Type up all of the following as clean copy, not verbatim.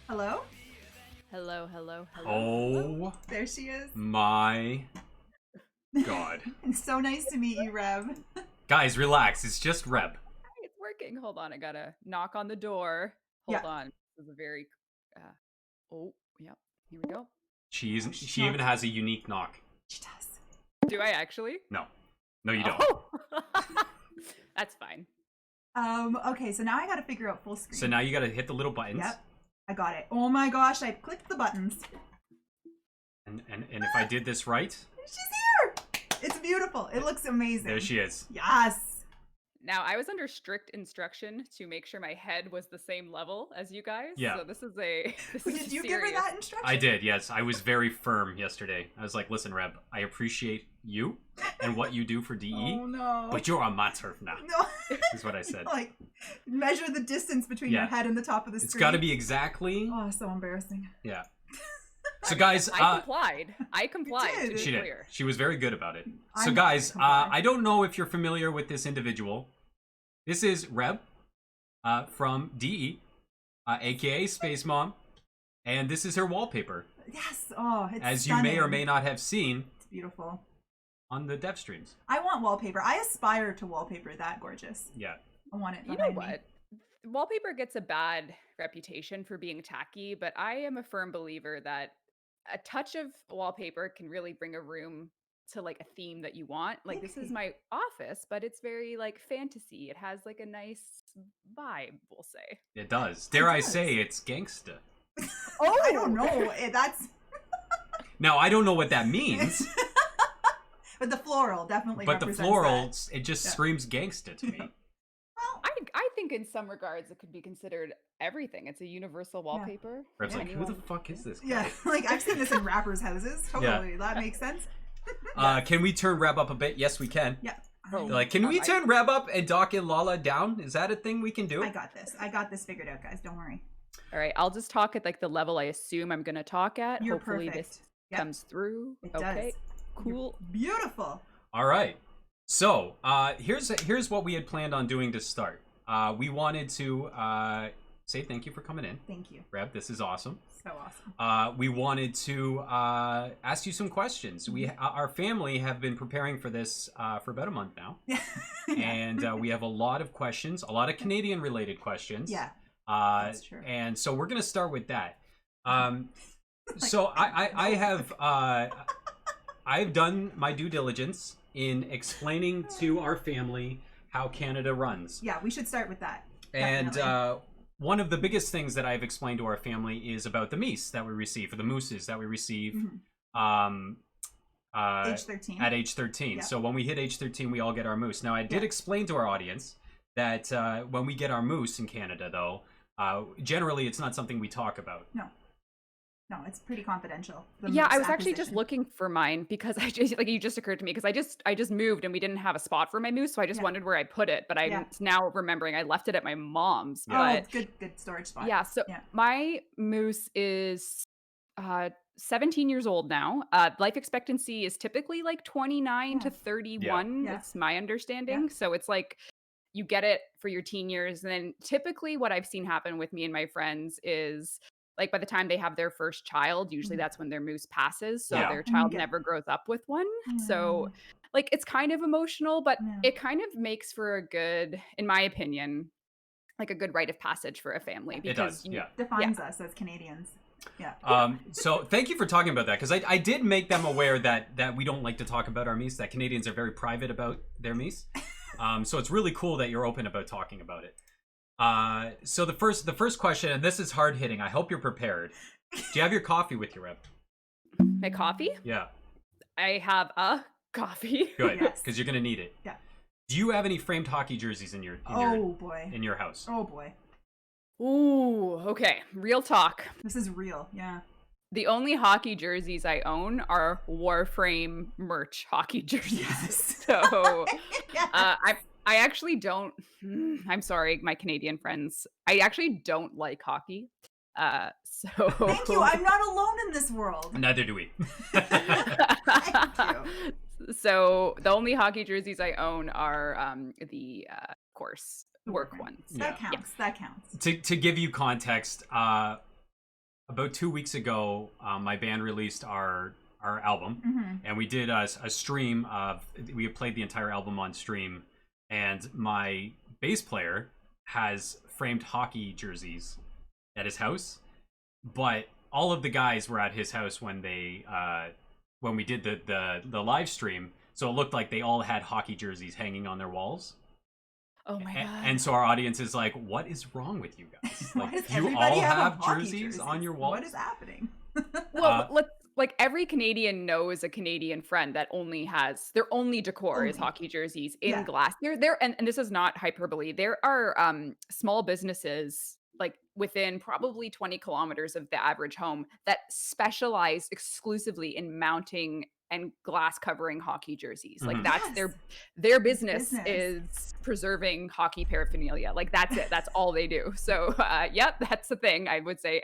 Hello? Hello, hello, hello. Oh There she is. my god. It's so nice to meet you, Reb. Guys, relax. It's just Reb. Hey, it's working. Hold on, I gotta knock on the door. Hold on. This is a very. Oh, yep. Here we go. She even has a unique knock. She does. Do I actually? No. No, you don't. Oh. That's fine. Okay, so now I gotta figure out full screen. So now you gotta hit the little buttons. Yep. I got it. Oh my gosh, I clicked the buttons. And if I did this right. She's here! It's beautiful. It looks amazing. There she is. Yes. Now, I was under strict instruction to make sure my head was the same level as you guys. Yeah. So this is a. Did you give her that instruction? I did, yes. I was very firm yesterday. I was like, listen, Reb, I appreciate you and what you do for DE. Oh no. But you're on my turf now. No. Is what I said. Like, measure the distance between your head and the top of the screen. It's gotta be exactly. Oh, so embarrassing. Yeah. So guys, I complied. I complied. You did. She did. She was very good about it. So I'm guys, not I don't know if you're familiar with this individual. This is Reb from DE, aka Space Mom, and this is her wallpaper. Yes. Oh, it's as stunning. you may or may not have seen. It's beautiful. On the dev streams. I want wallpaper. I aspire to wallpaper that gorgeous. Yeah. I want it. You know what? Wallpaper gets a bad reputation for being tacky, but I am a firm believer that a touch of wallpaper can really bring a room to like a theme that you want. Like this is my office, but it's very like fantasy. It has like a nice vibe, we'll say. It does. Dare I say it's gangsta. Oh, I don't know. That's Now, I don't know what that means. But the floral definitely But the represents floral, that. it just screams gangsta to me. Well, I think in some regards it could be considered everything. It's a universal wallpaper. Or it's like, who the fuck is this guy? Yeah, like I've seen this in rappers' houses. Totally, that makes sense. Can we turn Reb up a bit? Yes, we can. Yeah. Like, can we turn Reb up and Doc and Lala down? Is that a thing we can do? I got this. I got this figured out, guys. Don't worry. All right, I'll just talk at like the level I assume I'm going to talk at. You're Hopefully perfect. this comes through. It okay. does. Cool. You're beautiful. All right. So, here's what we had planned on doing to start. We wanted to say thank you for coming in. Thank you. Reb, this is awesome. So awesome. We wanted to ask you some questions. Our family have been preparing for this for about a month now. Yeah. And we have a lot of questions, a lot of Canadian related questions. Yeah. That's true. And so we're going to start with that. So I have I've done my due diligence in explaining to our family how Canada runs. Yeah, we should start with that. And one of the biggest things that I've explained to our family is about the meese that we receive, or the mooses that we receive age 13. at age 13. Yeah. So when we hit age 13, we all get our moose. Now, I did explain to our audience that when we get our moose in Canada, though, generally it's not something we talk about. No, it's pretty confidential. Yeah, I was actually just looking for mine because I just like it just occurred to me because I just moved and we didn't have a spot for my moose, so I just wondered where I put it. But I'm now remembering I left it at my mom's. Oh, good storage spot. Yeah, so my moose is 17 years old now. Life expectancy is typically like 29 to 31. Yeah. That's my understanding. So it's like you get it for your teen years, and then typically what I've seen happen with me and my friends is like by the time they have their first child, usually that's when their moose passes. So their child never grows up with one. So like it's kind of emotional, but it kind of makes for a good, in my opinion, like a good rite of passage for a family. Because it does, defines us as Canadians. Yeah. So thank you for talking about that, because I did make them aware that we don't like to talk about our meese, that Canadians are very private about their meese. So it's really cool that you're open about talking about it. So the first question, and this is hard hitting. I hope you're prepared. Do you have your coffee with you, Reb? My coffee? Yeah. I have a coffee. Good, because you're gonna need it. Yeah. Do you have any framed hockey jerseys in your house? Oh boy. Ooh, okay. Real talk. This is real. Yeah. The only hockey jerseys I own are Warframe merch hockey jerseys. Yes. So I actually don't. I'm sorry, my Canadian friends. I actually don't like hockey. So thank you. I'm not alone in this world. Neither do we. Thank you. So the only hockey jerseys I own are the of course work ones. That counts. That counts. To give you context, about 2 weeks ago, my band released our album, and we did a stream of. We played the entire album on stream, and my bass player has framed hockey jerseys at his house, but all of the guys were at his house when we did the live stream, so it looked like they all had hockey jerseys hanging on their walls. Oh my god! And so our audience is like, "What is wrong with you guys? Why Like, does do you everybody all have hockey jerseys on your walls? What is happening? Well, let's like every Canadian knows a Canadian friend that only has their only decor is hockey jerseys in glass. And this is not hyperbole. There are small businesses like within probably 20 kilometers of the average home that specialize exclusively in mounting and glass covering hockey jerseys. Like that's their business is preserving hockey paraphernalia. Like that's it. That's all they do. So yep, that's the thing. I would say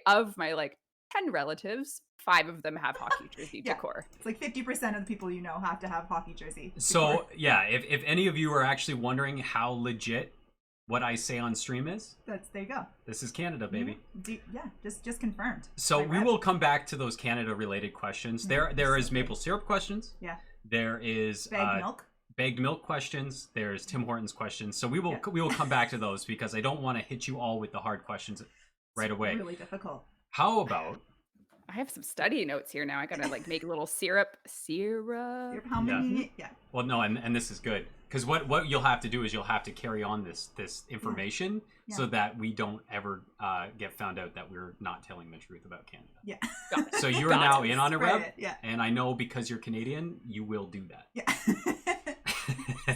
of my like 10 relatives, 5 of them have hockey jersey decor. It's like 50% of the people you know have to have hockey jersey decor. So yeah, if any of you are actually wondering how legit what I say on stream is, there you go. This is Canada, baby. Just confirmed. So we will come back to those Canada related questions. There is maple syrup questions. Yeah. There is bagged milk questions. There's Tim Hortons questions. So we will come back to those because I don't want to hit you all with the hard questions right away. It's really difficult. How about? I have some study notes here now. I gotta like make a little syrup. How many? Yeah. Well, no, and this is good because what you'll have to do is you'll have to carry on this information so that we don't ever get found out that we're not telling the truth about Canada. Yeah. So you are now in on a rep, yeah. And I know because you're Canadian, you will do that. Yeah.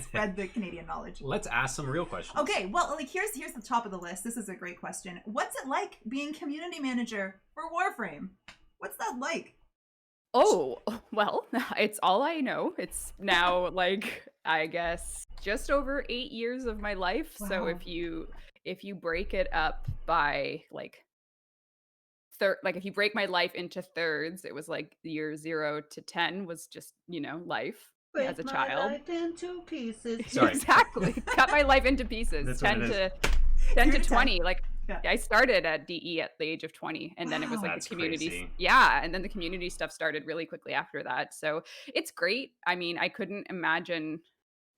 Spread the Canadian knowledge. Let's ask some real questions. Okay, well, like here's the top of the list. This is a great question. What's it like being community manager for Warframe? What's that like? Oh, well, it's all I know. It's now like I guess just over 8 years of my life. Wow. So if you break it up by like if you break my life into thirds, it was like year 0 to 10 was just, life. Break as a my child. life into pieces. Sorry. Exactly. Cut my life into pieces. That's 10 to 20. Like I started at DE at the age of 20, and then it was like That's the community. crazy. Yeah, and then the community stuff started really quickly after that. So it's great. I mean, I couldn't imagine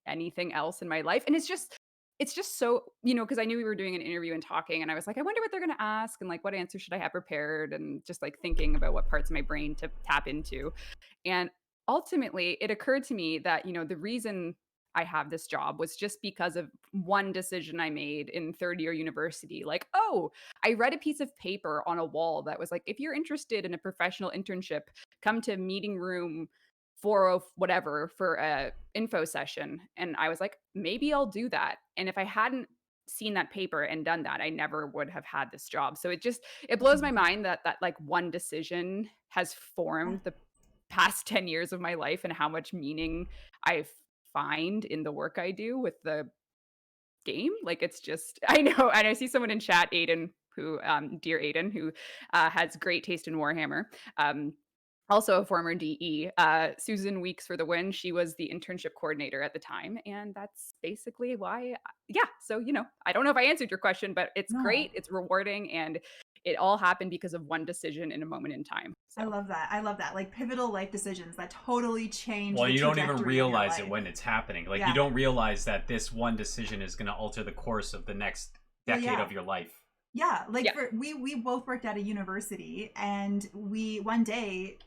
anything else in my life, and it's just so because I knew we were doing an interview and talking, and I was like, I wonder what they're gonna ask, and like what answer should I have prepared, and just like thinking about what parts of my brain to tap into, and ultimately, it occurred to me that, the reason I have this job was just because of one decision I made in third year university. Like, I read a piece of paper on a wall that was like, if you're interested in a professional internship, come to meeting room 40 whatever for a info session. And I was like, maybe I'll do that. And if I hadn't seen that paper and done that, I never would have had this job. So it blows my mind that like one decision has formed the past 10 years of my life and how much meaning I find in the work I do with the game. Like it's just, I know, and I see someone in chat, Aiden, who dear Aiden, who has great taste in Warhammer, also a former DE. Susan Weeks for the win. She was the internship coordinator at the time, and that's basically why. So I don't know if I answered your question, but it's great, it's rewarding, and it all happened because of one decision in a moment in time. So. I love that. Like pivotal life decisions that totally change. Well, the you don't even trajectory of your realize it life. when it's happening. Like you don't realize that this one decision is going to alter the course of the next decade of your life. Yeah, we both worked at a university, and one day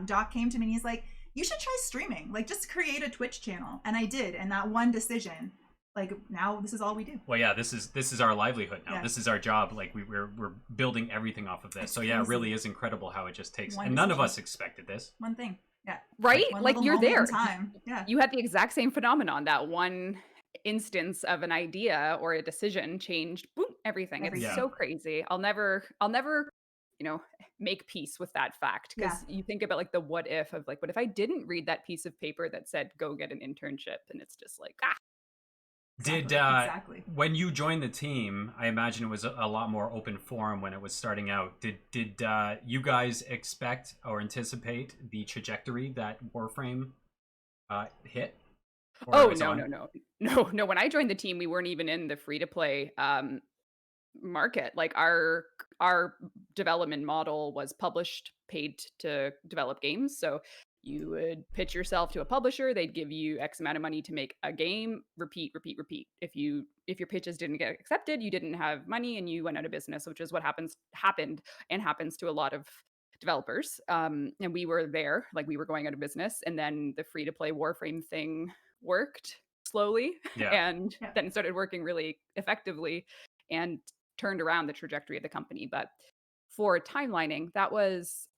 Doc came to me and he's like, you should try streaming, like just create a Twitch channel. And I did, and that one decision, like now this is all we do. Well, yeah, this is our livelihood now. Yeah. This is our job. Like we're building everything off of this. It's so yeah, crazy. it really is incredible how it just takes. One and none of decision. us expected this. One thing. Yeah. Right? One Like little you're moment there. in time. Yeah. You had the exact same phenomenon. That one instance of an idea or a decision changed everything. It's so crazy. I'll never make peace with that fact, because you think about like the what if of like, what if I didn't read that piece of paper that said go get an internship, and it's just like Exactly. When you joined the team, I imagine it was a lot more open forum when it was starting out. Did you guys expect or anticipate the trajectory that Warframe hit? No. When I joined the team, we weren't even in the free to play market. Like our our development model was published, paid to develop games. So you would pitch yourself to a publisher, they'd give you X amount of money to make a game, repeat, repeat, repeat. If your pitches didn't get accepted, you didn't have money and you went out of business, which is what happened and happens to a lot of developers. And we were there, like we were going out of business, and then the free to play Warframe thing worked slowly Yeah. and then it started working really effectively and turned around the trajectory of the company. But for timelining, that was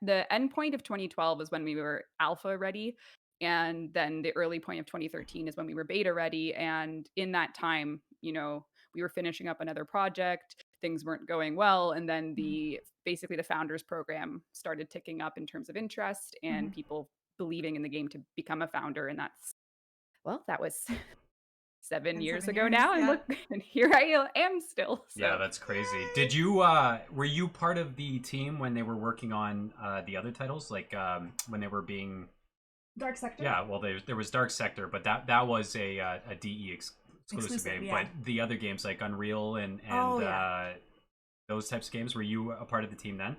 the end point of 2012 is when we were alpha ready. And then the early point of 2013 is when we were beta ready. And in that time, we were finishing up another project. Things weren't going well. And then basically the founders program started ticking up in terms of interest and people believing in the game to become a founder. And that was 7 years ago now. And look, and here I am still. So. Yeah, that's crazy. Did you were you part of the team when they were working on the other titles, like when they were being Dark Sector? Yeah, well, there was Dark Sector, but that was a DE exclusive game. Yeah. But the other games like Unreal and those types of games, were you a part of the team then?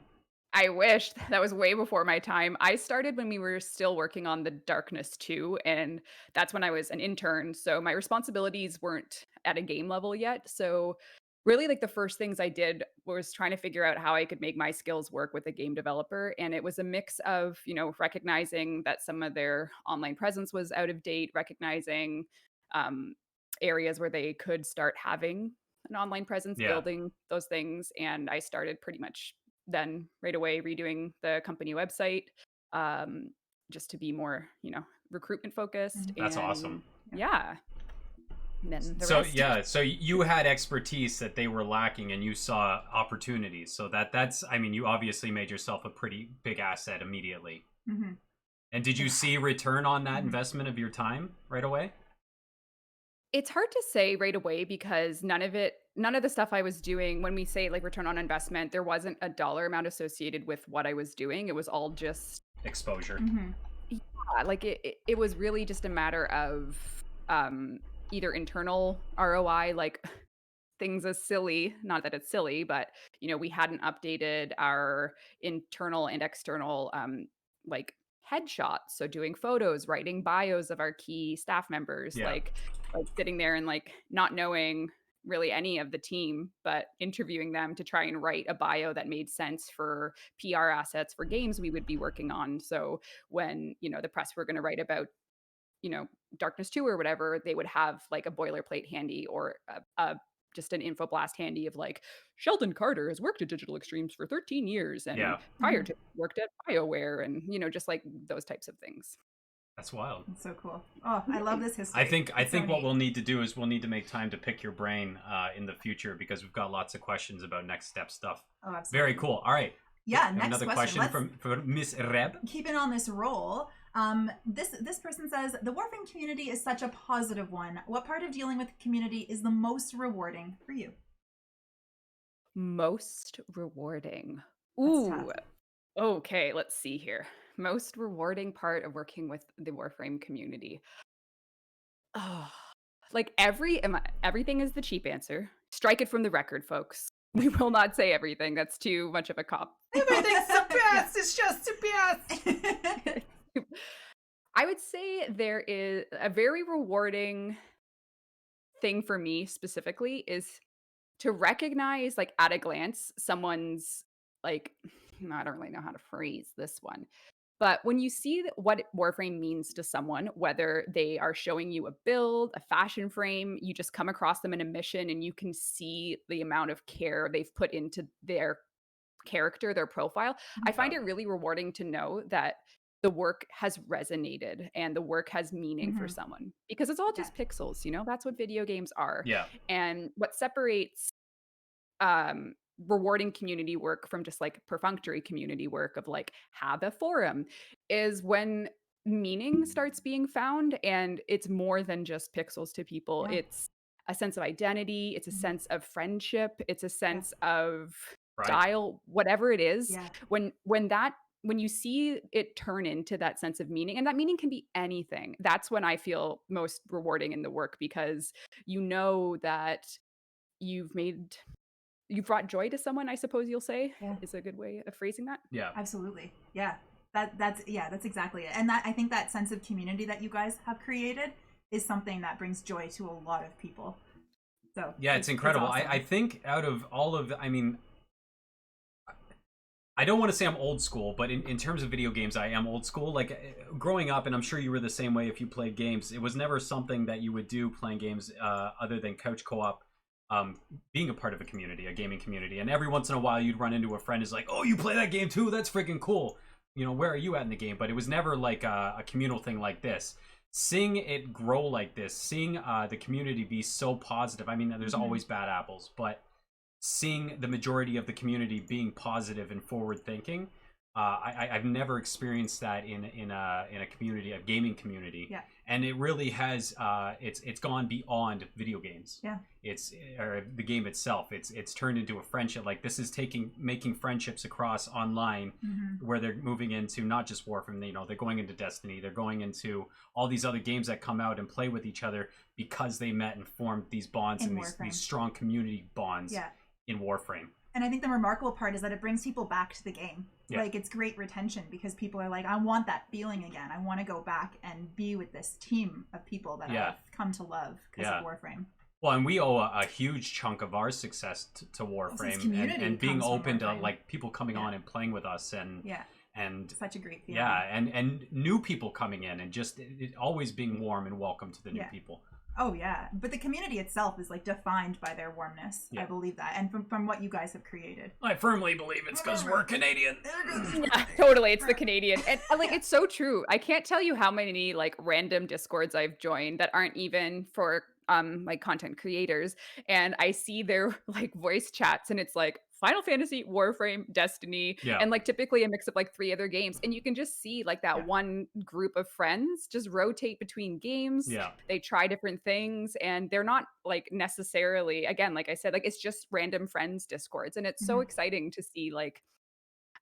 I wish. That was way before my time. I started when we were still working on the Darkness 2, and that's when I was an intern. So my responsibilities weren't at a game level yet. So really, like the first things I did was trying to figure out how I could make my skills work with a game developer. And it was a mix of, recognizing that some of their online presence was out of date, recognizing areas where they could start having an online presence, building those things. And I started pretty much then right away redoing the company website, just to be more, recruitment focused. That's awesome. Yeah. And then so you had expertise that they were lacking and you saw opportunities. So that's you obviously made yourself a pretty big asset immediately. And did you see return on that investment of your time right away? It's hard to say right away because none of the stuff I was doing, when we say like return on investment, there wasn't a dollar amount associated with what I was doing. It was all just exposure. Yeah, like it was really just a matter of either internal ROI, like things as silly, not that it's silly, but we hadn't updated our internal and external like headshots. So doing photos, writing bios of our key staff members, like sitting there and like not knowing really any of the team, but interviewing them to try and write a bio that made sense for PR assets for games we would be working on. So when, the press were going to write about, Darkness 2 or whatever, they would have like a boilerplate handy or just an info blast handy of like, Sheldon Carter has worked at Digital Extremes for 13 years and prior to worked at BioWare and, just like those types of things. That's wild. That's so cool. Oh, I love this history. I think what we'll need to do is we'll need to make time to pick your brain in the future because we've got lots of questions about next step stuff. Oh, absolutely. Very cool. All right. Yeah, next another question from Miss Reb. Keeping on this roll, this person says, the Warframe community is such a positive one. What part of dealing with the community is the most rewarding for you? Most rewarding. Ooh. Okay, let's see here. Most rewarding part of working with the Warframe community. Oh, like everything is the cheap answer. Strike it from the record, folks. We will not say everything. That's too much of a cop. Everything's the best. It's just the best. I would say there is a very rewarding thing for me specifically is to recognize, like at a glance, someone's like, I don't really know how to phrase this one. But when you see what Warframe means to someone, whether they are showing you a build, a fashion frame, you just come across them in a mission and you can see the amount of care they've put into their character, their profile. I find it really rewarding to know that the work has resonated and the work has meaning for someone because it's all just pixels, that's what video games are. Yeah. And what separates rewarding community work from just like perfunctory community work of like have a forum is when meaning starts being found and it's more than just pixels to people. It's a sense of identity, it's a sense of friendship, it's a sense of style, whatever it is. When you see it turn into that sense of meaning, and that meaning can be anything, that's when I feel most rewarding in the work because you know that you've made you've brought joy to someone, I suppose you'll say, Yeah. is a good way of phrasing that. Yeah. Absolutely. Yeah. That's exactly it. And that, I think that sense of community that you guys have created is something that brings joy to a lot of people. So yeah, it's incredible. awesome. I think out of all of I mean, I don't want to say I'm old school, but in terms of video games, I am old school. Like growing up, and I'm sure you were the same way if you played games, it was never something that you would do playing games other than couch co-op, being a part of a community, a gaming community. And every once in a while you'd run into a friend who's like, oh, you play that game too? That's freaking cool. You know, where are you at in the game? But it was never like a communal thing like this. Seeing it grow like this, seeing the community be so positive. I mean, there's always bad apples, but seeing the majority of the community being positive and forward thinking, I've never experienced that in a community, a gaming community. Yeah. And it really has it's gone beyond video games. Yeah. It's or the game itself. It's turned into a friendship. Like this is making friendships across online, where they're moving into not just Warframe. You know, they're going into Destiny. They're going into all these other games that come out and play with each other because they met and formed these bonds and these strong community bonds. Yeah. In Warframe. And I think the remarkable part is that it brings people back to the game. Yeah. Like, it's great retention because people are like, I want that feeling again. I want to go back and be with this team of people that I've come to love because of Warframe. Well, and we owe a huge chunk of our success to Warframe and being open to like people coming on and playing with us and such a great feeling. Yeah, and new people coming in and just it always being warm and welcome to the new people. Oh yeah, but the community itself is like defined by their warmness. I believe that, and from what you guys have created. I firmly believe it's because we're Canadian. Yeah, totally, it's the Canadian, and like it's so true. I can't tell you how many like random Discords I've joined that aren't even for like content creators, and I see their like voice chats, and it's like Final Fantasy, Warframe, Destiny, and like typically a mix of like 3 other games. And you can just see like that one group of friends just rotate between games. Yeah. They try different things and they're not like necessarily, again, like I said, like it's just random friends Discords. And it's so exciting to see like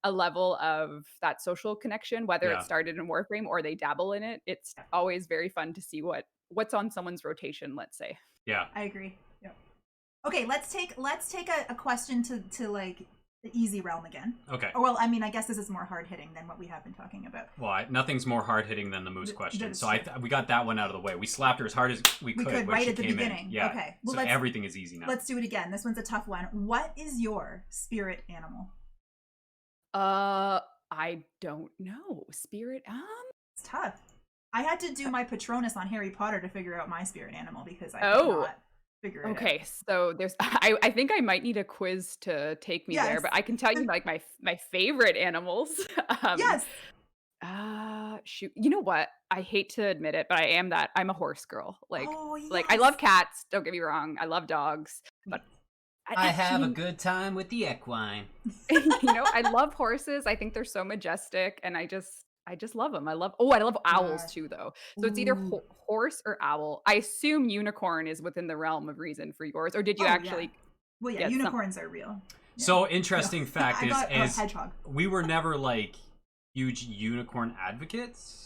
a level of that social connection, whether it started in Warframe or they dabble in it. It's always very fun to see what's on someone's rotation, let's say. Yeah. I agree. Okay, let's take a question to like the easy realm again. Okay. Or, well, I mean, I guess this is more hard hitting than what we have been talking about. Well, nothing's more hard hitting than the moose question. So we got that one out of the way. We slapped her as hard as we could right at the beginning. Yeah. Okay. Well, so everything is easy now. Let's do it again. This one's a tough one. What is your spirit animal? I don't know. Spirit. It's tough. I had to do my Patronus on Harry Potter to figure out my spirit animal because I could not figure it out. Okay, so there's I think I might need a quiz to take me there, but I can tell you like my favorite animals. Shoot. You know what? I hate to admit it, but I'm a horse girl. Like like I love cats, don't get me wrong. I love dogs, but I have a good time with the equine. You know, I love horses. I think they're so majestic and I just love them. I love owls too, though. So it's either horse or owl. I assume unicorn is within the realm of reason for yours, or did you actually? Yeah. Well, yeah, unicorns are real. Yeah. So interesting fact is hedgehog. We were never like huge unicorn advocates.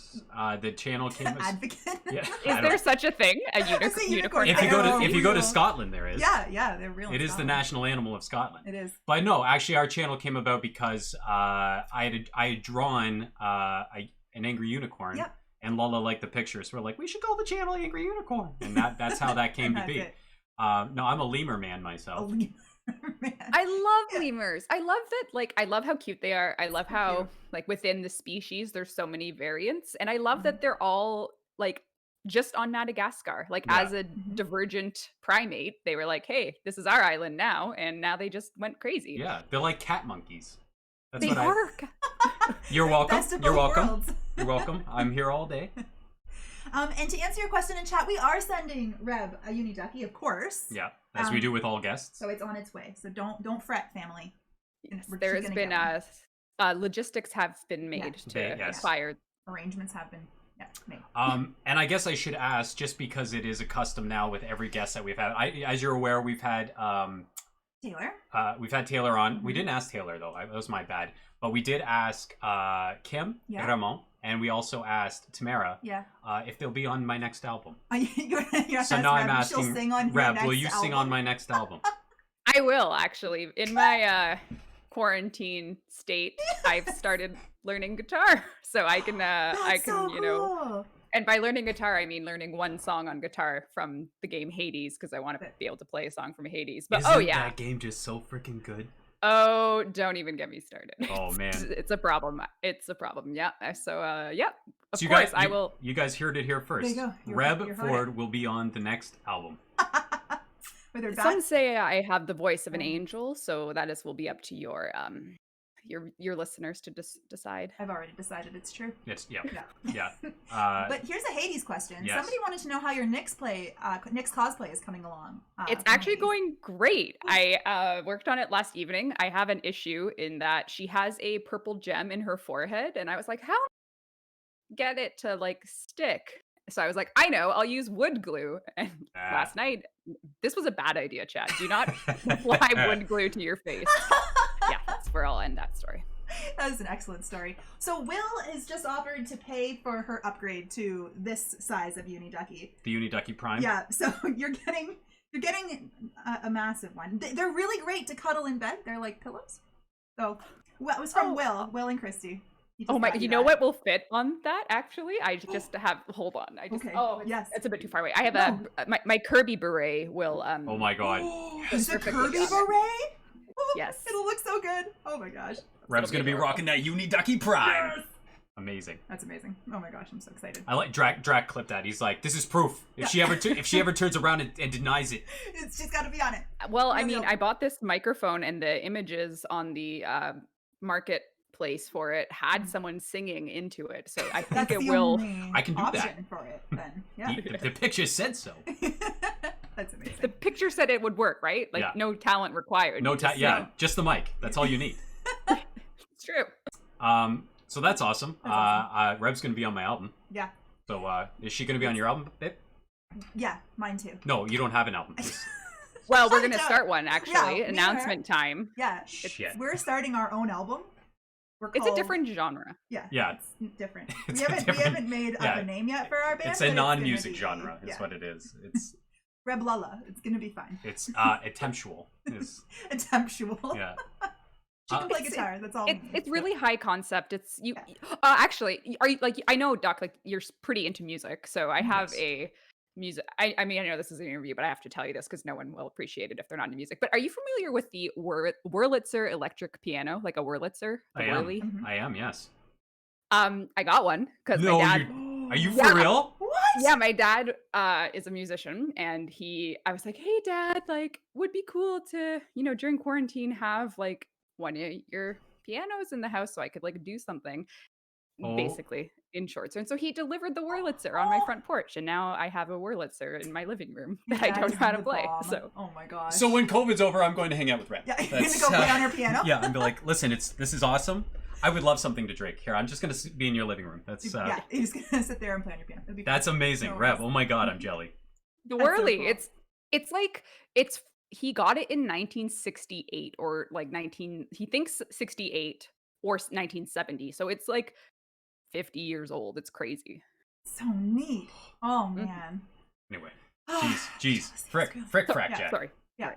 The channel came advocate. Yeah, is there such a thing? A unicorn? If you go to Scotland, there is. Yeah, they're real. It is the national animal of Scotland. It is. But no, actually, our channel came about because I had drawn an angry unicorn. Yeah. And Lala liked the picture, so we're like, we should call the channel Angry Unicorn, and that's how that came to be. No, I'm a lemur man myself. A lemur man. I love lemurs. I love that. Like, I love how cute they are. I love how like within the species there's so many variants, and I love that they're all like just on Madagascar. Like as a divergent primate, they were like, hey, this is our island now, and now they just went crazy. Yeah, they're like cat monkeys. That's they are. You're welcome. Best of You're both welcome. worlds. You're welcome. I'm here all day. And to answer your question in chat, we are sending Reb a Uniducky, of course. Yeah, as we do with all guests. So it's on its way. So don't fret, family. There has been logistics have been made to acquire. Arrangements have been made. And I guess I should ask, just because it is a custom now with every guest that we've had. As you're aware, we've had Taylor. We've had Taylor on. We didn't ask Taylor though. That was my bad. But we did ask Kim, Ramon, and we also asked Tamara if they'll be on my next album. You're so now I'm asking sing on Reb, next will you album? sing on my next album? I will actually. In my quarantine state, I've started learning guitar, so I can That's so cool. and by learning guitar, I mean learning one song on guitar from the game Hades because I want to be able to play a song from Hades. But Isn't oh yeah, that game just so freaking good? oh don't even get me started. Oh man, It's a problem. It's a problem. Yeah. So yeah, of so course I will. You guys heard it here first. There you go. Reb You heard Ford will be on the next album. With her Some back. say I have the voice of an angel, so will be up to your listeners to decide. I've already decided it's true. It's yeah. Yeah. But here's a Hades question. Yes. Somebody wanted to know how your Nyx cosplay is coming along. It's from actually Hades. going great. I worked on it last evening. I have an issue in that she has a purple gem in her forehead, and I was like, how get it to like stick? So I was like, I know, I'll use wood glue. And last night, this was a bad idea, Chad. Do not apply wood glue to your face. Yeah, that's where I'll end that story. That is an excellent story. So Will has just offered to pay for her upgrade to this size of Uniducky. The Uniducky Prime. Yeah, so you're getting a massive one. They're really great to cuddle in bed. They're like pillows. So well, it was from Will and Christy. Oh my! You know what will fit on that? Actually, I just have. Hold on. Okay. Yes, it's a bit too far away. I have my Kirby beret will. Oh my god! Is it Kirby beret? Yes. It'll look so good. Oh my gosh. Reb's gonna be rocking that Uniducky Prime. Yes! Amazing. That's amazing. Oh my gosh, I'm so excited. I like Drac clipped that. He's like, this is proof. If she ever turns around and denies it, she's got to be on it. Well, I mean, I bought this microphone, and the images on the marketplace for it had someone singing into it, so I think it will. I can do that for it. Then, yeah. The picture said so. That's amazing. The picture said it would work, right? Like no talent required. Yeah, just the mic. That's all you need. It's true. So that's awesome. Awesome. Reb's gonna be on my album. Yeah. So is she gonna be on your album, babe? Yeah, mine too. No, you don't have an album. Well, we're gonna start one actually. Yeah, announcement time. Yeah. Shit. We're starting our own album. It's a different genre. Yeah. Yeah. It's different. We haven't made up a name yet for our band. It's a non-music genre. Is what it is. It's Reb Lala. It's gonna be fine. It's attemptual. Attemptual. Yeah. She can play guitar. That's all. It's really high concept. It's you. Actually, are you like? I know, Doc. Like you're pretty into music, so I have a music. I mean, I know this is an interview, but I have to tell you this because no one will appreciate it if they're not into music. But are you familiar with the Wurlitzer electric piano, like a Wurlitzer? I am. Yes. I got one because my dad. Are you for real? What? Yeah, my dad is a musician, and I was like, hey, Dad, like, would be cool to, during quarantine have like one of your pianos in the house so I could like do something, basically in shorts. And so he delivered the Wurlitzer on my front porch, and now I have a Wurlitzer in my living room that I don't know how to play. So, oh my gosh. So when COVID's over, I'm going to hang out with Red. Yeah, you're gonna go play on her piano. Yeah, and be like, listen, this is awesome. I would love something to drink. Here, I'm just gonna be in your living room. That's yeah, you're just gonna sit there and play on your piano. That's amazing, Rev. Oh my god, I'm jelly. The Whirly, so cool. It's like he got it in 1968 or like he thinks 68 or 1970. So it's like 50 years old. It's crazy. So neat. Oh man. Anyway, jeez, frick, Jack. Sorry. Yeah.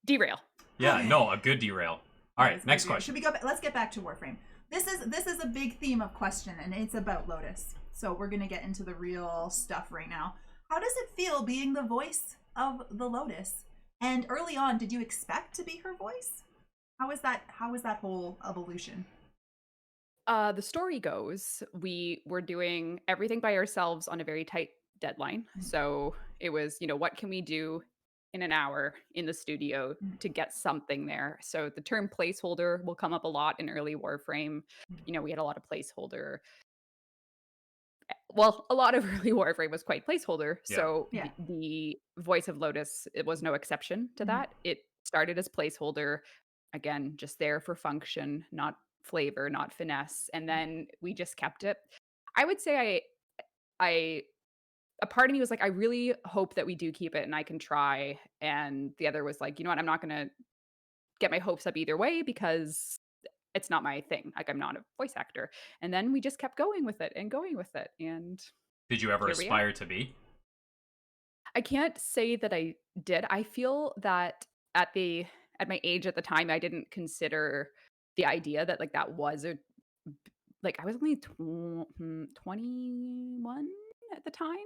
Derail. Yeah, no, a good derail. All right, next question. Should we go? Let's get back to Warframe. This is a big theme of question, and it's about Lotus. So we're gonna get into the real stuff right now. How does it feel being the voice of the Lotus? And early on, did you expect to be her voice? How was that whole evolution? The story goes, we were doing everything by ourselves on a very tight deadline. So it was, what can we do in an hour in the studio to get something there? So the term placeholder will come up a lot in early Warframe. We had a lot of placeholder. Well, a lot of early Warframe was quite placeholder. Yeah. So the voice of Lotus, it was no exception to that. It started as placeholder, again, just there for function, not flavor, not finesse. And then we just kept it. I would say a part of me was like, I really hope that we do keep it and I can try. And the other was like, you know what, I'm not going to get my hopes up either way because it's not my thing. Like, I'm not a voice actor. And then we just kept going with it. And did you ever aspire to be? I can't say that I did. I feel that at the at my age at the time, I didn't consider the idea that like that was a like I was only 21 at the time.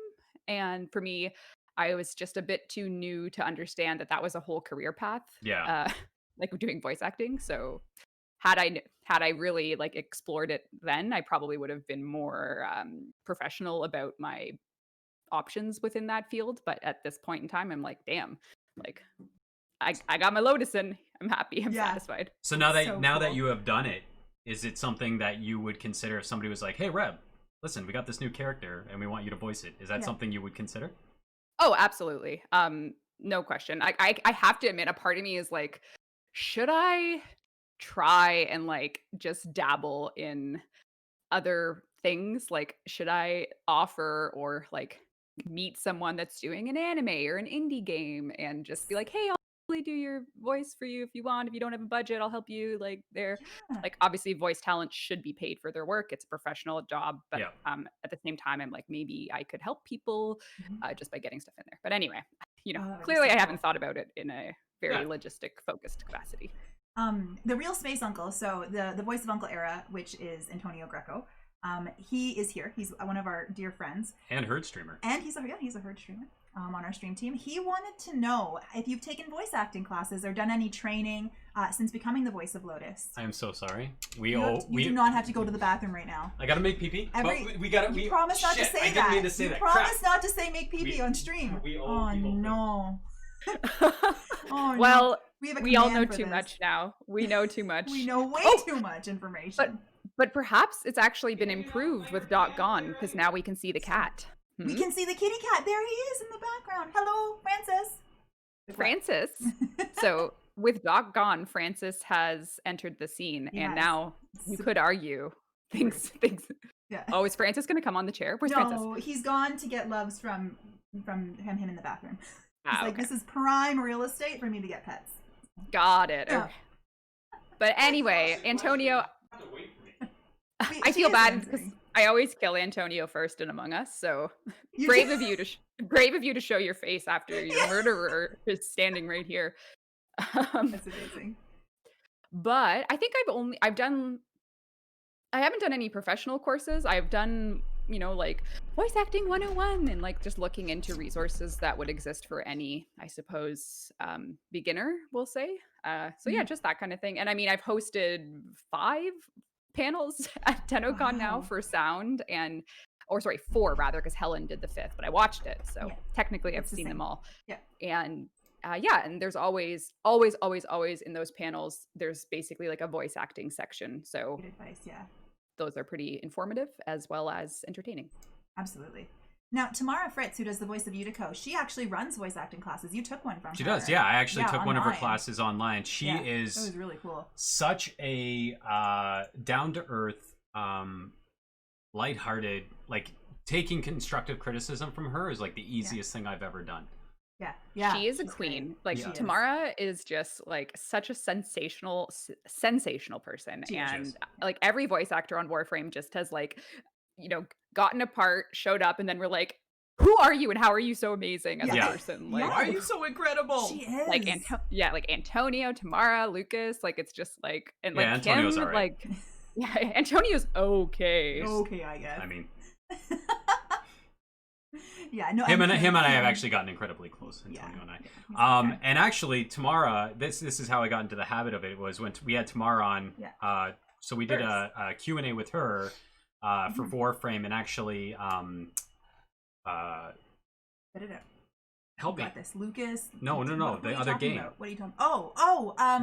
And for me, I was just a bit too new to understand that that was a whole career path. Yeah. Like doing voice acting. So had I really like explored it then, I probably would have been more professional about my options within that field. But at this point in time, I'm like, damn, like I got my Lotus in. I'm happy. I'm satisfied. So now that cool. you have done it, is it something that you would consider if somebody was like, "Hey, Reb, listen, we got this new character and we want you to voice it." Is that something you would consider? Oh, absolutely. No question. I have to admit, a part of me is like, should I try and like just dabble in other things? Like, should I offer or like meet someone that's doing an anime or an indie game and just be like, hey, I'll really do your voice for you if you want. If you don't have a budget, I'll help you. Like, they're like, obviously, voice talent should be paid for their work. It's a professional job, but at the same time, I'm like, maybe I could help people just by getting stuff in there. But anyway, clearly, I haven't thought about it in a very logistic focused capacity. The real Space Uncle, so the voice of Uncle Era, which is Antonio Greco, he is here. He's one of our dear friends. And Herd streamer. And he's a Herd streamer on our stream team. He wanted to know if you've taken voice acting classes or done any training since becoming the voice of Lotus. I am so sorry. You do not have to go to the bathroom right now. I gotta make pee-pee. You promised not to say that. I didn't mean to say that. Promise not to say make pee-pee on stream. Oh no. Well, no. We all know too much now. We know too much. We know way too much information. But perhaps it's actually been improved with Doc gone, because now we can see the cat. We can see the kitty cat. There he is in the background. Hello, Francis. So with Doc gone, Francis has entered the scene, and now you could argue things. Yeah. Oh, is Francis going to come on the chair? Where's Francis? No, he's gone to get loves from him in the bathroom. He's like, okay. This is prime real estate for me to get pets. Got it. Yeah. Okay. But anyway, Antonio, I feel bad because I always kill Antonio first in Among Us. So brave of you to show your face after your murderer is standing right here. That's amazing. But I think I haven't done any professional courses. I've done, like voice acting 101 and like just looking into resources that would exist for any, I suppose, beginner, we'll say. So yeah, just that kind of thing. And I mean, I've hosted 5 panels at TennoCon now for sound or 4 rather, because Helen did the 5th, but I watched it. So technically I've seen them all. Yeah. And and there's always in those panels, there's basically like a voice acting section. So good advice, those are pretty informative as well as entertaining. Absolutely. Now, Tamara Fritz, who does the voice of Utica, she actually runs voice acting classes. You took one from her. She does, yeah. I actually took one of her classes online. She is that was really cool. Such a down-to-earth, lighthearted, like taking constructive criticism from her is like the easiest thing I've ever done. Yeah. She is a queen. Great. Like Tamara is just like such a sensational person. And like every voice actor on Warframe just has like, gotten a part, showed up, and then we're like, who are you and how are you so amazing as a person? Like, why are you so incredible? She is. Like like Antonio, Tamara, Lucas, like it's just like, and like Antonio's Kim, all right. like Antonio's okay. Okay, I guess. I mean, him and I have actually gotten incredibly close. Antonio and I. And actually, Tamara, this is how I got into the habit of it. Was when we had Tamara on. So we did a Q&A with her for Warframe, and actually, help me. Got this, Lucas. No, the other game. About? What are you talking?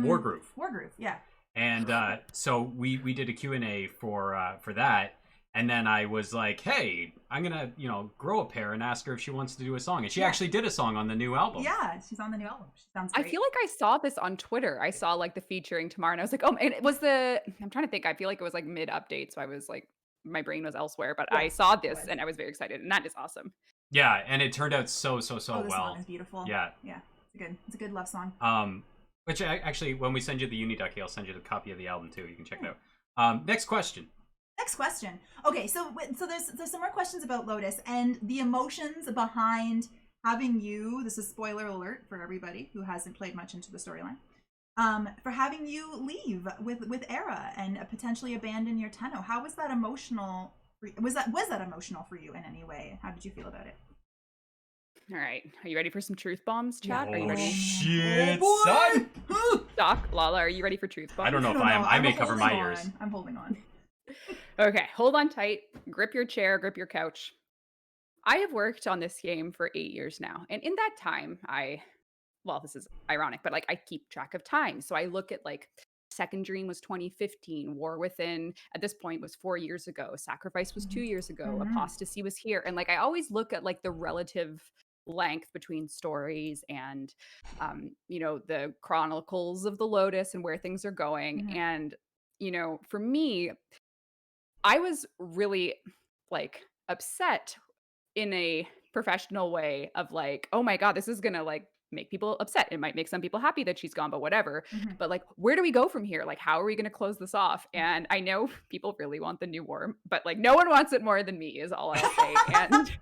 Wargroove. Wargroove, yeah. And so we did a Q&A for that. And then I was like, hey, I'm going to, grow a pair and ask her if she wants to do a song. And she actually did a song on the new album. Yeah, she's on the new album. She sounds great. I feel like I saw this on Twitter. I saw like the featuring Tamara, and I was like, oh, and it was I'm trying to think. I feel like it was like mid-update. So I was like, my brain was elsewhere. But I saw this and I was very excited. And that is awesome. Yeah, and it turned out so this well. song is beautiful. Yeah. Yeah, it's a good love song. Which actually, when we send you the Uniducky, I'll send you the copy of the album too. You can check it out. Next question. Okay, so there's some more questions about Lotus and the emotions behind having you. This is spoiler alert for everybody who hasn't played much into the storyline. for having you leave with Era and potentially abandon your Tenno. How was that emotional? Was that emotional for you in any way? How did you feel about it? All right. Are you ready for some truth bombs, chat? Oh, Are you ready? shit, Oh, son! Doc, Lala, are you ready for truth bombs? I don't know if I may cover my ears. I'm holding on. Okay, hold on tight. Grip your chair, grip your couch. I have worked on this game for 8 years now. And in that time, well, this is ironic, but like I keep track of time. So I look at like Second Dream was 2015, War Within at this point was 4 years ago, Sacrifice was 2 years ago, Apostasy was here. And like I always look at like the relative length between stories and the chronicles of the Lotus and where things are going. And for me, I was really like upset in a professional way of like, oh my God, this is gonna like make people upset. It might make some people happy that she's gone, but whatever. But like, where do we go from here? Like, how are we gonna close this off? And I know people really want the new war, but like no one wants it more than me is all I'll say. And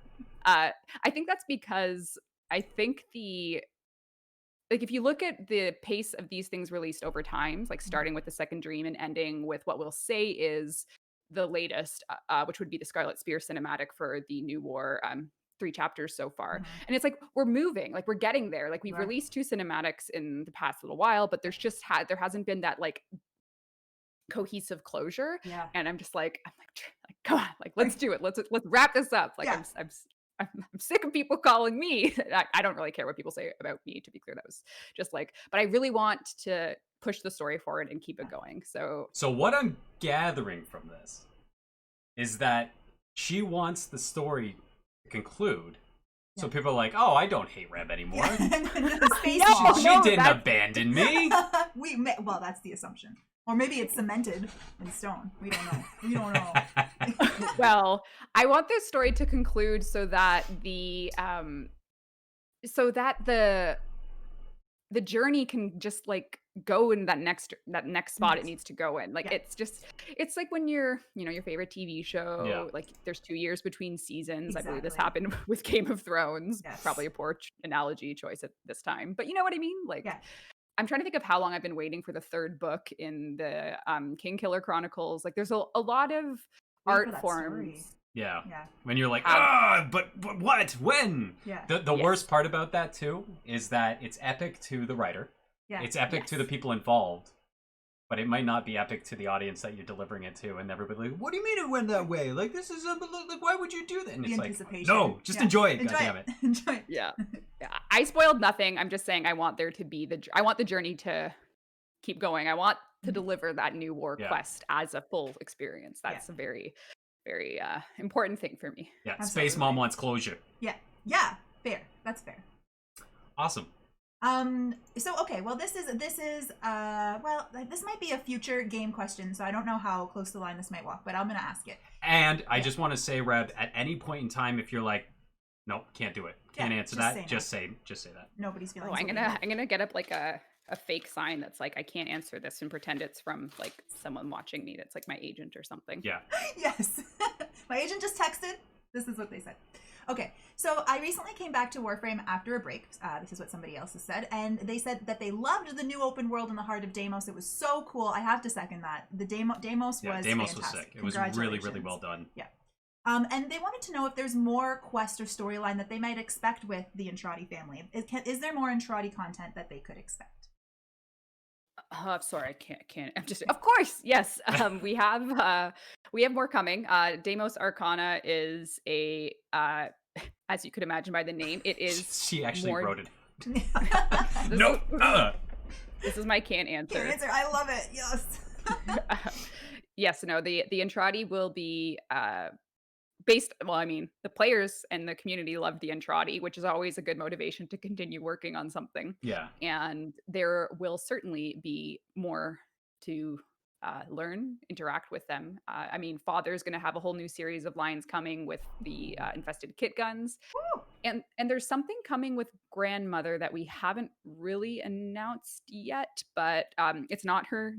I think that's because I think if you look at the pace of these things released over time, like starting with the Second Dream and ending with what we'll say is the latest, which would be the Scarlet Spear cinematic for the New War, 3 chapters so far. And it's like we're moving, like we're getting there. Like we've released 2 cinematics in the past little while, but there hasn't been that like cohesive closure. Yeah. And I'm like, come on, like let's do it. Let's wrap this up. Like I'm sick of people calling me. I don't really care what people say about me, to be clear. That was just like, but I really want to push the story forward and keep it going. So what I'm gathering from this is that she wants the story to conclude. So people are like, oh, I don't hate Reb anymore. She didn't abandon me. Well, that's the assumption. Or maybe it's cemented in stone. We don't know. Well, I want this story to conclude so that the journey can just like go in that next spot it needs to go in. Like it's like when your favorite TV show, like there's 2 years between seasons. Exactly. I believe this happened with Game of Thrones. Yes. Probably a poor analogy choice at this time, but you know what I mean? Like I'm trying to think of how long I've been waiting for the 3rd book in the King Killer Chronicles. Like there's a lot of art forms. Yeah. When you're like, but what? When? Yeah. The worst part about that too is that it's epic to the writer. Yeah. It's epic to the people involved, but it might not be epic to the audience that you're delivering it to, and everybody's like, what do you mean it went that way? Like this is like why would you do that? And it's like, no, just enjoy it. Enjoy it. Enjoy it. Yeah. I spoiled nothing. I'm just saying I want there to be I want the journey to keep going. I want to deliver that new war quest as a full experience. That's a very, very important thing for me. Yeah, Absolutely. Space Mom wants closure. Yeah, fair. That's fair. Awesome. So okay, well this might be a future game question, so I don't know how close to the line this might walk, but I'm gonna ask it. And I just want to say, Reb, at any point in time, if you're like, nope, can't do it, can't answer that, just say that. Nobody's feeling. I'm gonna get up like a fake sign that's like I can't answer this and pretend it's from like someone watching me that's like my agent or something. Yeah. Yes. My agent just texted. This is what they said. Okay, so I recently came back to Warframe after a break. This is what somebody else has said. And they said that they loved the new open world in the heart of Deimos. It was so cool. I have to second that. The Deimos was fantastic. Was sick. It was really, really well done. Yeah. And they wanted to know if there's more quest or storyline that they might expect with the Entrati family. Is there more Entrati content that they could expect? Sorry, I can't. I'm just. Of course, yes. We have more coming. Deimos Arcana is a as you could imagine by the name, it is. She actually wrote it. No. This is my can't answer. Can't answer. I love it. Yes. Yes. No. The Entrati will be based. Well, I mean, the players and the community love the Entrati, which is always a good motivation to continue working on something. Yeah. And there will certainly be more to learn, interact with them. I mean, Father's going to have a whole new series of lines coming with the infested kit guns. Woo! And there's something coming with Grandmother that we haven't really announced yet, but it's not her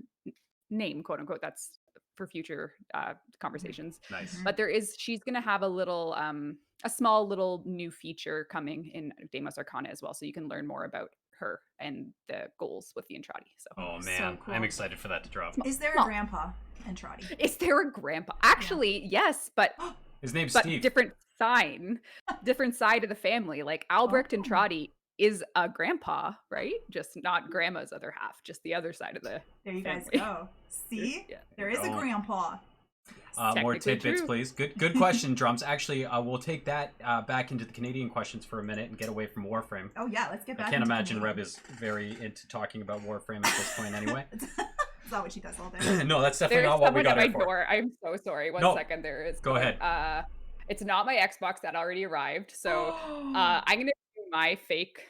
name, quote unquote. That's for future conversations. Nice. But she's going to have a small little new feature coming in Deimos Arcana as well. So you can learn more about her and the goals with the Entrati. So Oh So man, cool. I'm excited for that to drop. Is there a Well- grandpa in Trotty? is there a grandpa? Actually, yes, but His name's but Steve. different side of the family. Like Albrecht and Oh. Trotty is a grandpa, right? Just not grandma's other half, just the other side of the There you guys family. go. See? Yeah. There is a Oh. grandpa. More technically tidbits, true. please. Good question, Drums. Actually, we'll take that back into the Canadian questions for a minute and get away from Warframe. Oh yeah, let's get back. I can't into imagine Canadian. Reb is very into talking about Warframe at this point anyway. Is that what she does all day? No, that's definitely There's not what we someone got at my her for. door. I'm so sorry. No. One second. There is. Go ahead. It's not my Xbox that already arrived. So I'm gonna do my fake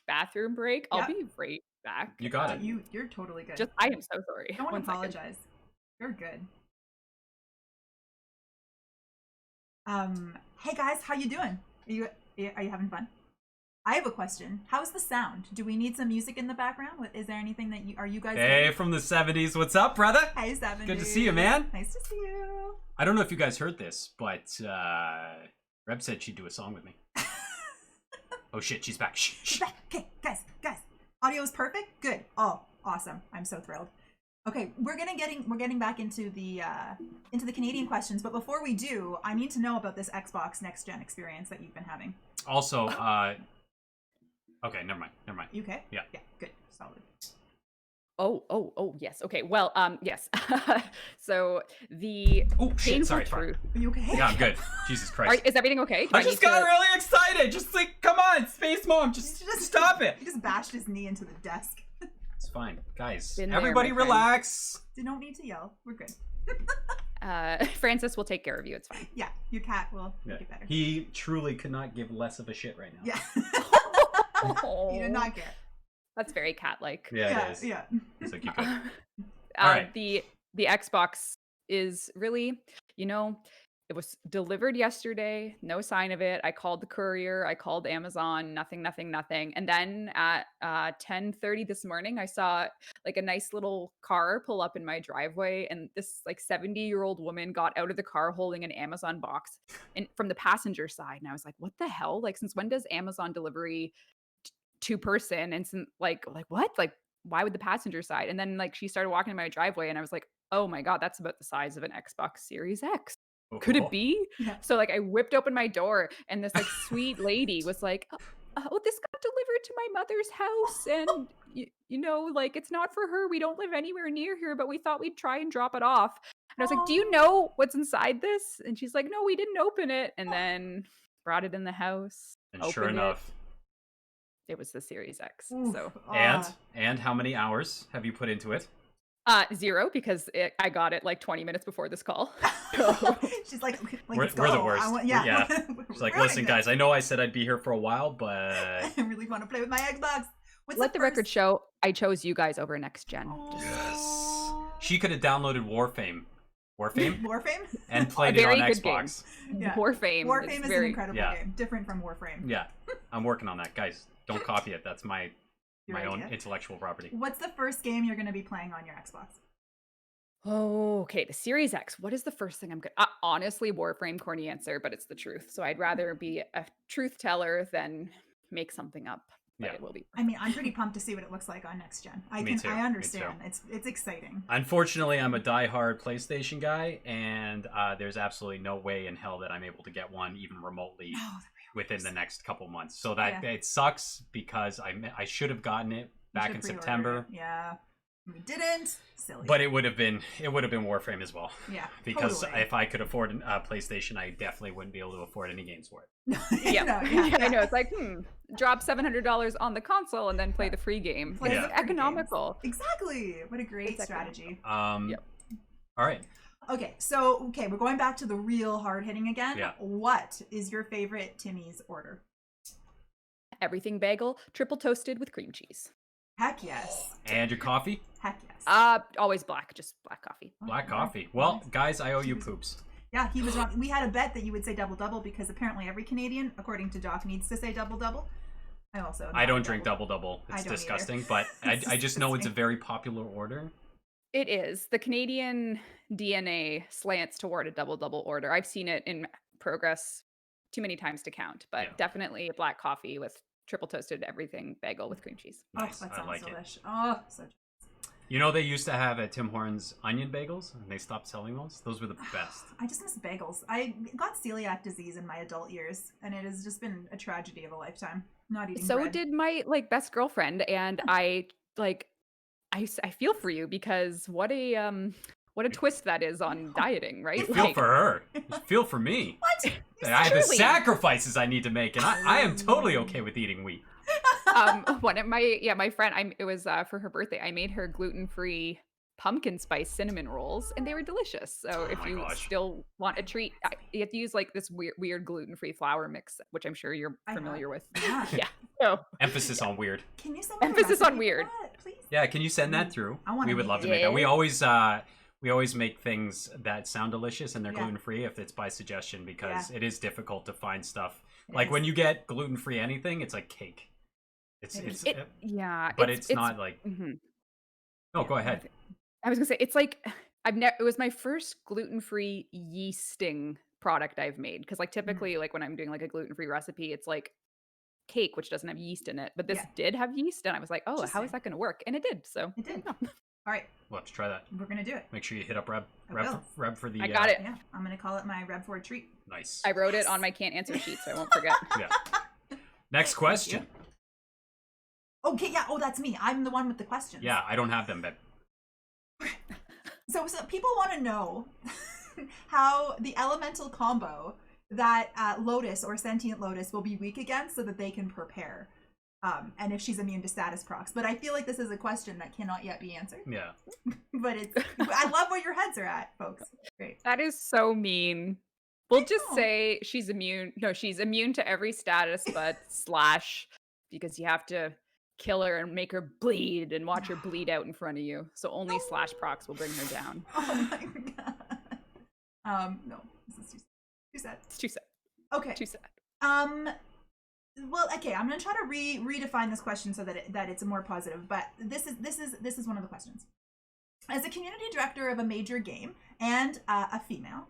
bathroom break. I'll Yep. be right back. You got it. You're totally good. Just I am so sorry. Don't One second. apologize. You're good. Hey guys, how you doing? Are you having fun? I have a question. How's the sound? Do we need some music in the background? Is there anything that are you guys Hey, doing? from the 70s. What's up, brother? Hey, 70s. Good to see you, man. Nice to see you. I don't know if you guys heard this, but Reb said she'd do a song with me. Oh shit, she's back. Shh, shh. Okay, guys. Audio is perfect? Good. Oh, awesome. I'm so thrilled. Okay, we're getting back into the Canadian questions, but before we do, I need to know about this Xbox Next Gen experience that you've been having. Also, okay, never mind. You okay? Yeah. Yeah, good. Solid. Oh, yes. Okay. Well, yes. So the Oh shit, painful sorry. Fuck. truth. Are you okay? Yeah, I'm good. Jesus Christ. Is everything okay? Do I need just got to- really excited. Just like, come on, Space Mom, just stop it. He just bashed his knee into the desk. It's fine. Guys, Been there, everybody my friend. relax. You don't need to yell. We're good. Francis will take care of you. It's fine. Yeah, your cat will Yeah. make it better. He truly could not give less of a shit right now. Yeah. He did not care. That's very cat-like. Yeah, it is. Yeah. He's like, you could. All right. The Xbox is really, it was delivered yesterday. No sign of it. I called the courier. I called Amazon. Nothing. And then at 10:30 this morning, I saw like a nice little car pull up in my driveway, and this like 70-year-old woman got out of the car holding an Amazon box and from the passenger side, and I was like, "What the hell? Like, since when does Amazon delivery two person?" And some, like what? Like, why would the passenger side? And then like she started walking in my driveway, and I was like, "Oh my god, that's about the size of an Xbox Series X." Could it be? Yeah. So like I whipped open my door, and this like sweet lady was like, "Oh, this got delivered to my mother's house, and like it's not for her. We don't live anywhere near here, but we thought we'd try and drop it off." And I was like, "Do you know what's inside this?" And she's like, "No, we didn't open it." And then brought it in the house. And sure opened it. enough. It was the Series X. Oof. So And how many hours have you put into it? 0 because I got it like 20 minutes before this call. She's like We're let's the go. worst. Yeah. She's like, listen, guys, I know I said I'd be here for a while, but I really want to play with my Xbox. What's Let the record first- show I chose you guys over next gen. Oh. yes, she could have downloaded Warframe, Warframe? and played A it on very good Xbox. Yeah. Warframe. Warframe It's is very, an incredible yeah. game, different from Warframe. Yeah, I'm working on that, guys. Don't copy it. That's my Your own idea. intellectual property. What's the first game you're going to be playing on your Xbox? Oh, okay. The Series X. What is the first thing I'm good? Honestly, Warframe, corny answer, but it's the truth. So I'd rather be a truth teller than make something up. But Yeah. it will be. I mean, I'm pretty pumped to see what it looks like on next gen. Me too, me understand. It's exciting. Unfortunately, I'm a diehard PlayStation guy, and there's absolutely no way in hell that I'm able to get one even remotely No, within the next couple months. So that Yeah. it sucks because I should have gotten it back in September, Yeah. We didn't. Silly. but it would have been Warframe as well. yeah. Because totally. if I could afford a PlayStation, I definitely wouldn't be able to afford any games for it. Yeah. No, I know. It's like, drop $700 on the console and then play the free game. Play It's the free economical. Exactly. What a great It's strategy. Yep. All right. Okay, we're going back to the real hard hitting again. Yeah. What is your favorite Timmy's order? Everything bagel, triple toasted with cream cheese. Heck yes. And your coffee? Heck yes. Always black, just black coffee. Black Okay. coffee. Well, Nice. guys, I owe you poops. Yeah, he was wrong. We had a bet that you would say double double because apparently every Canadian, according to Doc, needs to say double double. I also. I don't drink double. I It's don't disgusting, either. but It's I just know it's a disgusting. very popular order. It is. The Canadian DNA slants toward a double order. I've seen it in progress too many times to count, but Yeah. definitely black coffee with triple toasted everything bagel with cream cheese. Nice. Oh, that I sounds like it. delish. Oh, such. You know, they used to have at Tim Hortons onion bagels, and they stopped selling those. Those were the best. I just miss bagels. I got celiac disease in my adult years, and it has just been a tragedy of a lifetime. Not eating So bread. did my like best girlfriend, and I feel for you because what a twist that is on dieting, right? You feel for her. You feel for me. What? I have the Truly. sacrifices I need to make, and I am totally okay with eating wheat. One of my friend, it was for her birthday. I made her gluten-free pumpkin spice cinnamon rolls, and they were delicious. So if my you gosh. still want a treat, you have to use like this weird gluten-free flour mix, which I'm sure you're I have. familiar with. Yeah. Yeah. So Emphasis on weird. Can you send me a Emphasis on recipe weird. for that, please? Yeah, can you send that through? I wanna We would make love to it. make that. Yeah. We always make things that sound delicious and they're Yeah. gluten-free if it's by suggestion, because Yeah. it is difficult to find stuff. It Like is. when you get gluten-free anything, it's like cake. Yeah, But it's not like. mhm. No, go ahead. I was gonna say it's like it was my first gluten-free yeasting product I've made, because like typically like when I'm doing like a gluten-free recipe, it's like cake which doesn't have yeast in it, but this Yeah. did have yeast, and I was like, oh, how Interesting. is that going to work? And it did. So It there you did. go. All right, We'll have to try that. we're gonna do it. Make sure you hit up Reb. I will. Reb for the. I got it. Yeah, I'm gonna call it my Reb for a treat. Nice. I wrote it on my can't answer sheet, so I won't forget. Yeah. Next question. Okay, yeah. Oh, that's me. I'm the one with the questions. Yeah, I don't have them, but So people want to know how the elemental combo that Lotus or Sentient Lotus will be weak against, so that they can prepare. And if she's immune to status procs. But I feel like this is a question that cannot yet be answered. yeah. But I love where your heads are at, folks. Great. That is so mean. We'll just know. say she's immune. No, she's immune to every status, but / because you have to kill her and make her bleed and watch her bleed out in front of you. So only / procs will bring her down. Oh my god. No, this is too sad. It's too sad. Okay. Too sad. Well, okay, I'm gonna try to redefine this question so that it's more positive. But this is one of the questions. As a community director of a major game and a female,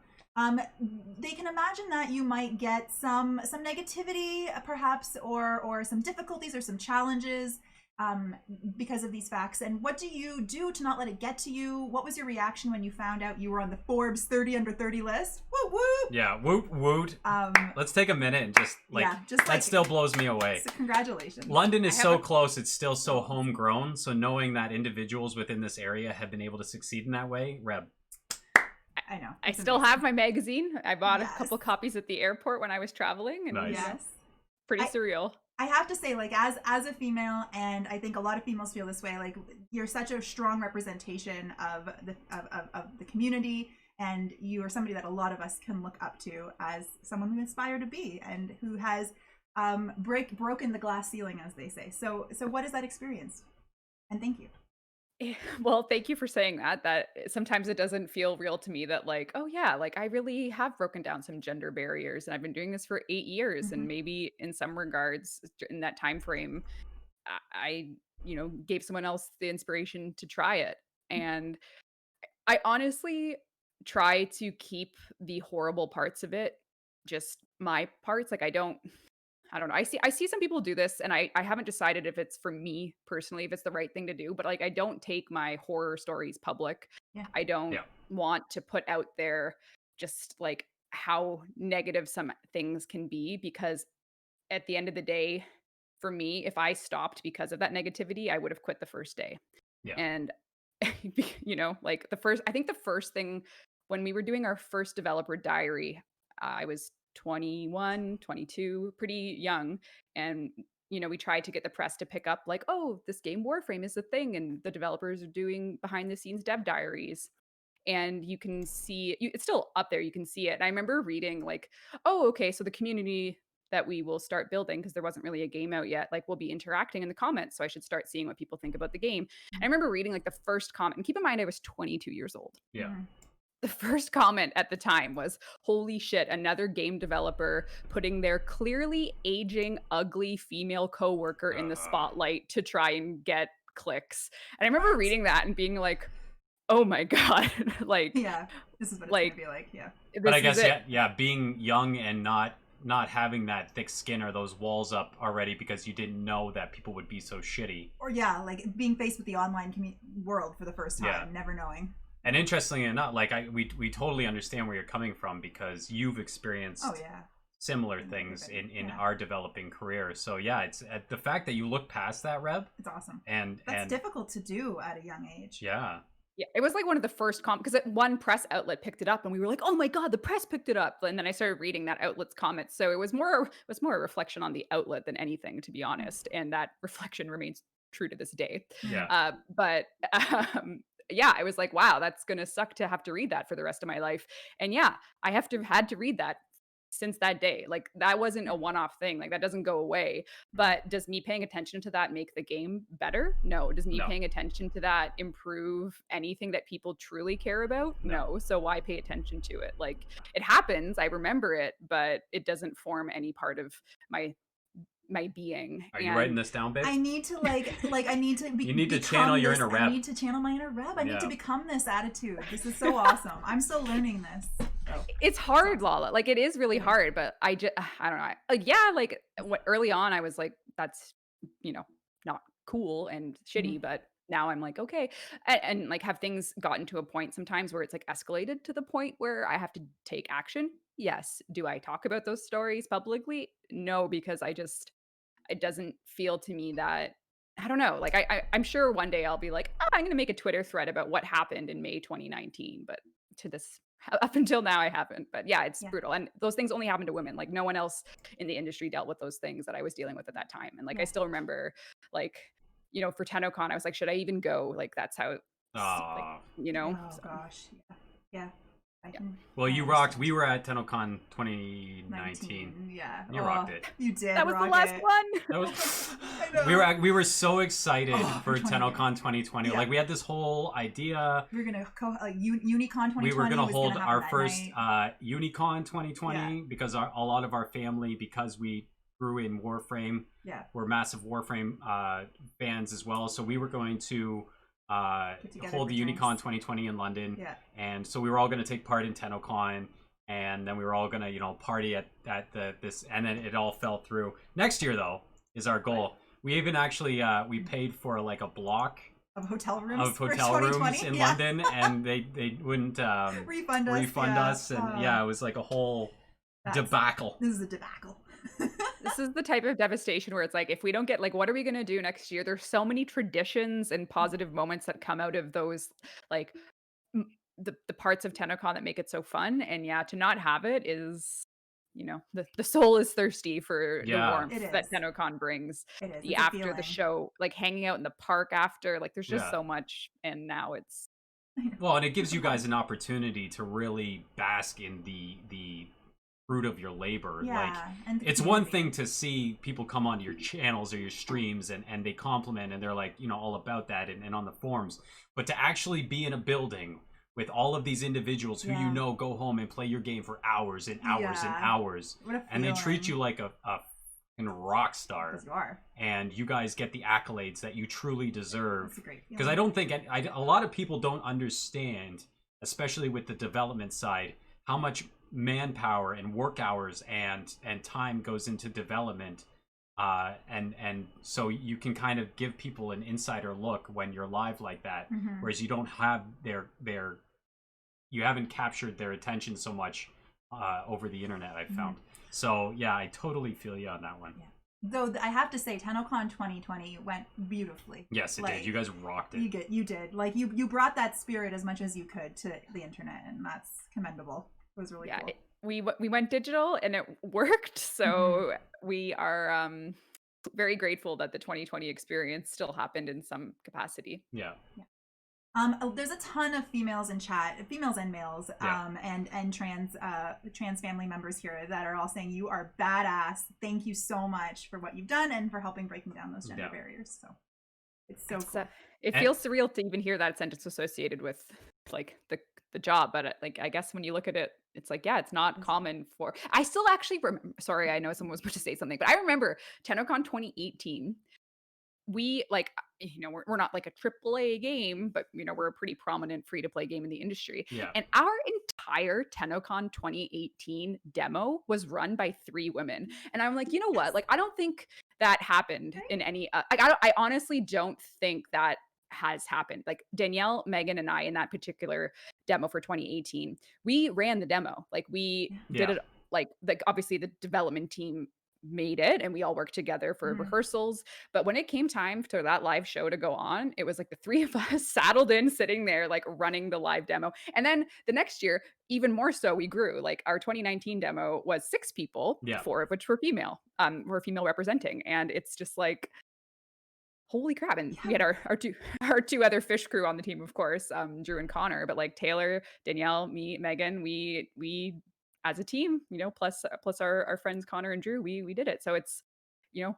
they can imagine that you might get some negativity, perhaps, or some difficulties or some challenges because of these facts. And what do you do to not let it get to you? What was your reaction when you found out you were on the Forbes 30 under 30 list? Woo woo! Yeah. Woot woot. Let's take a minute and just that still blows me away. So congratulations. London is so close; it's still so homegrown. So knowing that individuals within this area have been able to succeed in that way, Reb. I know. I It's still amazing. have my magazine. I bought Yes. a couple copies at the airport when I was traveling, and Nice. Yes. pretty surreal. I have to say, like, as a female, and I think a lot of females feel this way, like, you're such a strong representation of the community, and you are somebody that a lot of us can look up to as someone we aspire to be, and who has broken the glass ceiling, as they say. So what is that experience? And thank you. Well, thank you for saying that. That sometimes it doesn't feel real to me that like, oh yeah, like I really have broken down some gender barriers, and I've been doing this for 8 years, and maybe in some regards in that time frame, I gave someone else the inspiration to try it. And I honestly try to keep the horrible parts of it just my parts. Like I don't know. I see some people do this, and I haven't decided if it's for me personally, if it's the right thing to do, but like I don't take my horror stories public. Yeah. I don't want to put out there just like how negative some things can be, because at the end of the day, for me, if I stopped because of that negativity, I would have quit the first day. Yeah. And like I think the first thing when we were doing our first developer diary, I was 21, 22, pretty young. And, we tried to get the press to pick up like, oh, this game Warframe is a thing. And the developers are doing behind the scenes dev diaries. And you can see, it's still up there. You can see it. And I remember reading like, oh, okay, so the community that we will start building, because there wasn't really a game out yet, like we'll be interacting in the comments. So I should start seeing what people think about the game. And I remember reading like the first comment, and keep in mind, I was 22 years old. Yeah. The first comment at the time was, holy shit, another game developer putting their clearly aging, ugly female coworker in the spotlight to try and get clicks. And I remember reading that and being like, oh my God, like, Yeah, this is what it's like, gonna be like. Yeah. But I guess, being young and not not having that thick skin or those walls up already because you didn't know that people would be so shitty. Or yeah, like being faced with the online world for the first time, never knowing. And interestingly enough, like we totally understand where you're coming from because you've experienced similar things in our developing career. So yeah, it's the fact that you look past that, Reb. It's awesome. And that's difficult to do at a young age. Yeah. Yeah, it was like one of the first because one press outlet picked it up, and we were like, "Oh my god, the press picked it up!" And then I started reading that outlet's comments, so it was more a reflection on the outlet than anything, to be honest. And that reflection remains true to this day. Yeah. Yeah, I was like, "Wow, that's gonna suck to have to read that for the rest of my life." And yeah, I had to read that since that day. Like that wasn't a one-off thing. Like that doesn't go away. But does me paying attention to that make the game better? No. Does me paying attention to that improve anything that people truly care about? No. So why pay attention to it? Like it happens, I remember it, but it doesn't form any part of my being. Are you writing this down, babe? I need to I need to you need to channel your inner Reb. I need to channel my inner Reb. I need to become this attitude. This is so awesome. I'm still learning this. So. It's hard, Lala. Like it is really hard, but I don't know. Like early on I was like, that's, not cool and shitty, but now I'm like, okay. And like have things gotten to a point sometimes where it's like escalated to the point where I have to take action? Yes. Do I talk about those stories publicly? No, because it doesn't feel to me that, I don't know. Like I'm sure one day I'll be like, I'm going to make a Twitter thread about what happened in May 2019. But up until now, I haven't. But yeah, it's brutal. And those things only happen to women. Like no one else in the industry dealt with those things that I was dealing with at that time. And like, I still remember like, for TennoCon, I was like, should I even go? Like, that's how, Oh so. Gosh. Yeah. Well, you rocked. We were at TennoCon 2019. Yeah, you rocked it. You did. That was the last one. That was. I know. We were so excited for TennoCon 2020. Like we had this whole idea. We were gonna Unicon 2020. We were gonna hold our first Unicon 2020 because a lot of our family, because we grew in Warframe, we're massive Warframe fans as well. So we were going to hold the Unicon 2020 in London, and so we were all going to take part in TennoCon, and then we were all going to party at this, and then it all fell through. Next year though is our goal. We even actually we paid for like a block of hotel rooms in London, and they wouldn't refund us, and it was like a whole debacle. This is a debacle. This is the type of devastation where it's like, if we don't get, like, what are we going to do next year? There's so many traditions and positive moments that come out of those, like, the parts of TennoCon that make it so fun. And to not have it is, the soul is thirsty for the warmth that TennoCon brings. The after the show, like hanging out in the park after, like there's just so much. And now it's. Well, and it gives you guys an opportunity to really bask in the fruit of your labor. And it's one thing to see people come onto your channels or your streams and they compliment and they're like, all about that and on the forums, but to actually be in a building with all of these individuals who go home and play your game for hours and hours and hours, and they treat you like a rock star. Because you are. And you guys get the accolades that you truly deserve. That's a great feeling. Because I don't think a lot of people don't understand, especially with the development side, how much manpower and work hours and time goes into development, and so you can kind of give people an insider look when you're live like that, whereas you don't have you haven't captured their attention so much over the internet, I've found. So I totally feel you on that one. Though I have to say, TennoCon 2020 went beautifully. Yes, it did. You guys rocked it. You did. Like you brought that spirit as much as you could to the internet, and that's commendable. It was really cool. We went digital and it worked. So we are very grateful that the 2020 experience still happened in some capacity. Yeah. There's a ton of females in chat, females and males, and trans family members here that are all saying you are badass. Thank you so much for what you've done and for helping breaking down those gender barriers. So it's so cool. It feels surreal to even hear that sentence associated with like the job, but like I guess when you look at it, it's like it's not common for. I still actually remember. Sorry, I know someone was about to say something, but I remember TennoCon 2018. We we're not like a AAA game, but we're a pretty prominent free to play game in the industry. Yeah. And our entire TennoCon 2018 demo was run by 3 women. And I'm like, you know what? Like, I don't think that happened in any, like, I honestly don't think that has happened. Like Danielle, Megan, and I in that particular demo for 2018, we ran the demo. Like we did Yeah. it, like obviously the development team made it and we all worked together for rehearsals. But when it came time for that live show to go on, it was like the 3 of us saddled in, sitting there, like running the live demo. And then the next year, even more so, we grew. Like our 2019 demo was 6 people, Yeah. 4 of which were female, were female representing. And it's just like, holy crap. And we had our two other fish crew on the team, of course, Drew and Connor, but like Taylor, Danielle, me, Megan, we as a team, you know, plus our friends Connor and Drew, we did it. So it's, you know,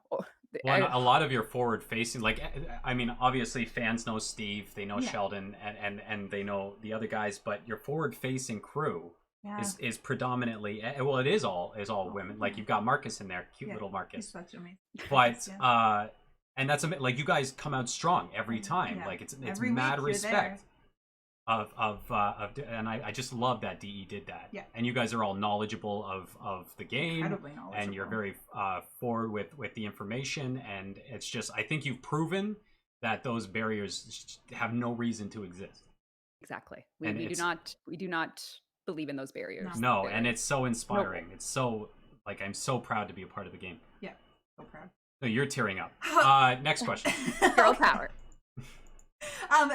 Well, a lot of your forward facing, like, I mean, obviously fans know Steve, they know Sheldon, and they know the other guys, but your forward facing crew is predominantly, well, it is all women. Like you've got Marcus in there, cute little Marcus. He's such amazing. But and that's like you guys come out strong every time. Like it's Every mad week respect of and I just love that DE did that. Yeah. And you guys are all knowledgeable of the game. Incredibly knowledgeable. And you're very forward with the information, and it's just, I think you've proven that those barriers have no reason to exist. Exactly. We do not believe in those barriers. No, and it's so inspiring. It's so, like, I'm so proud to be a part of the game. Yeah, so proud. No, you're tearing up. Next question. Girl power.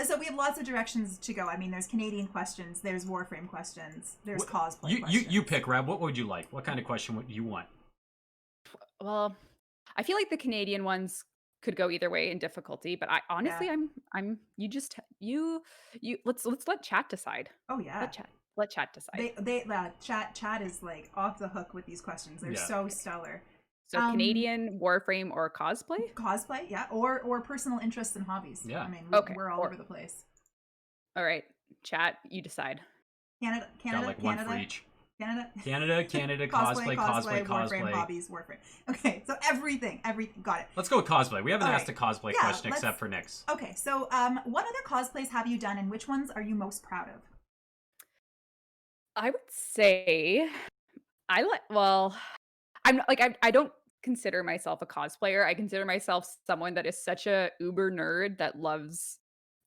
So we have lots of directions to go. I mean, there's Canadian questions, there's Warframe questions, there's cosplay questions. You pick, Rab. What would you like? What kind of question would you want? Well, I feel like the Canadian ones could go either way in difficulty, but I honestly, let's let chat decide. Oh yeah. Let chat decide. Chat is like off the hook with these questions. They're so stellar. So Canadian, Warframe, or cosplay? Cosplay, yeah, or personal interests and hobbies. Yeah. I mean, we're all over the place. All right, chat, you decide. Canada, got like Canada, one for each. Canada, cosplay, Warframe, hobbies, Warframe. Okay, so everything, got it. Let's go with cosplay. We haven't asked a cosplay question except for Nick's. Okay, so what other cosplays have you done, and which ones are you most proud of? I would say I don't consider myself a cosplayer. I consider myself someone that is such a uber nerd that loves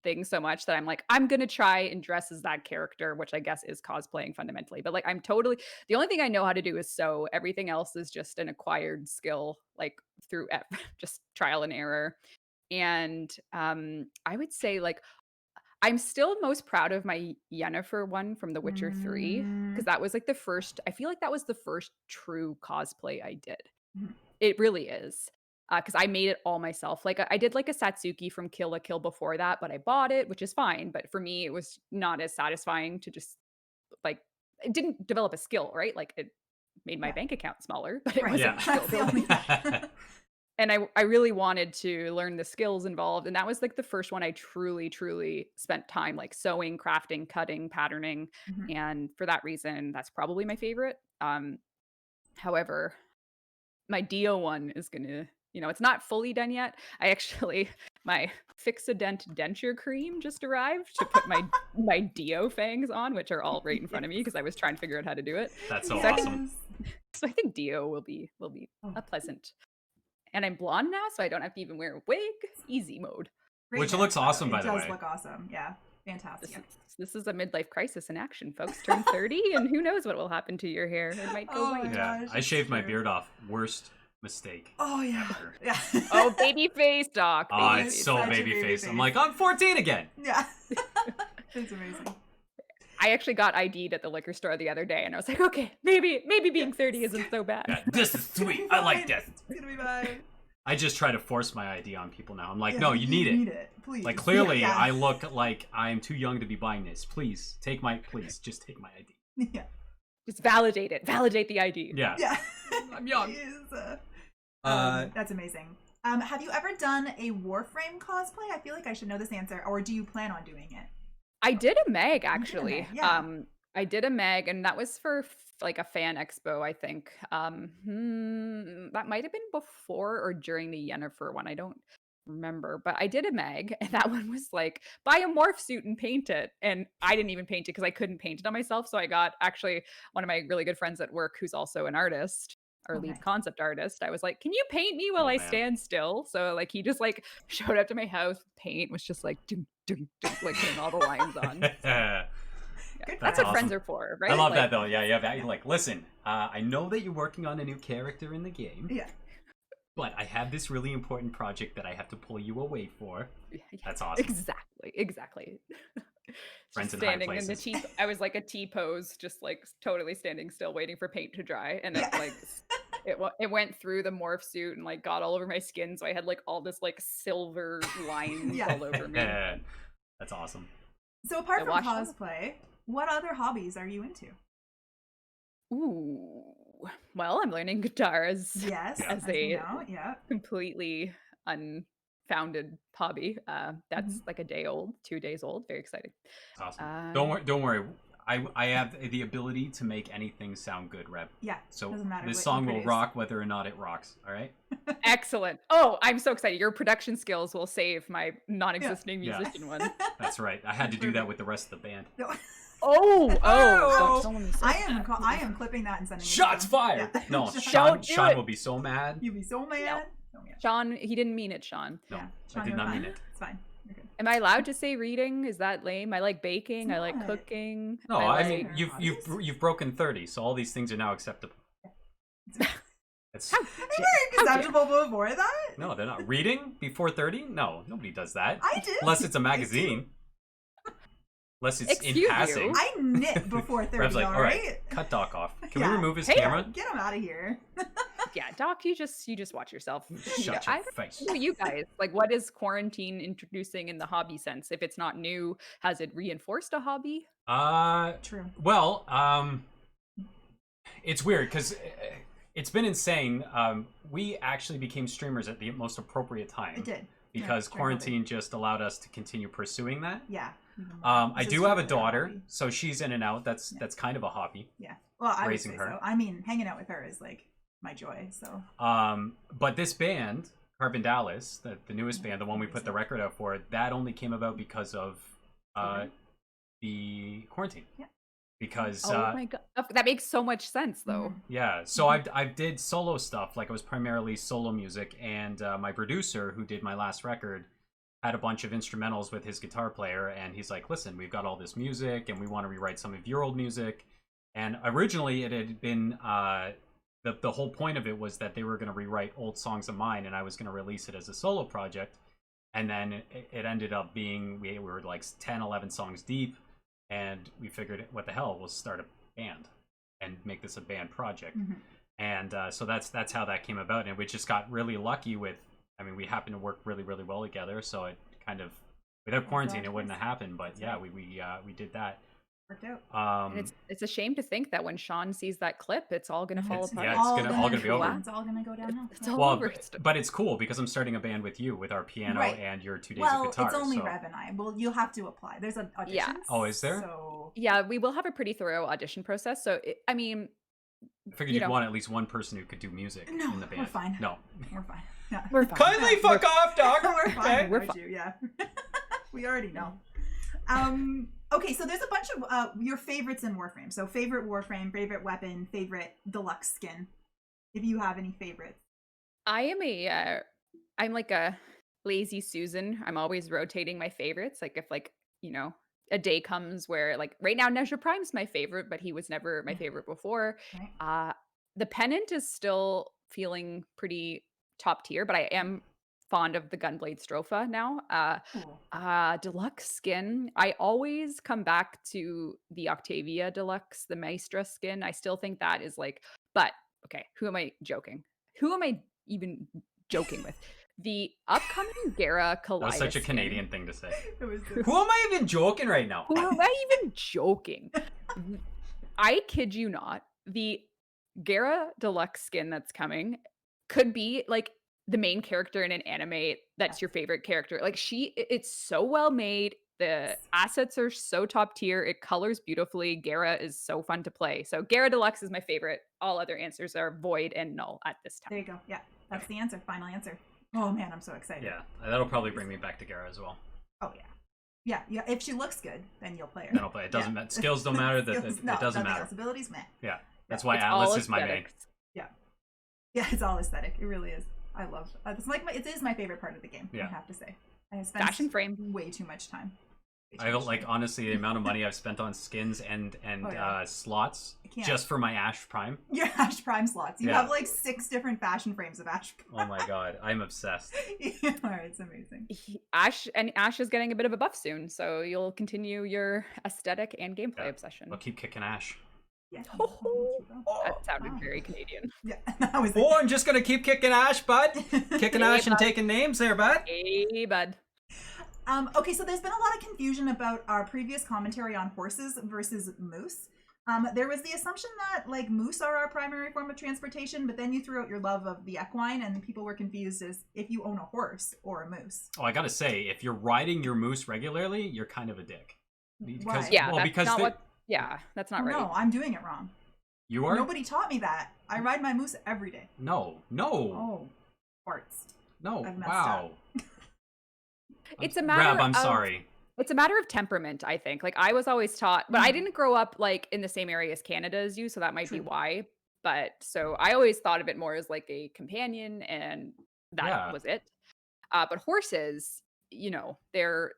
things so much that I'm like, I'm gonna try and dress as that character, which I guess is cosplaying fundamentally. But like, the only thing I know how to do is sew. Everything else is just an acquired skill, like through just trial and error. And I would say like, I'm still most proud of my Yennefer one from The Witcher 3, because that was like I feel like that was the first true cosplay I did. It really is. Because I made it all myself. Like I did like a Satsuki from Kill la Kill before that, but I bought it, which is fine. But for me, it was not as satisfying to just like, it didn't develop a skill, right? Like it made my bank account smaller, but it wasn't skill building. And I really wanted to learn the skills involved. And that was like the first one I truly, truly spent time like sewing, crafting, cutting, patterning. And for that reason, that's probably my favorite. However, my Dio one is gonna, it's not fully done yet. My Fix-A-Dent denture cream just arrived to put my Dio fangs on, which are all right in front of me because I was trying to figure out how to do it. That's so awesome. I think Dio will be a pleasant. And I'm blonde now, so I don't have to even wear a wig. Easy mode. Which looks awesome, by the way. It does look awesome. Yeah. Fantastic. This is a midlife crisis in action, folks. Turn 30, and who knows what will happen to your hair. It might go white. Yeah, I shaved my beard off. Worst mistake. Oh, yeah. Yeah. Oh, baby face, Doc. It's so baby face. I'm like, I'm 14 again. Yeah. It's amazing. I actually got ID'd at the liquor store the other day, and I was like, okay, maybe being 30 isn't so bad. Yeah, this is sweet. I like this. It's gonna be fine. I just try to force my ID on people now. I'm like, no, you need it. You need it, please. Like, clearly, I look like I'm too young to be buying this. Please, just take my ID. Yeah. Just validate it. Validate the ID. Yeah. Yeah. I'm young. That's amazing. Have you ever done a Warframe cosplay? I feel like I should know this answer. Or do you plan on doing it? I did a Meg, actually. Yeah. I did a Meg, and that was for like a fan expo, I think. That might have been before or during the Yennefer one. I don't remember, but I did a mag, and that one was like, buy a morph suit and paint it. And I didn't even paint it because I couldn't paint it on myself. So I got actually one of my really good friends at work who's also an artist or lead Okay. concept artist. I was like, can you paint me while Oh, I man. stand still? So like he just like showed up to my house, paint was just like dum, dum, dum, like putting all the lines on. So, yeah. Good That's for what him. friends are for, right? I love Like, that though. Yeah, yeah. You're like, listen, I know that you're working on a new character in the game, Yeah. but I have this really important project that I have to pull you away for. yeah, That's awesome. Exactly. Friends Just in high standing in the places. T. I was like a T pose, just like totally standing still, waiting for paint to dry, and Yeah. it like it went through the morph suit and like got all over my skin, so I had like all this like silver lines Yeah. all over me. That's awesome. So apart I from watched it. cosplay, what other hobbies are you into? Ooh, well, I'm learning guitar as Yes, Yeah. as as we a know. Yeah. completely unfounded hobby. That's Mhm. like a day old, 2 days old. Very excited. That's awesome. Uh, Don't worry. I have the ability to make anything sound good, Reb. Yeah. So Doesn't matter this what you song will produce. rock whether or not it rocks. All right. Excellent. Oh, I'm so excited. Your production skills will save my non-existing Yeah. musician one. That's right. I had to do that with the rest of the band. No. Oh, Oh, don't let me say I am that. I am clipping that and sending it. to Shots them. fired. Yeah. No, Shots- Sean. Don't do Sean it. will be so mad. You'd be so mad. So mad. Sean, he didn't mean it, Sean. No, Yeah. I Sean, did you're not fine. mean it. It's fine. You're good. Am I allowed to say reading? Is that lame? I like baking. It's I like not. cooking. No, I I like... mean you've broken 30, so all these things are now acceptable. It's How They dare- weren't how dare- acceptable before that. no, they're not reading before 30. No, nobody does that I did. unless it's a magazine. Unless it's Excuse in you? passing. I knit before 30. Reb's like, all all right. right, cut Doc off. Can Yeah. we remove his Hey, camera? Get him out of here. Yeah, Doc, you just watch yourself. Shut I your don't face. know you guys. Like, what is quarantine introducing in the hobby sense? If it's not new, has it reinforced a hobby? True. Well, it's weird because it's been insane. We actually became streamers at the most appropriate time. It did. Because Yeah, quarantine just allowed us to continue pursuing that. Yeah. I It's do just have a really daughter, hobby. so she's in and out. That's kind of a hobby. Yeah. Well, I would Raising say her. so. I mean, hanging out with her is like my joy. So. But this band, Carbon Dallas, the newest band, the one we put the record out for, that only came about because of the quarantine. Yeah. Because Oh my god, that makes so much sense, though. Mhm. yeah, so I did solo stuff. Like, it was primarily solo music, and my producer, who did my last record, had a bunch of instrumentals with his guitar player, and he's like, listen, we've got all this music, and we want to rewrite some of your old music. And originally it had been the whole point of it was that they were going to rewrite old songs of mine, and I was going to release it as a solo project. And then it ended up being, we were like 10, 11 songs deep, and we figured, what the hell, we'll start a band and make this a band project. Mhm. And so that's how that came about. And we just got really lucky with, I mean, we happened to work really, really well together. So it kind of, without quarantine, it wouldn't have happened. But yeah, we did that. Worked out. And it's a shame to think that when Sean sees that clip, it's all gonna fall It's apart. Yeah, it's all gonna be over. It's all gonna go downhill. It's Yeah. all Well, over. but it's cool because I'm starting a band with you with our piano Right. and your 2 days Well, of guitar. it's only so. Rev and I. Well, you'll have to apply. There's an audition. Yeah. Oh, is there? So Yeah, we will have a pretty thorough audition process. So, I mean, I figured you you'd know. want at least one person who could do music No, in the band. we're fine. No. we're fine. Yeah. we're fine. Kindly fuck off, dog. We're fine. We're aren't fine. you? Yeah. We already know. Okay, so there's a bunch of your favorites in Warframe. So favorite Warframe, favorite weapon, favorite deluxe skin. If you have any favorites. I'm like a lazy Susan. I'm always rotating my favorites. Like if a day comes where like right now Nezha Prime's my favorite, but he was never my favorite before. Right. The pennant is still feeling pretty top tier, but I am fond of the Gunblade Stropha now. Cool. Deluxe skin. I always come back to the Octavia Deluxe, the Maestra skin. I still think that is like, but okay, who am I joking? Who am I even joking with? The upcoming Gara Kaleidos That was such a skin. Canadian thing to say. It was Who am I even joking right now? Who am I even joking? I kid you not. The Gara Deluxe skin that's coming could be like the main character in an anime that's your favorite character. Like it's so well made. The assets are so top tier. It colors beautifully. Gara is so fun to play. So Gara Deluxe is my favorite. All other answers are void and null at this There time. you go. Yeah, that's the answer. Final answer. Oh man, I'm so excited. Yeah, that'll probably bring me back to Gara as well. Oh yeah. Yeah. If she looks good, then you'll play her. Then I'll play. It doesn't matter. Skills don't matter. Skills, It no, doesn't nothing matter. else. Abilities, meh. Yeah, that's why It's Atlas all is my main. aesthetics. Yeah, it's all aesthetic. It really is. I love. It's like it is my favorite part of the game. Yeah. I have to say. I have spent Fashion frame. way too much time. I don't like honestly the amount of money I've spent on skins and slots can't. just for my Ash Prime. Your Ash Prime slots. You Yeah. have like 6 different fashion frames of Ash Oh Prime. my god, I'm obsessed. It's amazing. Ash is getting a bit of a buff soon, so you'll continue your aesthetic and gameplay obsession. I'll keep kicking Ash. Yeah. That sounded very Canadian. Yeah. That was Oh, I'm just gonna keep kicking Ash, bud. Kicking Hey, Ash and bud. taking names there, bud. Hey, bud. Okay, so there's been a lot of confusion about our previous commentary on horses versus moose. There was the assumption that like moose are our primary form of transportation, but then you threw out your love of the equine, and people were confused as if you own a horse or a moose. Oh, I gotta say, if you're riding your moose regularly, you're kind of a dick. Why? Yeah, well, that's because not they- what. Yeah, that's not right. No, I'm doing it wrong. you are Nobody taught me that. I ride my moose every day. no. Oh, farts. No, I've messed wow. It's a matter Rab, I'm of- sorry. It's a matter of temperament, I think. Like I was always taught, but I didn't grow up like in the same area as Canada as you, so that might be True. why. But so I always thought of it more as like a companion, and that Yeah. was it. But horses, you know, they're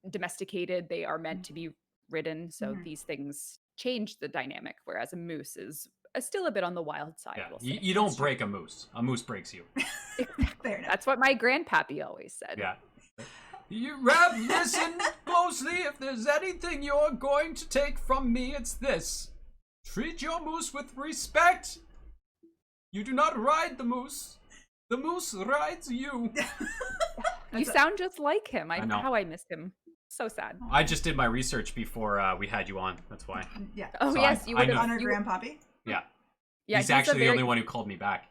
domesticated. They are meant to be ridden, so Mhm. these things change the dynamic. Whereas a moose is still a bit on the wild side. Yeah, We'll you, say. you don't break a moose. A moose breaks you. Fair enough. That's what my grandpappy always said. Yeah. You Rab, listen closely. If there's anything you're going to take from me, it's this. Treat your moose with respect. You do not ride the moose. The moose rides you. You sound just like him. I know. How I missed him. So sad. I just did my research before we had you on. That's why. Yeah. Oh So yes, I you would know. have. Honor grandpappy. Yeah. Yeah, he's a actually the very- only one who called me back.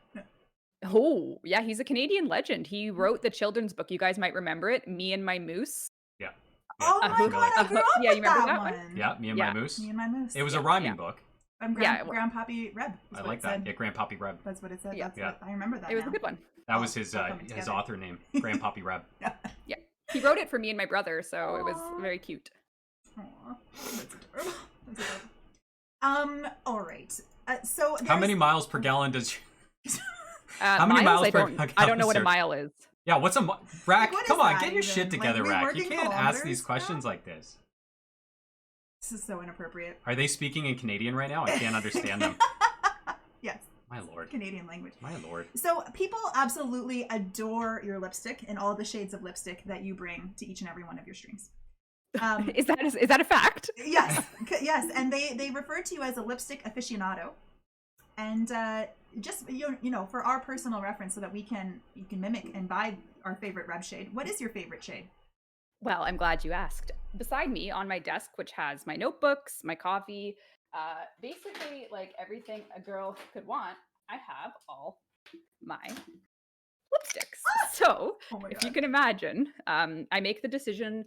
Oh, yeah, he's a Canadian legend. He wrote the children's book. You guys might remember it, Me and My Moose. Yeah. Oh Uh, my who- god, I grew up yeah, you with remember that that one. Yeah, me and Yeah. my moose. Me and my moose. It was a rhyming Yeah. book. I'm Yeah, Grandpappy Reb. is I what like it that. said. Yeah, Grandpappy Reb. That's what it said. Yeah. That's what, I remember that It was now. a good one. That was his all coming together. author name, Grandpappy Reb. He wrote it for me and my brother, so it was Aw. very cute. Aw, that's adorable. That's adorable. All right. So How many there's- miles per gallon does? How many miles I per don't know what a gallon, mile is. Yeah, what's a Rack? what Come is on, that get your even? shit Like, together, we Rack. work You in can't ask these kilometers questions now? like this. This is so inappropriate. Are they speaking in Canadian right now? I can't understand them. Yes, My lord. Canadian language. My lord. So people absolutely adore your lipstick and all the shades of lipstick that you bring to each and every one of your streams. Is that a fact? Yes, yes, and they refer to you as a lipstick aficionado, and just you know for our personal reference, so that you can mimic and buy our favorite Reb shade. What is your favorite shade? Well, I'm glad you asked. Beside me on my desk, which has my notebooks, my coffee, basically like everything a girl could want, I have all my lipsticks. So Oh my if god! you can imagine, I make the decision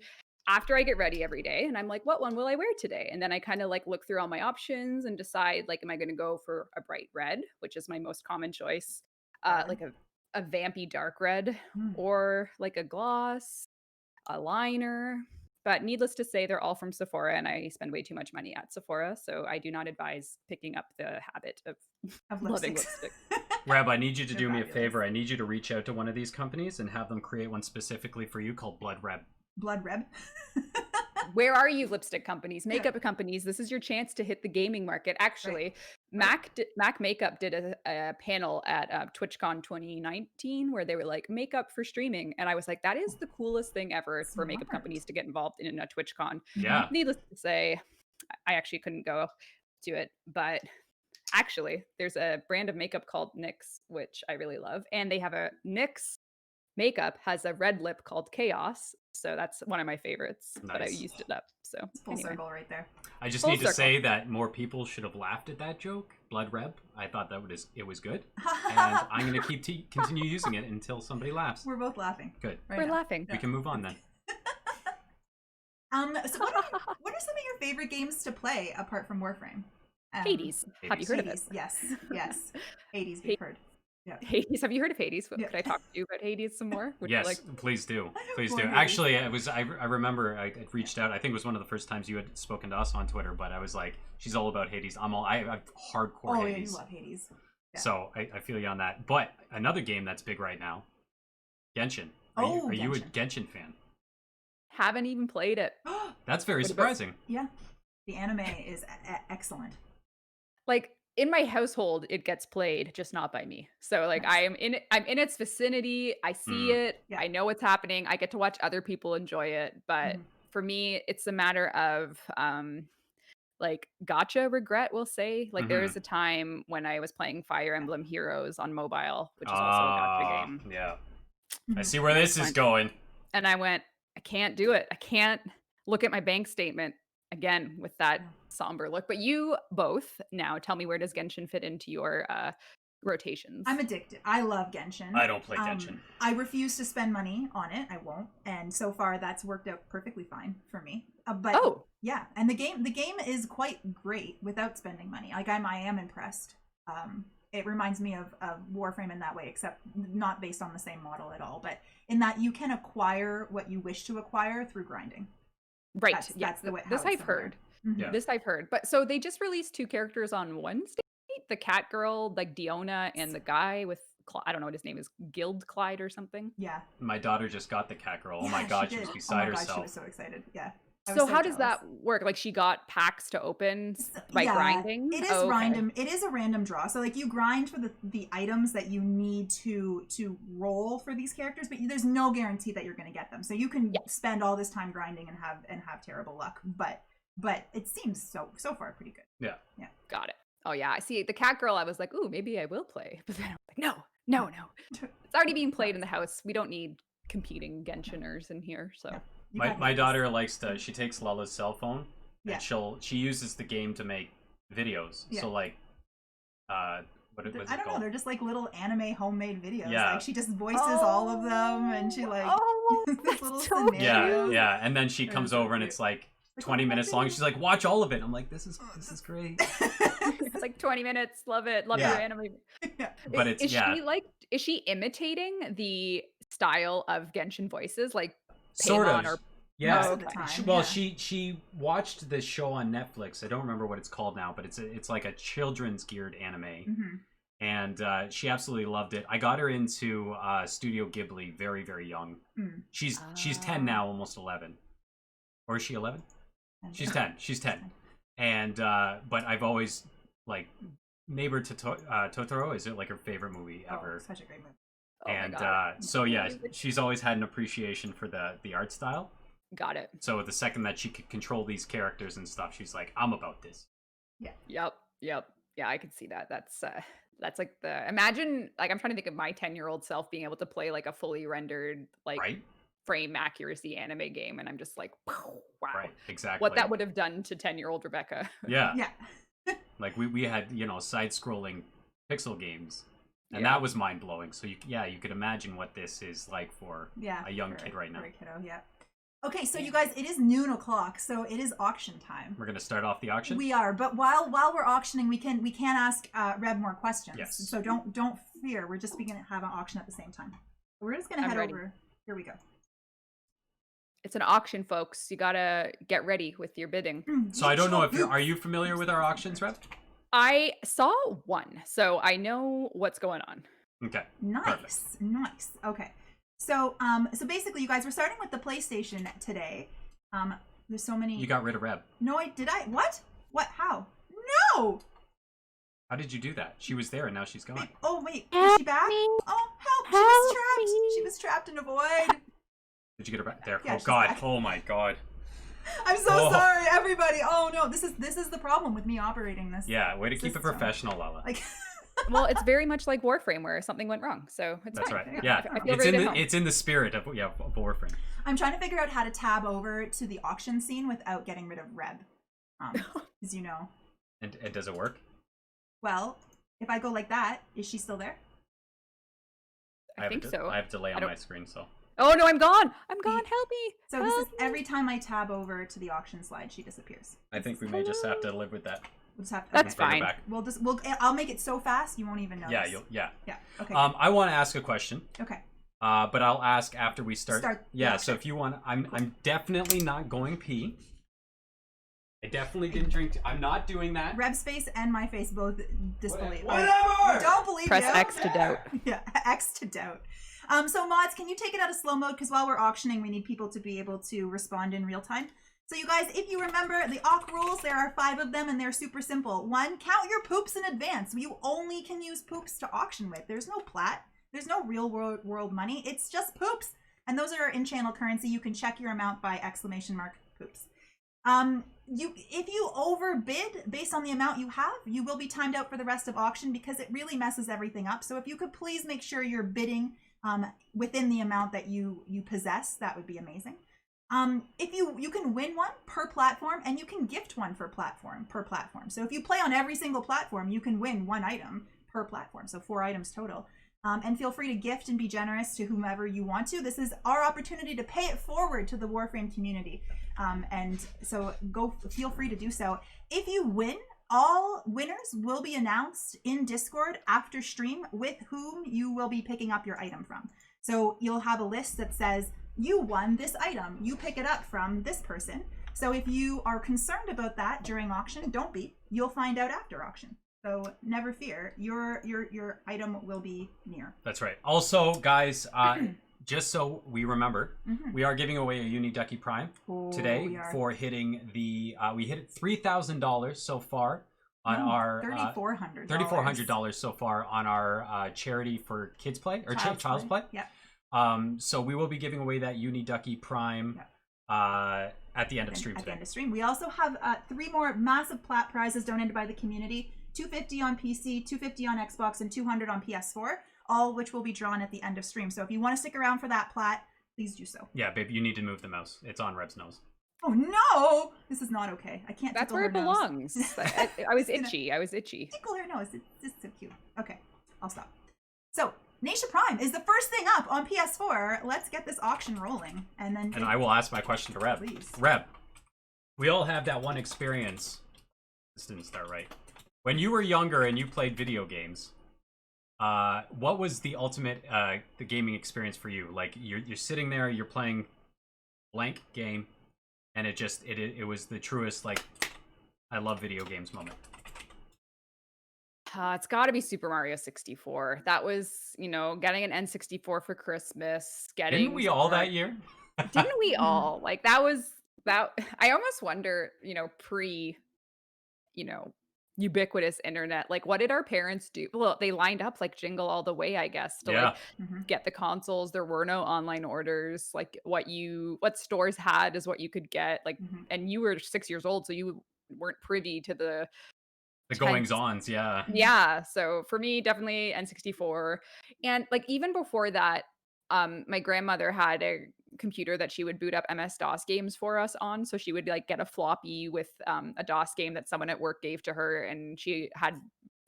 after I get ready every day, and I'm like, what one will I wear today? And then I kind of like look through all my options and decide, like, am I going to go for a bright red, which is my most common choice, like a vampy dark red, Hmm. or like a gloss, a liner. But needless to say, they're all from Sephora, and I spend way too much money at Sephora, so I do not advise picking up the habit of Of loving lipsticks. lipstick. Rab, I need you to They're do me a fabulous. favor. I need you to reach out to one of these companies and have them create one specifically for you called Blood Reb. Blood Reb. Where are you, lipstick companies, makeup companies? This is your chance to hit the gaming market. Actually, Mac Makeup did a panel at TwitchCon 2019 where they were like, makeup for streaming. And I was like, that is the coolest thing ever for makeup Smart. companies to get involved in a TwitchCon. Yeah. Needless to say, I actually couldn't go to it. But actually, there's a brand of makeup called NYX, which I really love. And they have a NYX makeup has a red lip called Chaos. So that's one of my favorites, but I Nice. used it up. So Full anyway. circle right there. I just Full need to circle. say that more people should have laughed at that joke, Blood Reb. I thought it was good, and I'm going to continue using it until somebody laughs. We're both laughing. Good. Right We're now. laughing. We can move on then. So what are some of your favorite games to play apart from Warframe? Hades. Have you heard of it? Hades, yes, yes. Hades, we've heard. Hades. Have you heard of Hades? Yeah. Could I talk to you about Hades some more? Would you Yes, like? please do. Please Poor do. Hades. Actually, I remember I had reached out. I think it was one of the first times you had spoken to us on Twitter, but I was like, she's all about Hades. I'm hardcore Oh, yeah, Hades. you love Hades. Yeah. So I feel you on that. But another game that's big right now, Genshin. Are you a Genshin fan? Haven't even played it. That's very What about- surprising. Yeah. The anime is excellent. Like in my household, it gets played, just not by me. So like Nice. I'm in its vicinity. I see it. Yeah. I know what's happening. I get to watch other people enjoy it. But Mhm. for me, it's a matter of like gotcha regret, we'll say. Like there was a time when I was playing Fire Emblem Heroes on mobile, which is also a gotcha game. Yeah. I Mhm. see where this is Fine. going. And I went, I can't do it. I can't look at my bank statement again with that Yeah. somber look. But you both now tell me, where does Genshin fit into your rotations? I'm addicted. I love Genshin. I don't play Genshin. I refuse to spend money on it. I won't. And so far, that's worked out perfectly fine for me. But Oh, yeah, and the game is quite great without spending money. Like I am impressed. It reminds me of Warframe in that way, except not based on the same model at all. But in that you can acquire what you wish to acquire through grinding. right. That's the way. This how it's I've heard. Mhm. Yeah. This I've heard. But so they just released 2 characters on Wednesday. The cat girl, like Diona, and the guy with I don't know what his name is, Guild Clyde or something. Yeah. My daughter just got the cat girl. Oh Yeah, my god, she did. was beside Oh my God, herself. she was so excited. Yeah. I was So how does jealous. that work? Like she got packs to open by Yeah, grinding? It is Oh, okay. random. It is a random draw. So like you grind for the items that you need to roll for these characters, but there's no guarantee that you're going to get them. So you can spend all this time grinding and have terrible luck, but it seems so far pretty good. Yeah. Yeah. Got it. Oh yeah, I see. The cat girl, I was like, ooh, maybe I will play. But then I'm like, no. It's already being played in the house. We don't need competing Genshiners in here. So Yeah. You My got my this. daughter likes to. She takes Lala's cell phone Yeah. and she uses the game to make videos. Yeah. So like, what's it I don't know. called? They're just like little anime homemade videos. Yeah. Like she just voices all of them, and she like this that's little so scenarios. Yeah, and then she They're comes so over and cute. it's like Like, 20 oh, minutes long. She's like, watch all of it. I'm like, this is great. it's like 20 minutes. Love it. Love Yeah. your anime. Yeah. But it's Is she imitating the style of Genshin voices, like Sort Paimon of. or Yeah. Most of the okay. time. Well, yeah. she watched this show on Netflix. I don't remember what it's called now, but it's like a children's geared anime, Mhm. and she absolutely loved it. I got her into Studio Ghibli very, very young. Mm. She's 10 now, almost 11, or is she 11? And- She's 10. She's 10, and but I've always like Neighbor Totoro is like her favorite movie Oh, ever. such a great movie. Oh my And God. so yeah, she's always had an appreciation for the art style. Got it. So the second that she could control these characters and stuff, she's like, I'm about this. Yep. Yeah, I could see that. That's like the imagine, like I'm trying to think of my 10-year-old self being able to play like a fully rendered like Right? frame accuracy anime game, and I'm just like, wow, Right, exactly. what that would have done to 10-year-old Rebecca. Yeah. Yeah. Like we had, side scrolling pixel games. And Yeah. that was mind blowing. So you could imagine what this is like for Yeah. a young for- kid right now. for a kiddo, yeah. Okay, so you guys, it is noon o'clock, so it is auction time. We're gonna start off the auction. We are, but while we're auctioning, we can ask Reb more questions. Yes. So don't fear. We're just gonna have an auction at the same time. We're just gonna I'm head ready. over. Here we go. It's an auction, folks. You gotta get ready with your bidding. So I don't know if are you familiar with our auctions, Rep? I saw one, so I know what's going on. Okay. Nice, nice. Okay, so so basically, you guys, we're starting with the PlayStation today. There's so many. You got rid of Reb. No, what? What? How? No. How did you do that? She was there and now she's gone. Wait, oh wait, is Help she back? me. Oh, help! She Help was trapped. me. She was trapped in a void. Did you get her back there? Yeah, Oh she's god. back. Oh my god. I'm so Oh. sorry, everybody. Oh no, this is the problem with me operating this. Yeah, way to keep it System. professional, Lala. Like, Well, it's very much like Warframe, where something went wrong, so it's That's fine. right. Yeah. Yeah. I feel It's very in at the home. it's in the spirit of Warframe. I'm trying to figure out how to tab over to the auction scene without getting rid of Reb. As you know. And does it work? Well, if I go like that, is she still there? I think so. I have delay on don't- my screen, so. Oh no, I'm gone! I'm gone! Help me! So this is Help me. every time I tab over to the auction slide, she disappears. I think we may just have to live with that. We'll just have That's okay. fine. Back. I'll make it so fast you won't even notice. Yeah. Okay. I want to ask a question. Okay. But I'll ask after we start. Yeah. So if you want, I'm definitely not going pee. I definitely didn't drink. I'm not doing that. Reb's face and my face both disbelieve. Whatever. Don't believe Press you. X to doubt. Yeah, X to doubt. So mods, can you take it out of slow mode? Because while we're auctioning, we need people to be able to respond in real time. So you guys, if you remember the AUK rules, there are 5 of them and they're super simple. 1, count your poops in advance. You only can use poops to auction with. There's no plat. There's no real world money. It's just poops. And those are in-channel currency. You can check your amount by !poops. If you overbid based on the amount you have, you will be timed out for the rest of auction because it really messes everything up. So if you could please make sure you're bidding within the amount that you possess, that would be amazing. If you can win one per platform and you can gift one per platform. So if you play on every single platform, you can win 1 item per platform. So 4 items total. And feel free to gift and be generous to whomever you want to. This is our opportunity to pay it forward to the Warframe community. And so feel free to do so. If you win, all winners will be announced in Discord after stream with whom you will be picking up your item from. So you'll have a list that says, you won this item. You pick it up from this person. So if you are concerned about that during auction, don't be. You'll find out after auction. So never fear, your item will be near. That's right. Also, guys, just so we remember, we are giving away a Uniducky Prime today for hitting the. We hit $3,000 so far on our $3,400 so far on our charity for Kids Play or Child's Play. Yeah. So we will be giving away that Uniducky Prime. At the end of stream today. We also have 3 more massive plat prizes donated by the community. 250 on PC, 250 on Xbox, and 200 on PS4, all which will be drawn at the end of stream. So if you want to stick around for that plat, please do so. Yeah, babe, you need to move the mouse. It's on Reb's nose. Oh no! This is not okay. I can't. That's where it belongs. I was itchy. Tickle her nose. It's so cute. Okay, I'll stop. So Natia Prime is the first thing up on PS4. Let's get this auction rolling, and then. And I will ask my question to Reb. Please. Reb, we all have that one experience. This didn't start right. When you were younger and you played video games, what was the ultimate the gaming experience for you? Like you're sitting there, you're playing blank game, and it was the truest like I love video games moment. It's got to be Super Mario 64. That was, getting an N64 for Christmas. Didn't we all that year? Didn't we all? Like that was that. I almost wonder, pre, ubiquitous internet, like what did our parents do? Well, they lined up like Jingle All the Way, I guess, to get the consoles. There were no online orders. Like what stores had is what you could get. Like, and you were 6 years old, so you weren't privy to the goings-ons. Yeah. So for me, definitely N64. And like even before that, my grandmother had a computer that she would boot up MS-DOS games for us on. So she would like get a floppy with a DOS game that someone at work gave to her, and she had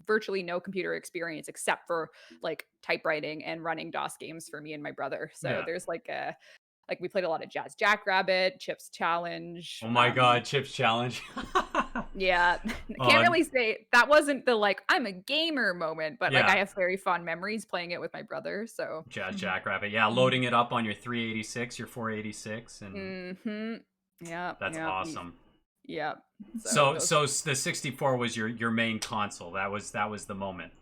virtually no computer experience except for like typewriting and running DOS games for me and my brother. So there's like we played a lot of Jazz Jackrabbit, Chips Challenge. Oh my God, Chips Challenge. Yeah. Can't really say that wasn't the like I'm a gamer moment, but like I have very fond memories playing it with my brother. So Jazz Jackrabbit. Yeah, loading it up on your 386, your 486 and yeah. That's awesome. Yeah. So the 64 was your main console. That was the moment.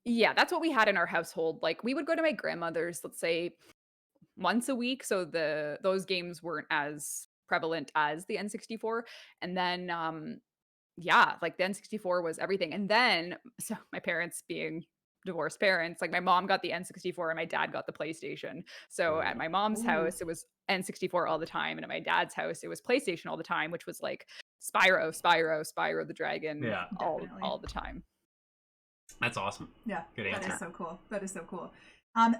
Yeah, that's what we had in our household. Like we would go to my grandmother's, let's say once a week, so those games weren't as prevalent as the N64. And then like the N64 was everything. And then so my parents being divorced parents, like my mom got the N64 and my dad got the PlayStation. So at my mom's house it was N64 all the time, and at my dad's house it was PlayStation all the time, which was like Spyro the Dragon all the time. That's awesome. Yeah, good answer. That is so cool.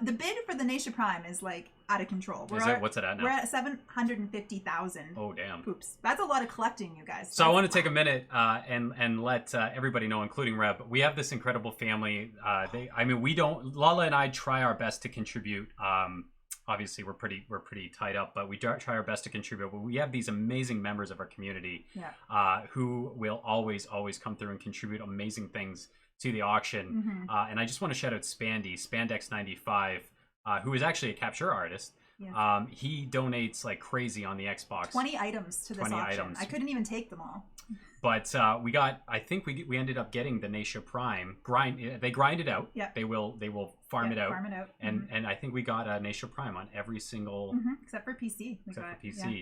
The bid for the Natia Prime is like out of control. What's it at now? We're at 750,000. Oh damn! Poops. That's a lot of collecting, you guys. So I want to take a minute and let everybody know, including Reb, we have this incredible family. Lala and I try our best to contribute obviously we're pretty tied up, but we try our best to contribute. But we have these amazing members of our community who will always come through and contribute amazing things to the auction. And I just want to shout out Spandex95, who is actually a capture artist. Yeah. He donates like crazy on the Xbox. 20 items to this auction. I couldn't even take them all. But I think we ended up getting the Natia Prime. They grind it out. Yeah. They will farm it out. And I think we got a Natia Prime on every single except for PC.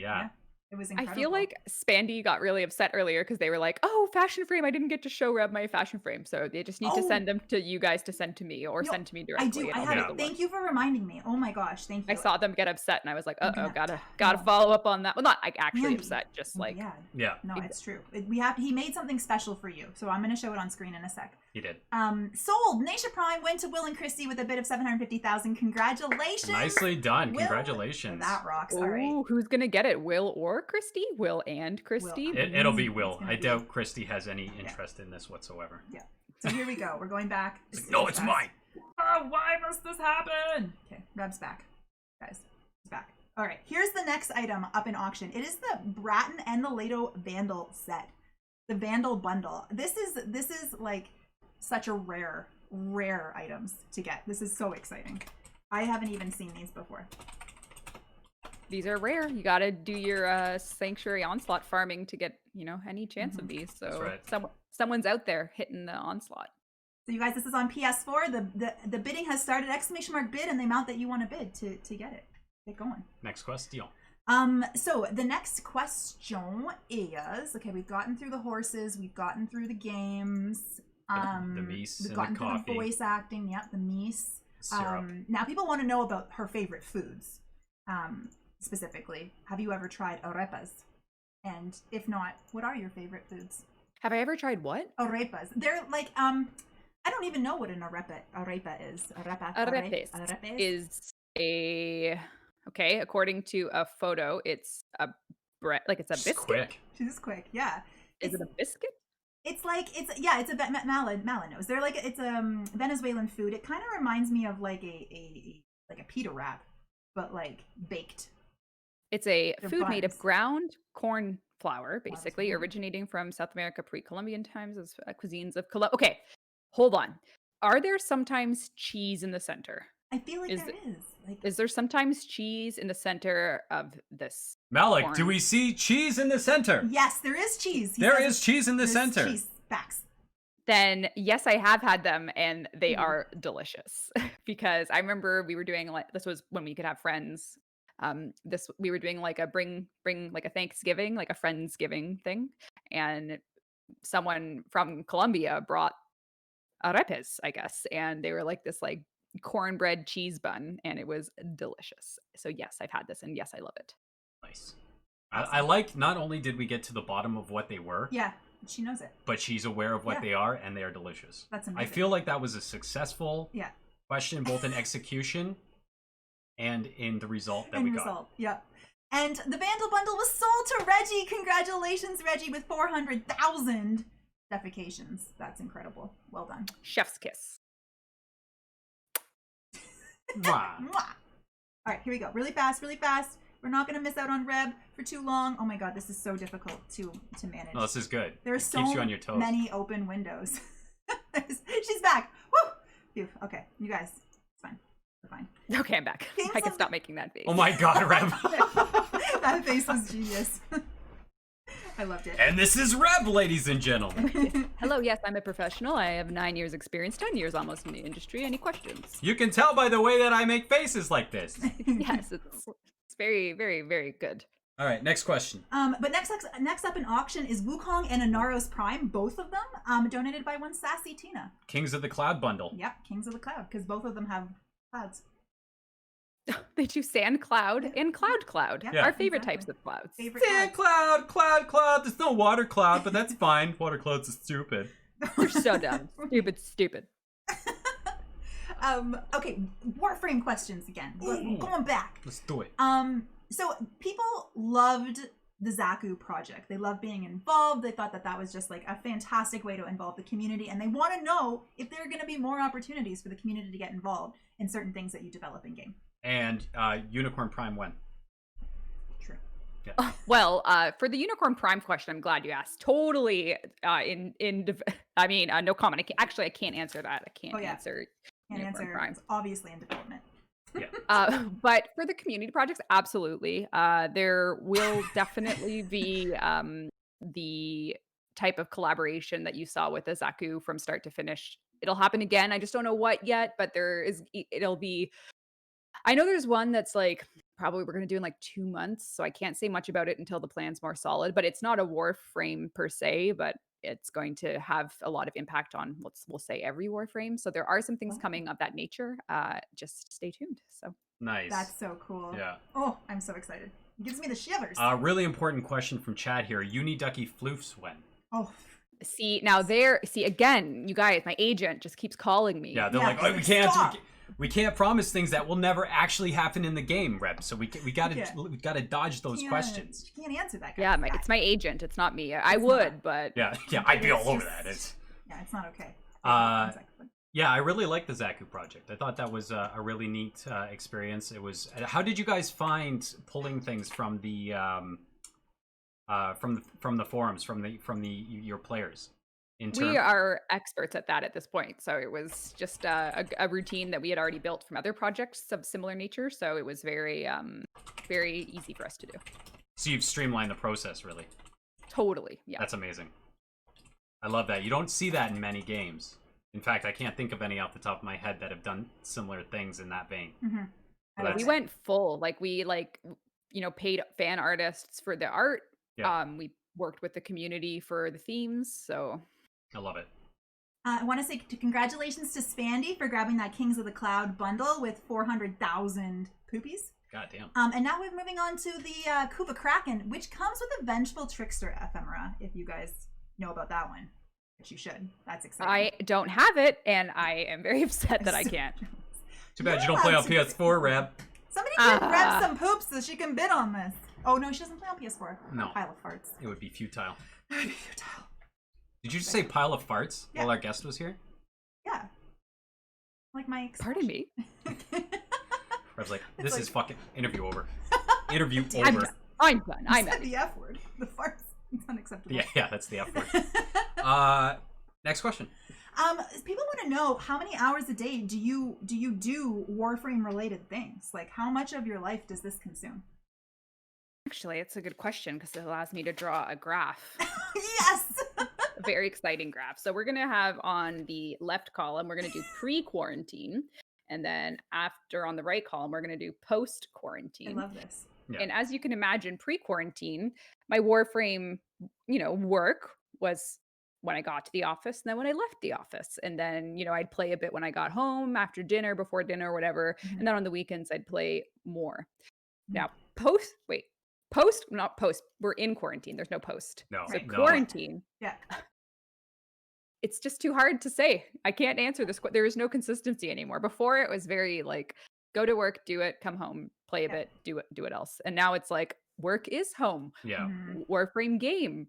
Yeah. It was incredible. I feel like Spandy got really upset earlier because they were like, "Oh, fashion frame! I didn't get to show Reb my fashion frame." So they just need to send them to you guys to send to me or send to me directly. I have it. Thank you for reminding me. Oh my gosh, thank you. I saw them get upset and I was like, "Uh-oh, gotta follow up on that." Well, not like actually upset, just like No, it's true. He made something special for you, so I'm gonna show it on screen in a sec. He did. Sold. Natia Prime went to Will and Christy with a bid of 750,000. Congratulations. Nicely done. Will, congratulations. That rocks. Ooh, all right. Who's gonna get it? Will or Christy? Will and Christy? It'll be Will. I doubt Christy has any interest in this whatsoever. Yeah. So here we go. We're going back. No, it's mine. Oh, why must this happen? Okay, Reb's back. Guys, he's back. All right, here's the next item up in auction. It is the Bratton and the Lato Vandal set. The Vandal bundle. This is like such a rare items to get. This is so exciting. I haven't even seen these before. These are rare. You gotta do your Sanctuary Onslaught farming to get, any chance of these. So someone's out there hitting the Onslaught. So you guys, this is on PS4. The bidding has started. !bid and the amount that you want to bid to get it. Get going. Next question. So the next question is, okay, we've gotten through the horses, we've gotten through the games, the meese, we've gotten through the voice acting, the meese. Now people want to know about her favorite foods. Specifically, have you ever tried arepas? And if not, what are your favorite foods? Have I ever tried what? Arepas. They're like, I don't even know what an arepa is. Arepes is a... Okay, according to a photo, it's a bread, like it's a biscuit. Quick. This is quick, yeah. Is it a biscuit? It's like it's a Malanos. They're like it's Venezuelan food. It kind of reminds me of like a pita wrap, but like baked. It's a food made of ground corn flour, basically originating from South America pre-Columbian times as cuisines of Colombia. Okay, hold on. Are there sometimes cheese in the center? I feel like there is. Is there sometimes cheese in the center of this? Malik, corn? do we see cheese in the center? Yes, there is cheese. There is cheese in the center. Cheese. Facts. Then yes, I have had them and they are delicious. Because I remember we were doing this was when we could have friends. We were doing like a bring like a Thanksgiving, like a Friendsgiving thing, and someone from Colombia brought arepes, I guess, and they were like this like cornbread cheese bun, and it was delicious. So yes, I've had this, and yes, I love it. Nice. I like, not only did we get to the bottom of what they were, she knows it, but she's aware of what they are, and they are delicious. That's amazing. I feel like that was a successful question, both in execution and in the result that we got. And the Vandal bundle was sold to Reggie. Congratulations, Reggie, with 400,000 defecations. That's incredible. Well done. Chef's kiss. All right, here we go. Really fast. We're not going to miss out on Reb for too long. Oh my god, this is so difficult to manage. No, this is good. There are so you on your toes. many open windows. She's back. Woo! Phew. Okay, you guys, it's fine. We're fine. Okay, I'm back. I can stop making that face. Oh my god, Reb. That face was genius. I loved it. And this is Reb, ladies and gentlemen. Hello, yes, I'm a professional. I have 9 years experience, 10 years almost in the industry. Any questions? You can tell by the way that I make faces like this. Yes, it's very, very, very good. All right, next question. But next up in auction is Wukong and Inaros Prime, both of them, donated by one Sassy Tina. Kings of the Cloud bundle. Yep, Kings of the Cloud, because both of them have clouds. They do sand cloud and cloud. Yeah, our favorite types of clouds. Sand cloud. There's no water cloud, but that's fine. Water clouds are stupid. They're so dumb. Stupid. Okay, Warframe questions again. Going back. Let's do it. So people loved the Zaku project. They loved being involved. They thought that was just like a fantastic way to involve the community, and they want to know if there are going to be more opportunities for the community to get involved in certain things that you develop in game. And Unicorn Prime when? True. Yeah. Well, for the Unicorn Prime question, I'm glad you asked. Totally. I mean, no comment. I can't answer that. I can't answer. Can't Unicorn answer. Prime. It's obviously in development. But for the community projects, absolutely. There will definitely be the type of collaboration that you saw with the Zaku from start to finish. It'll happen again. I just don't know what yet, but it'll be. I know there's one that's like probably we're going to do in like 2 months, so I can't say much about it until the plan's more solid, but it's not a Warframe per se, but it's going to have a lot of impact on we'll say every Warframe. So there are some things coming of that nature. Just stay tuned. So nice. That's so cool. Yeah. Oh, I'm so excited. It gives me the shivers. Really important question from Chad here. Uniducky floofs when? Oh. See, again, you guys, my agent just keeps calling me. Yeah, they're like, oh, we can't promise things that will never actually happen in the game, Reb. So we gotta dodge those questions. You can't answer that. Yeah, it's my agent. It's not me. I would, but yeah, I'd be all over that. It's not okay. Yeah, I really like the Zaku project. I thought that was a really neat experience. It was. How did you guys find pulling things from the forums from your players? We are experts at that at this point. So it was just a routine that we had already built from other projects of similar nature. So it was very easy for us to do. So you've streamlined the process, really. Totally, yeah. That's amazing. I love that. You don't see that in many games. In fact, I can't think of any off the top of my head that have done similar things in that vein. Mm-hmm. We went full. We paid fan artists for the art. Yeah. We worked with the community for the themes. So I love it. I want to say congratulations to Spandy for grabbing that Kings of the Cloud bundle with 400,000 poopies. God damn. And now we're moving on to the Kuva Kraken, which comes with a Vengeful Trickster ephemera, if you guys know about that one. Which you should. That's exciting. I don't have it, and I am very upset that I can't. Too bad you don't play on PS4, Reb. Somebody give Reb some poops so she can bid on this. Oh, no, she doesn't play on PS4. No. A pile of farts. It would be futile. It would be futile. Did you just say pile of farts Yeah. while our guest was here? Yeah. Like my Pardon me? Reb's like, this is fucking interview over. Interview over. I'm done. I'm said the F word. The farts. It's unacceptable. Yeah, that's the F word. Next question. People want to know how many hours a day do you do Warframe related things? Like how much of your life does this consume? Actually, it's a good question because it allows me to draw a graph. Yes. A very exciting graph. So we're going to have on the left column, we're going to do pre-quarantine. And then after on the right column, we're going to do post-quarantine. I love this. Yeah. And as you can imagine, pre-quarantine, my Warframe, work was when I got to the office and then when I left the office. And then, I'd play a bit when I got home, after dinner, before dinner, whatever. Mm-hmm. And then on the weekends, I'd play more. Mm-hmm. Now, we're in quarantine. There's no post. No. So Right. quarantine. Yeah. It's just too hard to say. I can't answer this. There is no consistency anymore. Before it was very go to work, do it, come home, play a bit, do it else. And now it's work is home. Yeah. Mm-hmm. Warframe game.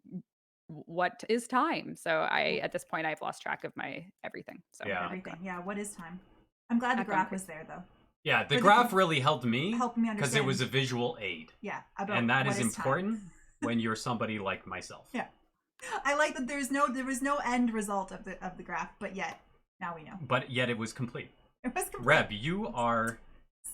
What is time? So at this point I've lost track of my everything. So Yeah. Everything. Yeah. What is time? I'm glad the graph was there though. Yeah, the graph really helped me understand. because it was a visual aid. Yeah. And that is what important when you're somebody like myself. Yeah. I like that there was no end result of the graph, but yet now we know. But yet it was complete. It was complete. Reb, you are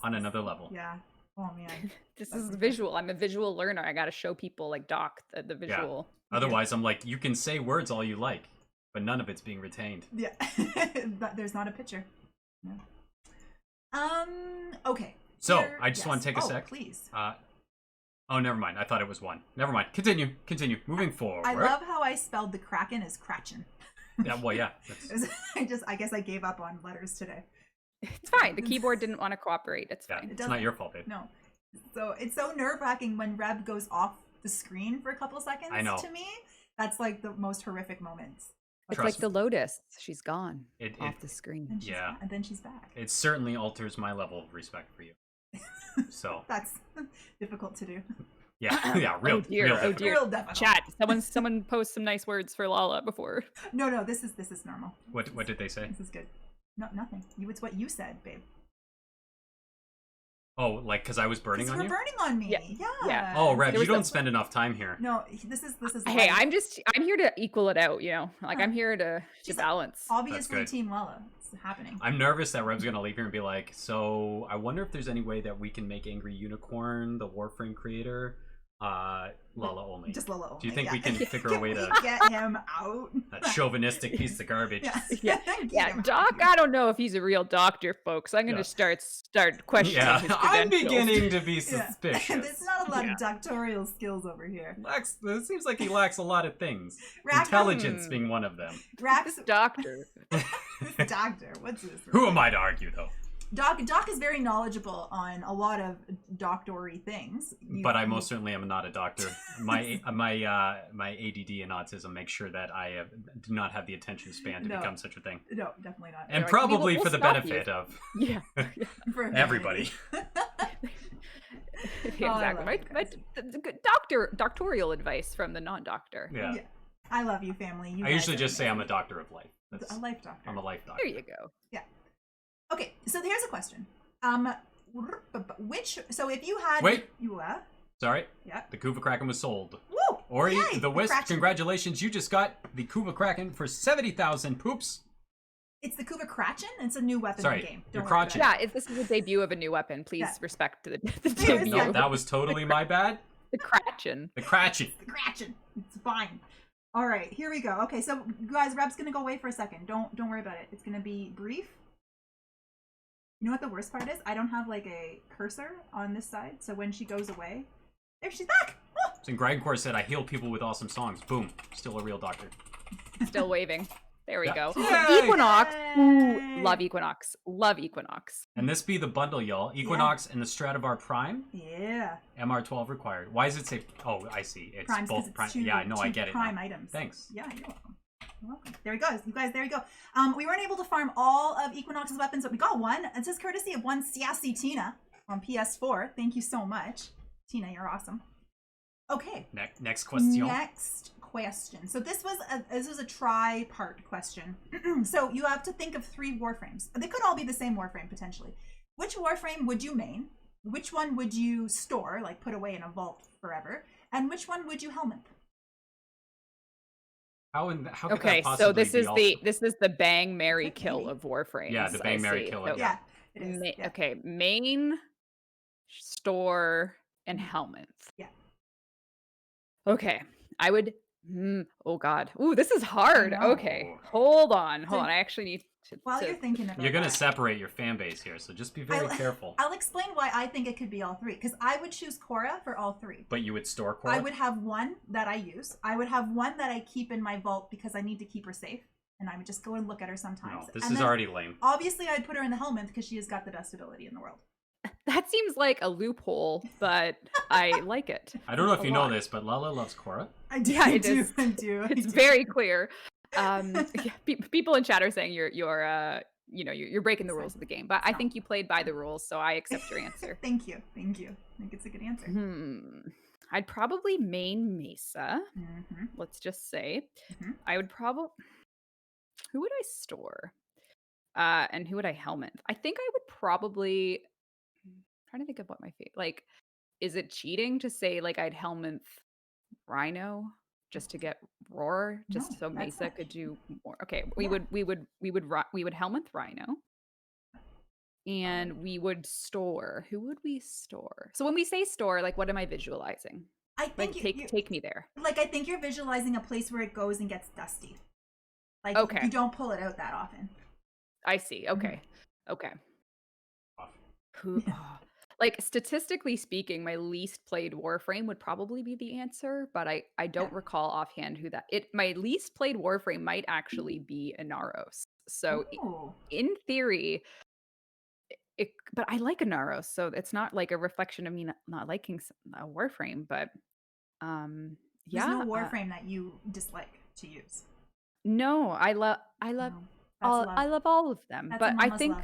on another level. Yeah. Oh man. this is visual. I'm a visual learner. I got to show people Doc the visual. Yeah. Otherwise, I'm like, you can say words all you like, but none of it's being retained. Yeah. There's not a picture. No. Okay. So I just want to take a sec. Please. Oh, never mind. I thought it was one. Never mind. Continue. Moving forward. I love how I spelled the Kraken as Kratchen. Yeah, well, yeah. I guess I gave up on letters today. It's fine. The keyboard didn't want to cooperate. It's fine. It's not your fault, babe. No. So it's so nerve-wracking when Reb goes off the screen for a couple seconds. I know. To me, that's the most horrific moments. It's like the Lotus. She's gone off the screen. And then she's back. It certainly alters my level of respect for you. So that's difficult to do. Yeah, real. Oh dear. Real difficult. Chat. Someone post some nice words for Lala before. No. This is normal. What did they say? This is good. No, nothing. It's what you said, babe. Oh, like because I was burning on We're you? burning on me. Yeah. Oh, Reb, There you was don't some- spend enough time here. No, this is. Hey, life. I'm here to equal it out, you know. Like I'm Huh. here to She's balance. Obviously, good. Team Lala. It's happening. I'm nervous that Reb's gonna leave here and be like, so I wonder if there's any way that we can make Angry Unicorn, the Warframe creator, Lala only. Just Lala only. Do you think yeah. we can figure a way Can to we get him out? that chauvinistic piece of garbage? Yeah. Yeah, Get yeah, him out. Doc. I don't know if he's a real doctor, folks. I'm gonna Yeah. start questioning Yeah, his I'm credentials. beginning to be Yeah. suspicious. There's not a lot Yeah. of doctorial skills over here. It seems like he lacks a lot of things. Rack- Intelligence being one of them. Rax, This doctor. this doctor. What's this? Who am I to argue, though? Doc is very knowledgeable on a lot of doctory things. But I most certainly am not a doctor. My ADD and autism make sure that I do not have the attention span to No. become such a thing. No, definitely not. And like, probably we'll for the stop benefit you. of Yeah. For everybody. Exactly. love Doctorial advice from the non-doctor. Yeah. Yeah. I love you, family. You I guys usually are just say I'm a amazing. doctor of life. That's, A life doctor. I'm a life doctor. There you go. Okay, so here's a question. So if you had Wait. you Sorry. yeah. The Kuva Kraken was sold. Woo! Ori, Yay, the Wisp, Kraken. congratulations. You just got the Kuva Kraken for 70,000 poops. It's the Kuva Kraken. It's a new weapon Sorry, in the game. your Don't worry about crotchet. it. Yeah, this is the debut of a new weapon. Please Yeah. respect the Seriously. debut. No, that was totally my bad. The Kratchen. The Cratchet. The Kraken. It's fine. All right, here we go. Okay, so guys, Reb's gonna go away for a second. Don't worry about it. It's gonna be brief. You know what the worst part is? I don't have like a cursor on this side, so when she goes away, there she's back. Oh! So Grindcore said, I heal people with awesome songs. Boom. Still a real doctor. Still waving. There we Yeah. go. Yay! Equinox. Ooh, Yay! love Equinox. Love Equinox. And this be the bundle, y'all. Equinox and the Stradivar Prime. Yeah. MR12 required. Why does it say... Oh, I see. It's Primes 'cause both it's prime. two, Yeah, no, I two get it prime now. items. Thanks. Yeah, you're welcome. You're welcome. There we go. You guys, there you go. We weren't able to farm all of Equinox's weapons, but we got one. It's just courtesy of one sassy Tina on PS4. Thank you so much. Tina, you're awesome. Okay. Next question. Next question. So this was a tri-part question. So you have to think of 3 Warframes. They could all be the same Warframe potentially. Which Warframe would you main? Which one would you store, like put away in a vault forever? And which one would you helmet? How could Okay, that possibly so this be is also- the bang Mary Okay. kill of Warframes. Yeah, the bang, I marry, see. kill, So, yeah. Yeah, it is. Yeah. Okay, main, store, and helmets. Yeah. Okay, I would. Oh God. Ooh, this is hard. I know. Okay, hold on. So- I actually need to. While you're thinking about You're going to that, separate your fan base here, so just be very careful. I'll explain why I think it could be all 3. Because I would choose Korra for all 3. But you would store Korra? I would have one that I use. I would have one that I keep in my vault because I need to keep her safe. And I would just go and look at her sometimes. No, this And is then, already lame. Obviously, I'd put her in the helmet because she has got the best ability in the world. That seems like a loophole, but I like it. I don't know if a you know lot. this, but Lala loves Korra. I do. Yeah, I it do. is. I do. I It's do. very clear. Yeah, people in chat are saying you're breaking the rules of the game, but I No. think you played by the rules, so I accept your answer. Thank you. Thank you. I think it's a good answer. I'd probably main Mesa. Mm-hmm. Let's just say. Mhm. I would probably. Who would I store? And who would I helmet? I think I would probably. Trying to think of what my favorite. Like, is it cheating to say like I'd helmet Rhino just to get Roar, just No, so that's Mesa not could do more? Okay, Yeah. we would helmet Rhino. And we would store. Who would we store? So when we say store, like what am I visualizing? I think Like take me there. like I think you're visualizing a place where it goes and gets dusty. Like Okay. you don't pull it out that often. I see. Okay. Okay. Off. Who like statistically speaking, my least played Warframe would probably be the answer, but I don't recall offhand who that my least played Warframe might actually be Inaros. So Ooh. in theory, but I like Inaros, so it's not like a reflection of me not liking a Warframe, but There's yeah. no Warframe that you dislike to use. No, I love No, I love all of them, That's but I enormous think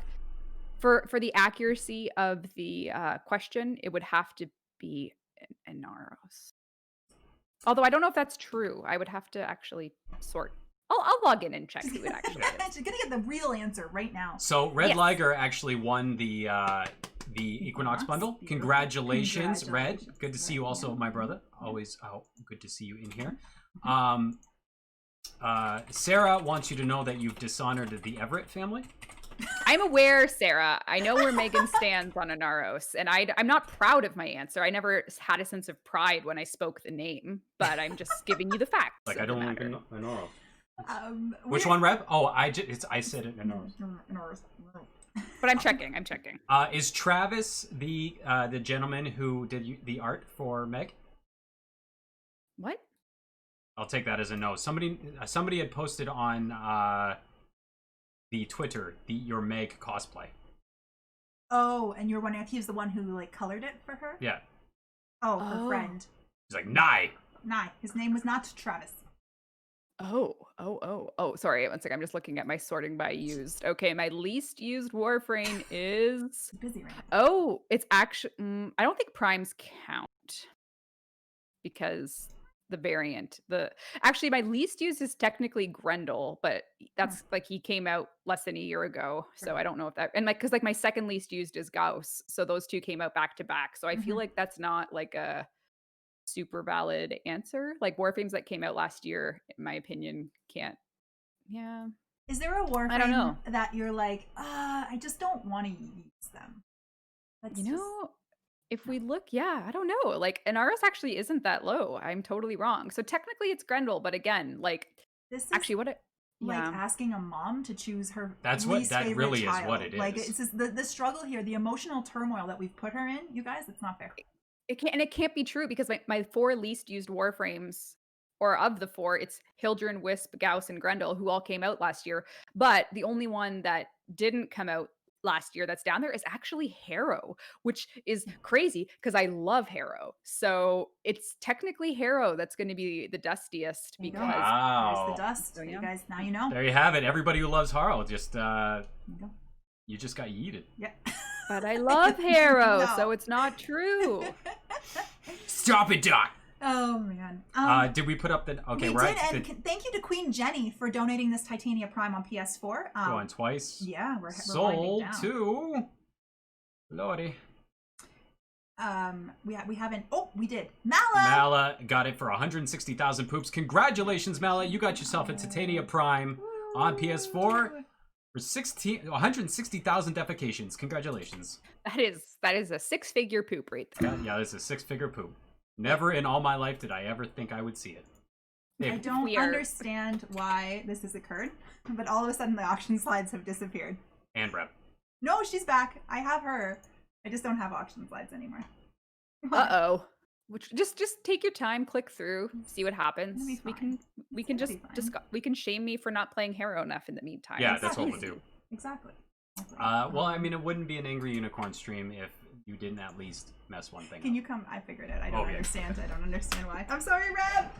love. for the accuracy of the question, it would have to be Inaros. Although I don't know if that's true. I would have to actually sort. I'll log in and check who it actually is. She's gonna get the real answer right now. So Red Yes. Liger actually won the the Equinox bundle. Beautiful. Congratulations, Red. Congratulations, Good to see you also, Red. my brother. Always good to see you in here. Sarah wants you to know that you've dishonored the Everett family. I'm aware, Sarah. I know where Megan stands on Anaros, and I'm not proud of my answer. I never had a sense of pride when I spoke the name, but I'm just giving you the facts. Like, of I don't the like matter. Anoro. We're- Which one, Reb? Oh, I said it, Anoro. But I'm checking. I'm checking. Is Travis the gentleman who did the art for Meg? What? I'll take that as a no. Somebody had posted on the Twitter your Meg cosplay. Oh, and you're wondering if he's the one who like colored it for her? Yeah. Oh, her friend. He's like, nah. Nah, his name was not Travis. Oh, sorry. One second. I'm just looking at my sorting by used. Okay, my least used Warframe is... He's busy right now. Oh, it's actually... I don't think primes count. Because the variant... Actually, my least used is technically Grendel, but that's like he came out less than a year ago. So I don't know if that... And like, because like my second least used is Gauss. So those two came out back to back. So I feel like that's not like a super valid answer. Like Warframes that came out last year, in my opinion, can't. Yeah. Is there a Warframe I don't know. that you're like, I just don't want to use them? That's You know, if we look, yeah, I don't know. Like Anaris actually isn't that low. I'm totally wrong. So technically it's Grendel, but again, like this is actually what it like asking a mom to choose her That's what least that favorite really child. is what it is. Like it's just the struggle here, the emotional turmoil that we've put her in, you guys, it's not fair. it can't be true because my 4 least used Warframes, or of the 4, it's Hildren, Wisp, Gauss, and Grendel, who all came out last year. But the only one that didn't come out last year that's down there is actually Harrow, which is crazy because I love Harrow. So it's technically Harrow that's going to be the dustiest There you go. because Wow. There's the dust. So, You yeah. guys, now you know. There you have it. Everybody who loves Harl just There you go. you just got yeeted. Yeah. but I love Harrow, No. so it's not true. Stop it, Doc. Oh man. Did we put up the? Okay, we we're did, at and thank you to Queen Jenny for donating this Titania Prime on PS4. going twice. Yeah, we're Sold winding down. to Lordy. We haven't. Oh, we did. Mala. Mala got it for 160,000 poops. Congratulations, Mala. You got yourself a Titania Prime on PS4 for 160,000 defecations. Congratulations. That is a 6-figure poop right there. Yeah, this is a 6-figure poop. Never in all my life did I ever think I would see it. I don't understand why this has occurred, but all of a sudden the auction slides have disappeared. And Rep. No, she's back. I have her. I just don't have auction slides anymore. Uh-oh. Which just take your time, click through, see what happens. It'll be We fine. can It'll just be fine. we can shame me for not playing Harrow enough in the meantime. Yeah, that's what we'll Easy. do. Exactly. Well, I mean, it wouldn't be an Angry Unicorn stream if you didn't at least mess one thing Can up. you come? I figured it. I don't Oh, yeah. understand. I don't understand why. I'm sorry, Reb.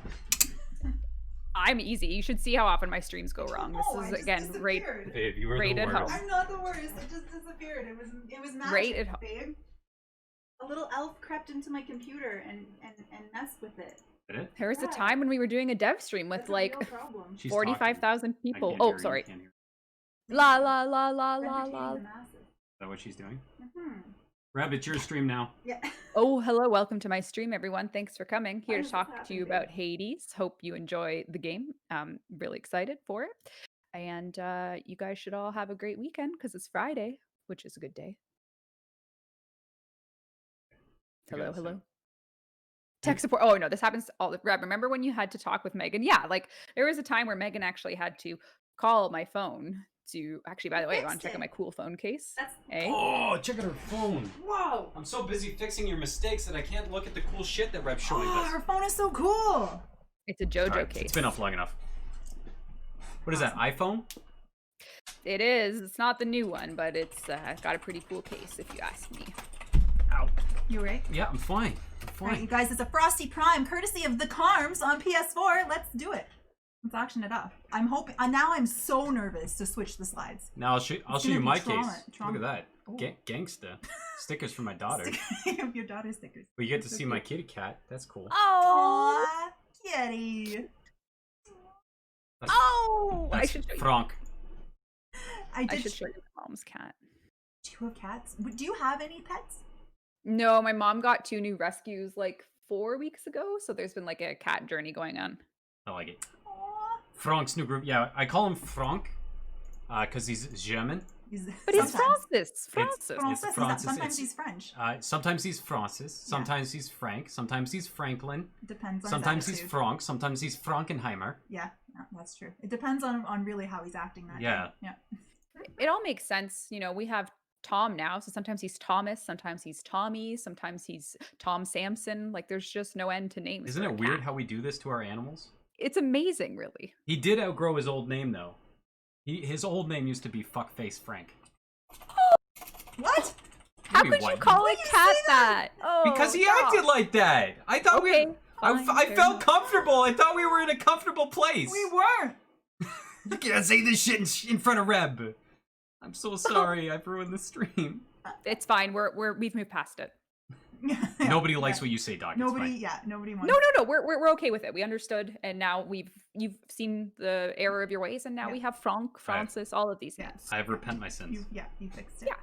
I'm easy. You should see how often my streams go wrong. This Oh, I is just again disappeared. Babe, you were rated the worst. home. I'm not the worst. It just disappeared. It was magic, Rated ho- babe. A little elf crept into my computer and messed with it. Did it? There was a Yeah. time when we were doing a dev stream with That's a like real problem. She's 45,000 talking. I people. can't Oh, hear you, sorry. you can't hear. La la la la la Entertaining la. the masses. Is that what she's doing? Mhm. Reb, it's your stream now. Yeah. Oh, hello. Welcome to my stream, everyone. Thanks for coming. Here Why to does this talk to happen, you babe? about Hades. Hope you enjoy the game. Really excited for it. And you guys should all have a great weekend because it's Friday, which is a good day. Hello, Good, so- hello. Tech support. Oh no, this happens all the Reb, remember when you had to talk with Megan? Yeah, like there was a time where Megan actually had to call my phone to actually, by the way, I want fixed to check out it. my cool phone case. That's Hey. Oh, check out her phone. whoa. I'm so busy fixing your mistakes that I can't look at the cool shit that Reb's showing Oh, us. her phone is so cool. It's a JoJo Alright, case. it's been up long enough. What is that, iPhone? It is. It's not the new one, but it's got a pretty cool case, if you ask me. Ow. You right? Yeah, I'm fine. I'm All right, you fine. guys, it's a Frosty Prime, courtesy of the Carms on PS4. Let's do it. Let's auction it off. I'm hoping. Now I'm so nervous to switch the slides. Now I'll show gonna you be my trauma- case. trauma. Look at Ooh. that. Gangsta. Stickers for my daughter. Of your daughter's stickers. We get to So see cute. my kitty cat. That's cool. Aww, kitty. That's, Oh! I that's should show you. Frank. I I did. should show you my mom's cat. 2 have cats. Do you have any pets? No, my mom got 2 new rescues like 4 weeks ago, so there's been like a cat journey going on. I like it. Aw. Frank's new group. Yeah, I call him Frank because he's German. But he's Sometimes. Francis. Francis. Francis. Sometimes he's French. Sometimes he's Francis. Sometimes he's Frank. Sometimes he's Franklin. Depends on Sometimes his he's attitude. Frank. Sometimes he's Frankenheimer. Yeah, that's true. It depends on really how he's acting that Yeah. day. Yeah. It all makes sense. You know, we have Tom now, so sometimes he's Thomas, sometimes he's Tommy, sometimes he's Tom Samson. Like, there's just no end to names. Isn't for a it weird cat. how we do this to our animals? It's amazing, really. He did outgrow his old name though. His old name used to be Fuckface Frank. What? How Maybe could you what? call Why a you cat say that? Oh, Because he stop. acted like that. I thought Okay. I Fine, felt comfortable. I thought we were in a comfortable place. We weren't. You can't say this shit in front of Reb. I'm so sorry. I've ruined the stream. It's fine. We've moved past it. Nobody likes what you say, Doc. Nobody. It's fine. Yeah. Nobody wants. No. We're okay with it. We understood, and now you've seen the error of your ways, and now Yeah. we have Francis, all of these Yeah. names. I have repent my sins. You fixed it. Yeah.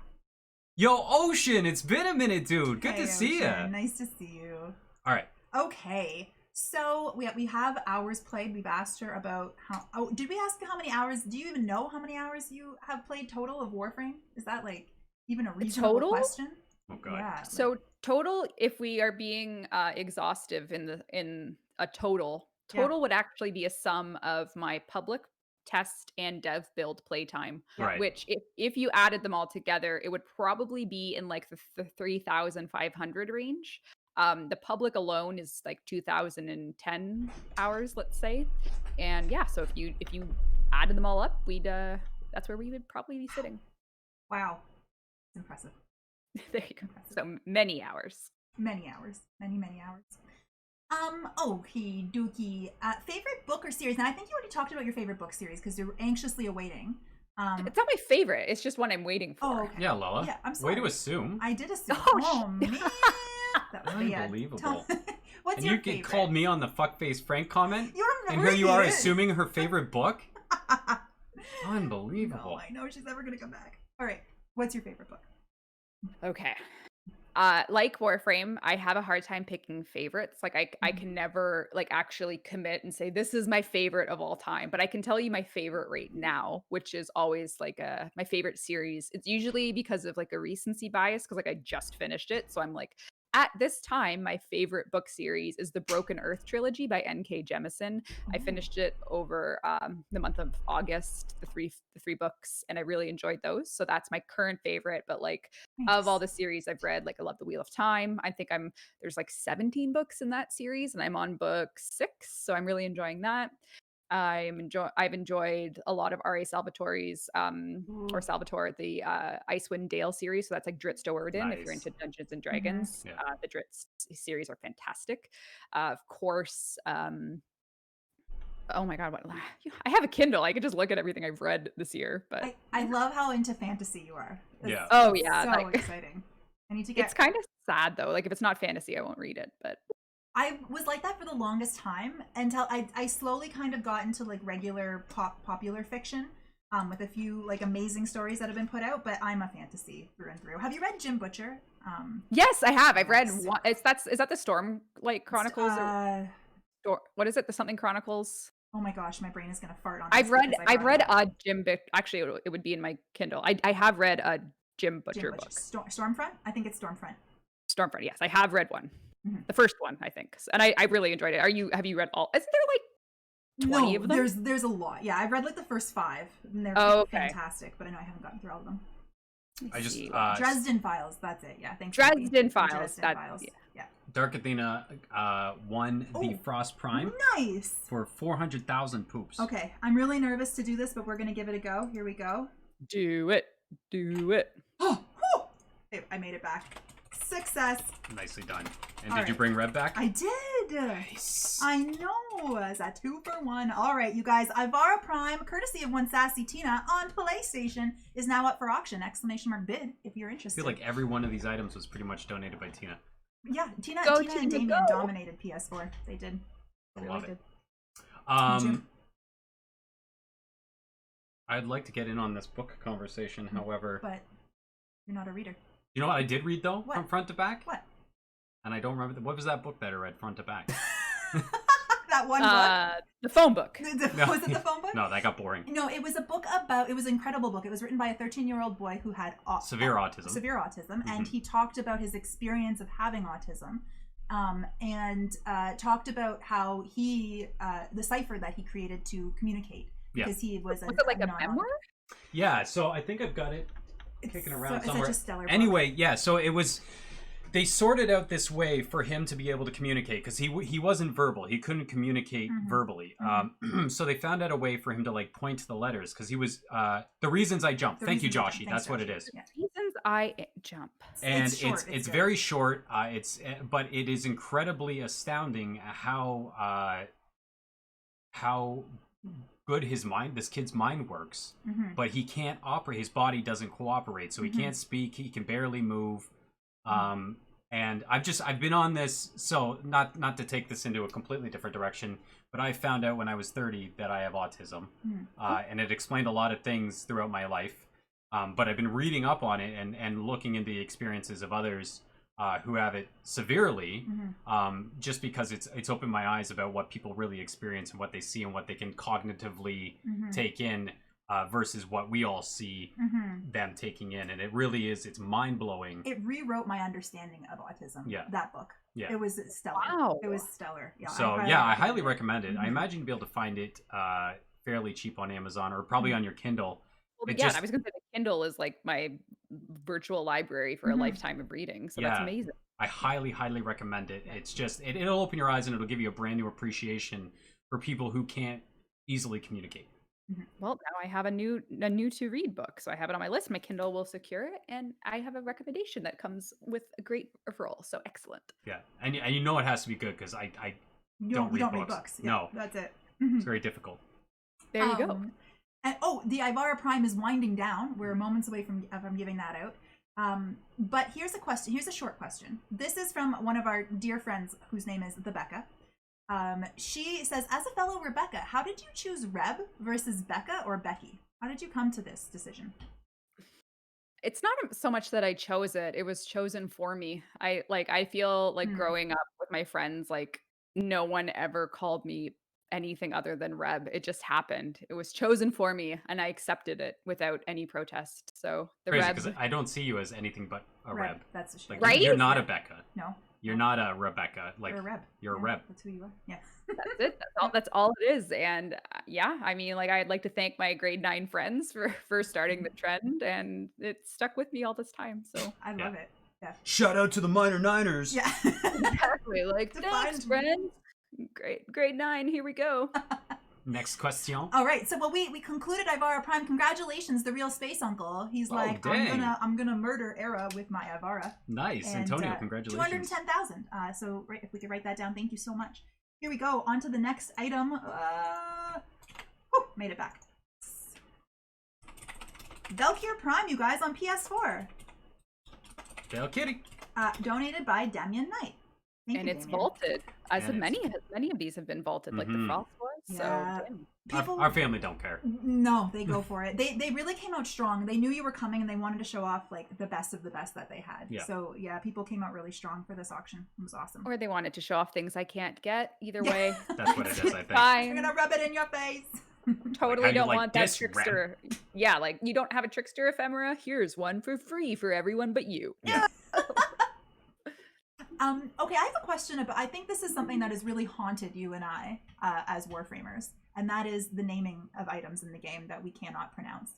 Yo, Ocean, it's been a minute, dude. Good Hey, to see Ocean, you. Nice to see you. All right. Okay. So we have hours played. We've asked her about how. Oh, did we ask how many hours? Do you even know how many hours you have played total of Warframe? Is that like even a reasonable total? question? Oh god. Yeah. So total, if we are being exhaustive in a total Yeah. would actually be a sum of my public test and dev build playtime, Right. which if you added them all together, it would probably be in like the 3,500 range. The public alone is like 2,010 hours, let's say, and yeah. So if you added them all up, we'd that's where we would probably be sitting. Wow. It's impressive. There you go. So many hours. Many hours. Many hours. Okie dokie. Favorite book or series? And I think you already talked about your favorite book series because you're anxiously awaiting. It's not my favorite. It's just one I'm waiting for. Oh, okay. Yeah, Lala. Yeah, I'm Way to sorry. assume. I did assume. Oh, man. That was bad. Unbelievable. What's And your you favorite? called me on the Fuckface Frank comment? You don't And know here you are he is. assuming her favorite book? No, Unbelievable. I know she's never gonna come back. All right. What's your favorite book? Okay. Like Warframe, I have a hard time picking favorites. Like I can never like actually commit and say this is my favorite of all time, but I can tell you my favorite right now, which is always like my favorite series. It's usually because of like a recency bias because like I just finished it, so I'm like at this time my favorite book series is the Broken Earth trilogy by N.K. Jemisin. I finished it over the month of August, the three books, and I really enjoyed those. So that's my current favorite. But like of all the series I've read, like I love The Wheel of Time. I think there's like 17 books in that series, and I'm on book 6, so I'm really enjoying that. I've enjoyed a lot of R.A. Salvatore's or Salvatore, the Icewind Dale series. So that's like Drizzt Do'Urden if you're Nice. into Dungeons and Dragons. Yeah. The Drizzt series are fantastic. Of course, oh my god, what I have a Kindle. I could just look at everything I've read this year. But I love how into fantasy you are. Yeah. Oh, yeah, So like- exciting. I need to get it's kind of sad though. Like if it's not fantasy, I won't read it. But I was like that for the longest time until I slowly kind of got into like regular popular fiction with a few like amazing stories that have been put out, but I'm a fantasy through and through. Have you read Jim Butcher? yes, I have. I've read Nice. one. Is that the Stormlight Chronicles? What is it? The something Chronicles? Oh my gosh, my brain is gonna fart on. I've this read because I I've got read it. a Jim actually it would be in my Kindle. I have read a Jim Butcher book. Stormfront? I think it's Stormfront. Stormfront, yes. I have read one. Mhm. The first one, I think. And I really enjoyed it. Have you read all? Isn't there like 20 of them? There's a lot. Yeah, I've read like the first 5, and they're Oh, okay. fantastic. But I know I haven't gotten through all of them. I just Dresden Files. That's it. Yeah, thanks. Dresden Nikki. Files, Dresden that- Files. yeah. Yeah. Dark Athena won the Oh. Frost Prime Nice. for 400,000 poops. Okay, I'm really nervous to do this, but we're gonna give it a go. Here we go. Do it. Oh, I made it back. Success. Nicely done. And All did you right. bring Reb back? I did. Nice. I know. It's a 2 for 1. All right, you guys. Ivara Prime, courtesy of one sassy Tina on PlayStation, is now up for auction. ! Bid if you're I interested. feel like every one of these items was pretty much donated by Tina. Yeah, Tina Go, and Tina, Damien go. dominated PS4. They did. They I really love did. it. Jim. I'd like to get in on this book conversation, however, But You're not a reader. You know what I did read though, What? from front to back? What? And I don't remember what was that book that I read front to back? That one book? The phone book. No. Was it the phone book? No, that got boring. No, it was a book it was an incredible book. It was written by a 13-year-old boy who had Severe autism. Severe autism. And Mhm. he talked about his experience of having autism. And talked about how the cipher that he created to communicate. Yeah. Because he was Was it like a memoir? Yeah, so I think I've got it kicking around it's somewhere. such a stellar book. Anyway, yeah, so it was. They sorted out this way for him to be able to communicate because he wasn't verbal. He couldn't communicate verbally. So they found out a way for him to like point to the letters because he was the reasons I jumped. Thank you, Joshy. That's what it is. Yeah. Reasons I jump. And It's short, it's good. very short. But it is incredibly astounding how good this kid's mind works. Mhm. But he can't operate. His body doesn't cooperate, so he can't speak. He can barely move. And I've been on this, so not to take this into a completely different direction, but I found out when I was 30 that I have autism, and it explained a lot of things throughout my life. But I've been reading up on it and looking into the experiences of others who have it severely, just because it's opened my eyes about what people really experience and what they see and what they can cognitively take in. Versus what we all see them taking in, and it really is. It's mind blowing. It rewrote my understanding of autism. Yeah. That book. Yeah. It was stellar. Wow. It was stellar. Yeah. So I highly recommend it. I imagine you'd be able to find it fairly cheap on Amazon or probably on your Kindle. Well, yeah, I was going to say the Kindle is like my virtual library for a lifetime of reading. So that's amazing. I highly, highly recommend it. It's just it'll open your eyes and it'll give you a brand new appreciation for people who can't easily communicate. Well, now I have a new to read book, so I have it on my list. My Kindle will secure it, and I have a recommendation that comes with a great referral. So excellent. Yeah, and you know it has to be good because I You don't read read books. books. Yeah, No, that's it. it's very difficult. There you go. And the Ivara Prime is winding down. We're moments away from giving that out. But here's a question. Here's a short question. This is from one of our dear friends whose name is the Becca. She says, as a fellow Rebecca, how did you choose Reb versus Becca or Becky? How did you come to this decision? It's not so much that I chose it; it was chosen for me. I feel like growing up with my friends, like no one ever called me anything other than Reb. It just happened. It was chosen for me, and I accepted it without any protest. So the Crazy Reb. because I don't see you as anything but a Reb. That's a shame. Like Right? you're not a Becca. No. You're not a Rebecca. Like You're a Reb. you're a Yeah, Reb. That's who you are. Yeah. That's it. That's all it is. And yeah, I mean, like I'd like to thank my grade 9 friends for starting the trend, and it stuck with me all this time. So I love it. Yeah. Shout out to the Minor Niners. Yeah. exactly, like Defined. thanks, friends. Grade 9. Here we go. Next question. All right, so we concluded Ivara Prime. Congratulations, the real space uncle. He's like, dang. I'm gonna murder Era with my Ivara. Nice, And, Antonio. Congratulations. 210,000. So right, if we could write that down, thank you so much. Here we go. On to the next item. Made it back. Valkyr Prime, you guys, on PS4. Dale Kitty. Donated by Damien Knight. Thank And you, it's Damien. vaulted. As And of many of these have been vaulted, like the Frost was. Yeah. So damn. People, Our family don't care. no, they go for it. They really came out strong. They knew you were coming and they wanted to show off like the best of the best that they had. Yeah. So yeah, people came out really strong for this auction. It was awesome. Or they wanted to show off things I can't get. Either way, That's what it is, I think. fine. You're gonna rub it in your face. Totally How do you don't like want that this, trickster. Yeah, like you don't have a trickster ephemera. Here's one for free for everyone but you. Yeah. Okay, I have a question about. I think this is something that has really haunted you and I as Warframers, and that is the naming of items in the game that we cannot pronounce.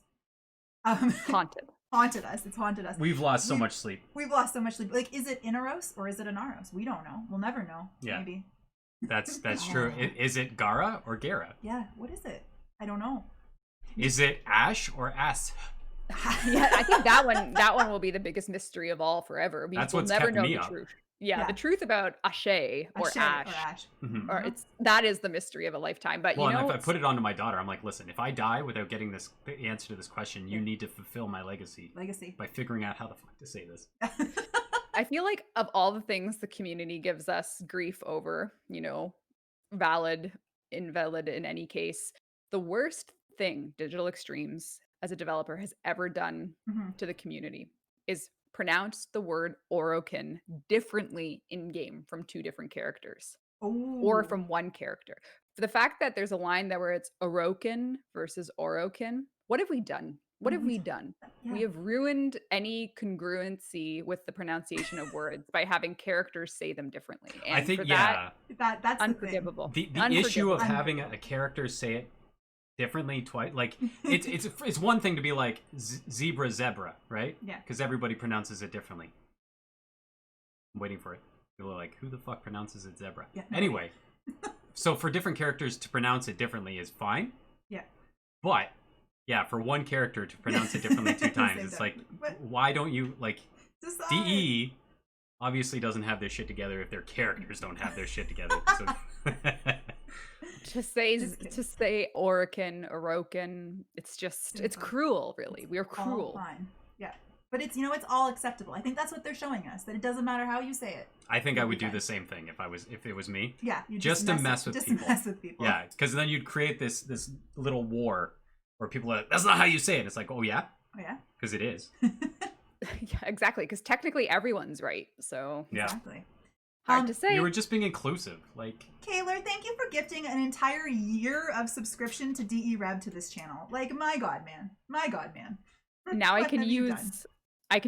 Haunted. Haunted us. It's haunted us. We've lost so much sleep. We've lost so much sleep. Like, is it Inaros or is it Anaros? We don't know. We'll never know. Yeah. Maybe. That's true. Is it Gara or Gara? Yeah. What is it? I don't know. Is it Ash or Ass? Yeah, I think that one will be the biggest mystery of all forever. That's We'll what's never kept know me the up. truth. Yeah, Yeah. the truth about Ashe or Ashe Ash. Mhm. Or that is the mystery of a lifetime. But Well, you know, and if I put it onto my daughter, I'm like, listen, if I die without getting the answer to this question, you need to fulfill my legacy Legacy. by figuring out how the fuck to say this. I feel like of all the things the community gives us grief over, valid, invalid in any case, the worst thing Digital Extremes as a developer has ever done Mhm. to the community is pronounce the word Orokin differently in game from 2 different characters or Oh. from 1 character. For the fact that there's a line there where it's Orokin versus Orokin, what have we done? What have we done? Yeah. We have ruined any congruency with the pronunciation of words by having characters say them differently. And I think for that, That's unforgivable. the issue of Unforgivable. having a character say it differently twice, like it's one thing to be like zebra, right? Yeah. Because everybody pronounces it differently. I'm waiting for it. People are like, who the fuck pronounces it zebra? Yeah, no. Anyway, so for different characters to pronounce it differently is fine. Yeah. But yeah, for one character to pronounce it differently 2 times, Same it's time. like, What? why don't you like? Decide. DE obviously doesn't have their shit together if their characters don't have their shit together. So To say Just kidding. Orokin, it's just it's Simple. cruel, really. We are All cruel. fine. Yeah. But it's it's all acceptable. I think that's what they're showing us, that it doesn't matter how you say it. I think I would do Okay. the same thing if it was me. Yeah, you Just to mess with just people. mess with people. Yeah, because then you'd create this little war where people are like, that's not how you say it. It's like, oh yeah, Oh yeah. because it is. Yeah, exactly, because technically everyone's right. So Yeah, Exactly. hard to say. you were just being inclusive. Like, Kaylor, thank you for gifting an entire year of subscription to DE Reb to this channel. Like, my god, man. My god, man. Now I What can have you done?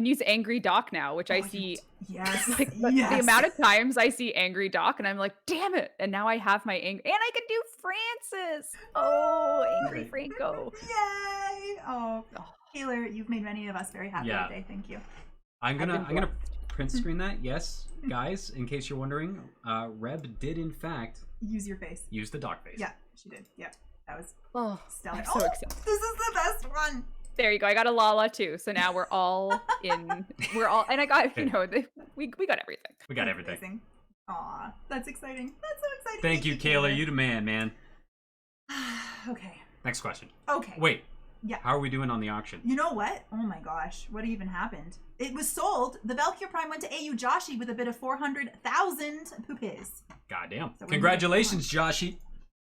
use Angry Doc now, which I Oh, you see Yes. like the yes. amount of times I see Angry Doc and I'm like, damn it. And now I have my and I can do Francis. Oh, Angry Right. Franco. Yay! Oh, Oh. Kaylor, you've made many of us very happy Yeah. today. Thank you. I'm been gonna print screen that. Yes, guys, in case you're wondering, Reb did in fact Use your face. use the dog face. Yeah, she did. Yeah, that was Oh, stellar. I'm so Oh, excited. this is the best one. There you go. I got a Lala too. So now we're all in. We're all, and I got, we got everything. We got everything. Amazing. Aw, that's exciting. That's so exciting. Thank you, Kayla. You the man. Okay. Next question. Okay. Wait. Yeah. How are we doing on the auction? You know what? Oh my gosh. What even happened? It was sold. The Valkyr Prime went to AU Joshi with a bid of 400,000 poopies. Goddamn. So we're Congratulations, Joshy.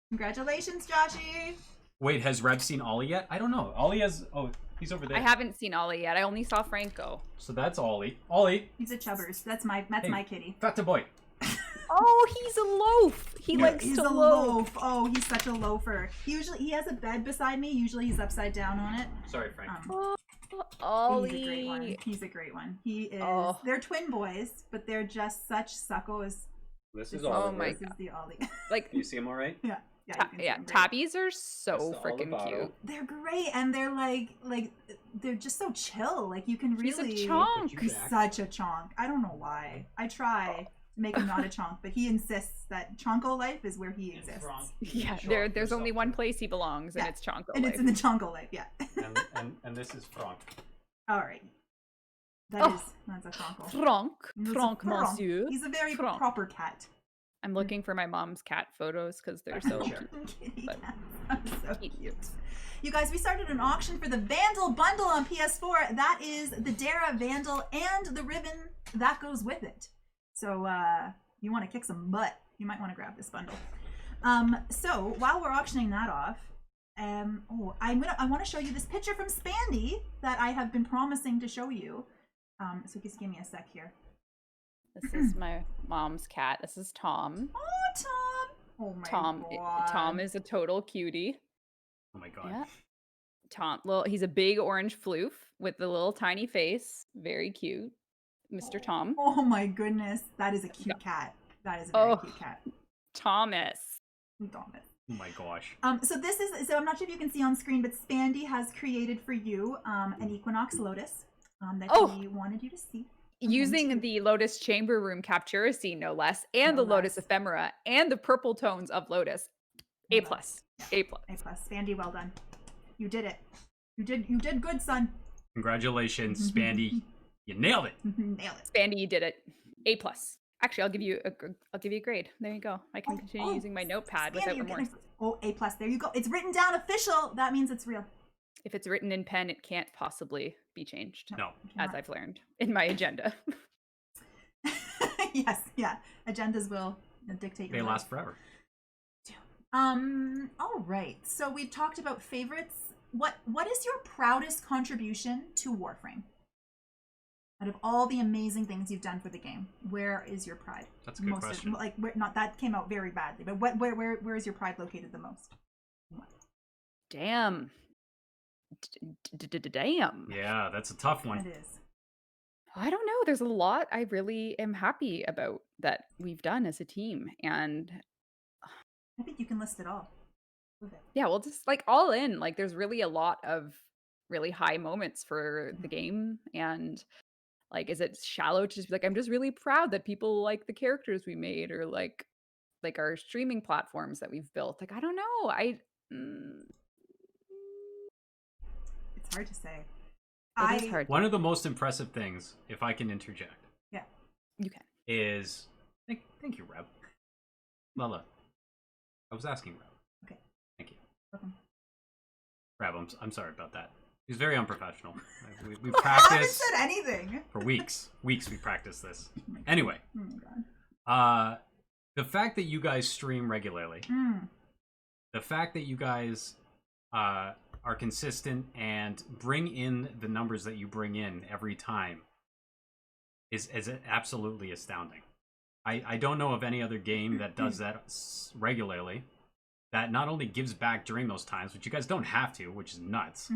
Congratulations, Joshi. Wait, has Reb seen Ollie yet? I don't know. Ollie has. Oh, he's over there. I haven't seen Ollie yet. I only saw Franco. So that's Ollie. Ollie, He's a chubbers. That's my kitty. fatta boy. Oh, he's a loaf. He likes He's to a loaf. Oh, he's such a loafer. He has a bed beside me. Usually he's upside down on it. Sorry, Frank. Oh, He's a great one. Ollie. He's a great one. He is. Oh. They're twin boys, but they're just such suckos. This This is Oh Ollie. my This is the Ollie. Like, Do you see him all right? yeah. Yeah, you can see them great. tabbies are That's so the freaking Olivaro. cute. They're great, and they're like they're just so chill. Like you can He's a really. chonk. He's such a chonk. I don't know why. I try to make him not a chonk, but he insists that chonko life is where he exists, Yeah, Sure, there's only yourself. one place he belongs, and Yeah. it's Chonko and life. it's in the chonko life. Yeah. And this is Frank. All right. Oh. That's a chonko. Franck, That's a Franck, Franck. monsieur. He's a very Franck. proper cat. I'm looking for my mom's cat photos because they're so Sure. cute. Kitty But- cats. I'm so Cute. cute. You guys, we started an auction for the Vandal bundle on PS4. That is the Dara Vandal and the ribbon that goes with it. So you want to kick some butt, you might want to grab this bundle. So while we're auctioning that off, I want to show you this picture from Spandy that I have been promising to show you. So just give me a sec here. This is my mom's cat. This is Tom. Oh, Tom! Oh my god. Tom is a total cutie. Oh my god. Yeah. Tom, he's a big orange floof with the little tiny face. Very cute. Mr. Tom. Oh my goodness, that is a cute cat. That is a very Oh. cute cat. Thomas. Thomas. Oh my gosh. So I'm not sure if you can see on screen, but Spandy has created for you an Equinox Lotus that Oh. he wanted you to see. Using the Lotus Chamber Room Capturacine, no less, and No the Lotus less. Ephemera, and the purple tones of Lotus. No A less. plus. Yeah. A plus. A plus. Spandy, well done. You did it. You did good, son. Congratulations, Spandy. You nailed it. Nailed it. Spandy, you did it. A plus. Actually, I'll give you a grade. There you go. I can continue Oh, using my notepad Spandy, without you're remorse. getting A plus. There you go. It's written down official. That means it's real. If it's written in pen, it can't possibly be changed, No. as I've learned in my agenda. Yes, yeah. Agendas will dictate your They life. last forever. All right. So we've talked about favorites. What is your proudest contribution to Warframe? Out of all the amazing things you've done for the game, where is your pride? That's a good question. Like, not that came out very badly, but where is your pride located the most? Damn. Damn. Yeah, that's a tough one. It is. I don't know. There's a lot I really am happy about that we've done as a team. And I think you can list it all. Okay. yeah, well, just like all in, like there's really a lot of really high moments for the game. And like, is it shallow to just be like, I'm just really proud that people like the characters we made or like our streaming platforms that we've built. Like, I don't know. It's hard to say. It is hard. One of the most impressive things, if I can interject, You can. is thank you, Reb. Lala, I was asking Reb. Okay. Thank you. Welcome. Reb, I'm sorry about that. He's very unprofessional. We I haven't practiced said anything. for weeks. Weeks we practiced this. Oh my God. Anyway, Oh my God. the fact that you guys stream regularly, the fact that you guys are consistent and bring in the numbers that you bring in every time is absolutely astounding. I don't know of any other game that does that regularly, that not only gives back during those times, which you guys don't have to, which is nuts,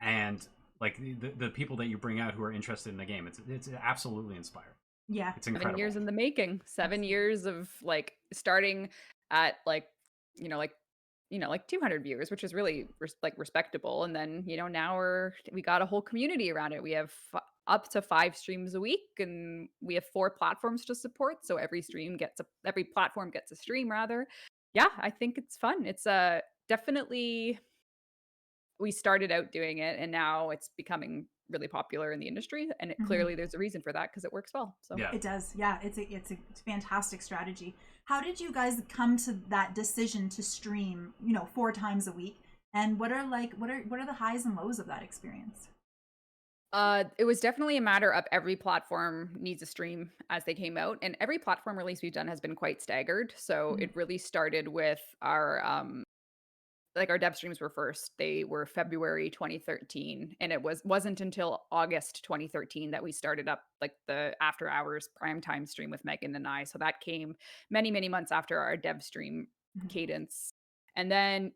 and like the people that you bring out who are interested in the game, it's absolutely inspiring. Yeah. It's incredible. 7 years in the making. 7 years of like starting at like 200 viewers, which is really respectable. And then, now we got a whole community around it. We have up to 5 streams a week, and we have 4 platforms to support. So every platform gets a stream rather. Yeah, I think it's fun. It's definitely, we started out doing it and now it's becoming really popular in the industry, and clearly there's a reason for that because it works well. So It does. Yeah, it's a fantastic strategy. How did you guys come to that decision to stream, 4 times a week? And what are the highs and lows of that experience? It was definitely a matter of every platform needs a stream as they came out, and every platform release we've done has been quite staggered. So it really started with our our dev streams were first. They were February 2013, and it wasn't until August 2013 that we started up like the after hours primetime stream with Megan and I. So that came many, many months after our dev stream cadence. And then,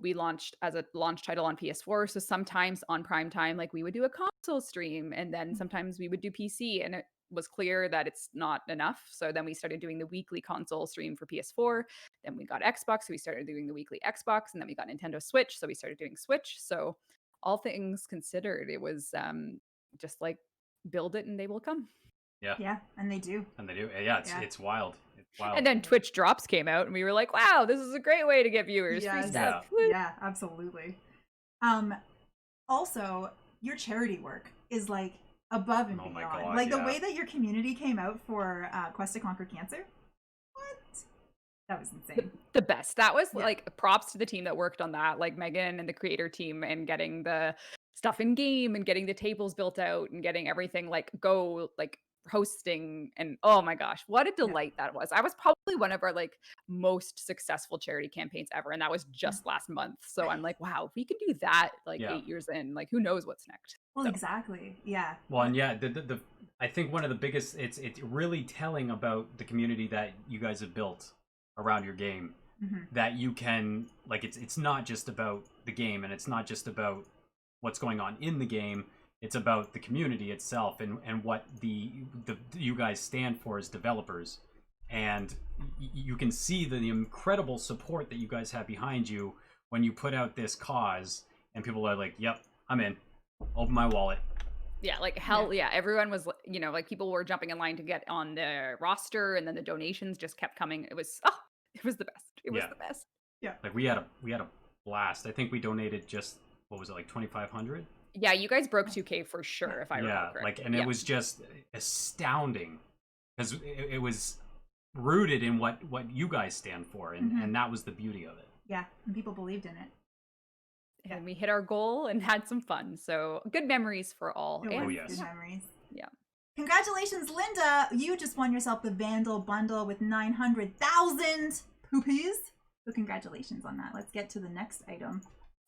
we launched as a launch title on PS4. So sometimes on primetime, like we would do a console stream, and then sometimes we would do PC, and it was clear that it's not enough. So then we started doing the weekly console stream for PS4. Then we got Xbox, so we started doing the weekly Xbox, and then we got Nintendo Switch, so we started doing Switch. So all things considered, it was just like build it and they will come. Yeah, and they do. Yeah, it's wild. It's wild. And then Twitch Drops came out, and we were like, wow, this is a great way to get viewers. Free stuff. Yeah, absolutely. Also, your charity work is like above and beyond. My God, like the way that your community came out for Quest to Conquer Cancer. What? That was insane. The best. That was like props to the team that worked on that, like Megan and the creator team, and getting the stuff in game and getting the tables built out and getting everything hosting, and oh my gosh, what a delight that was. I was probably one of our most successful charity campaigns ever, and that was just last month. So I'm like, wow, if we can do that 8 years in, who knows what's next. Well, exactly. Yeah. Well, and the I think one of the biggest, it's really telling about the community that you guys have built around your game, that you can it's not just about the game, and it's not just about what's going on in the game. It's about the community itself and what the you guys stand for as developers. And you can see the incredible support that you guys have behind you when you put out this cause, and people are like, yep, I'm in. Open my wallet. Yeah, everyone was, people were jumping in line to get on the roster, and then the donations just kept coming. It was the best. It was the best. Yeah. We had a blast. I think we donated just, what was it, 2,500? Yeah, you guys broke 2K for sure, if I recall correctly. It was just astounding because it was rooted in what you guys stand for, and that was the beauty of it. Yeah, and people believed in it. And we hit our goal and had some fun. So good memories for all. Yes. Good memories. Yeah. Congratulations, Linda! You just won yourself the Vandal bundle with 900,000 poopies. So congratulations on that. Let's get to the next item.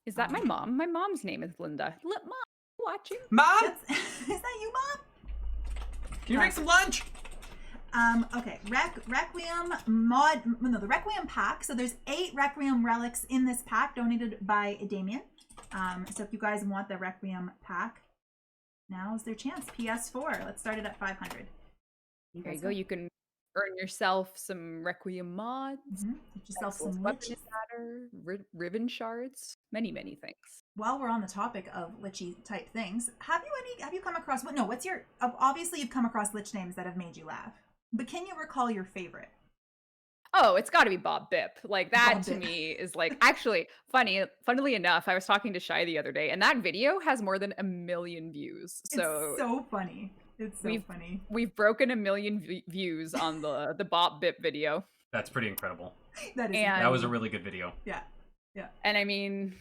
Is that my mom? My mom's name is Linda. Mom, Watching. Mom, Is that you, Mom? can you make some lunch? Okay, Requiem mod, no, the Requiem pack. So there's 8 Requiem relics in this pack donated by Damien. So if you guys want the Requiem pack, now's their chance. PS4, let's start it at 500. There you go. You can earn yourself some Requiem mods, Get yourself excellent some weapon liches. shatter, ribbon shards, many things. While we're on the topic of lichy type things, have you come across, what's your, obviously you've come across lich names that have made you laugh, but can you recall your favorite? Oh, it's got to be Bob Bip. Like that Bob to Bip. me is like actually funnily enough, I was talking to Shai the other day and that video has more than 1 million views. So it's so funny. It's so funny. We've broken 1 million views on the Bob Bip video. That's pretty incredible. That was a really good video. Yeah. And I mean,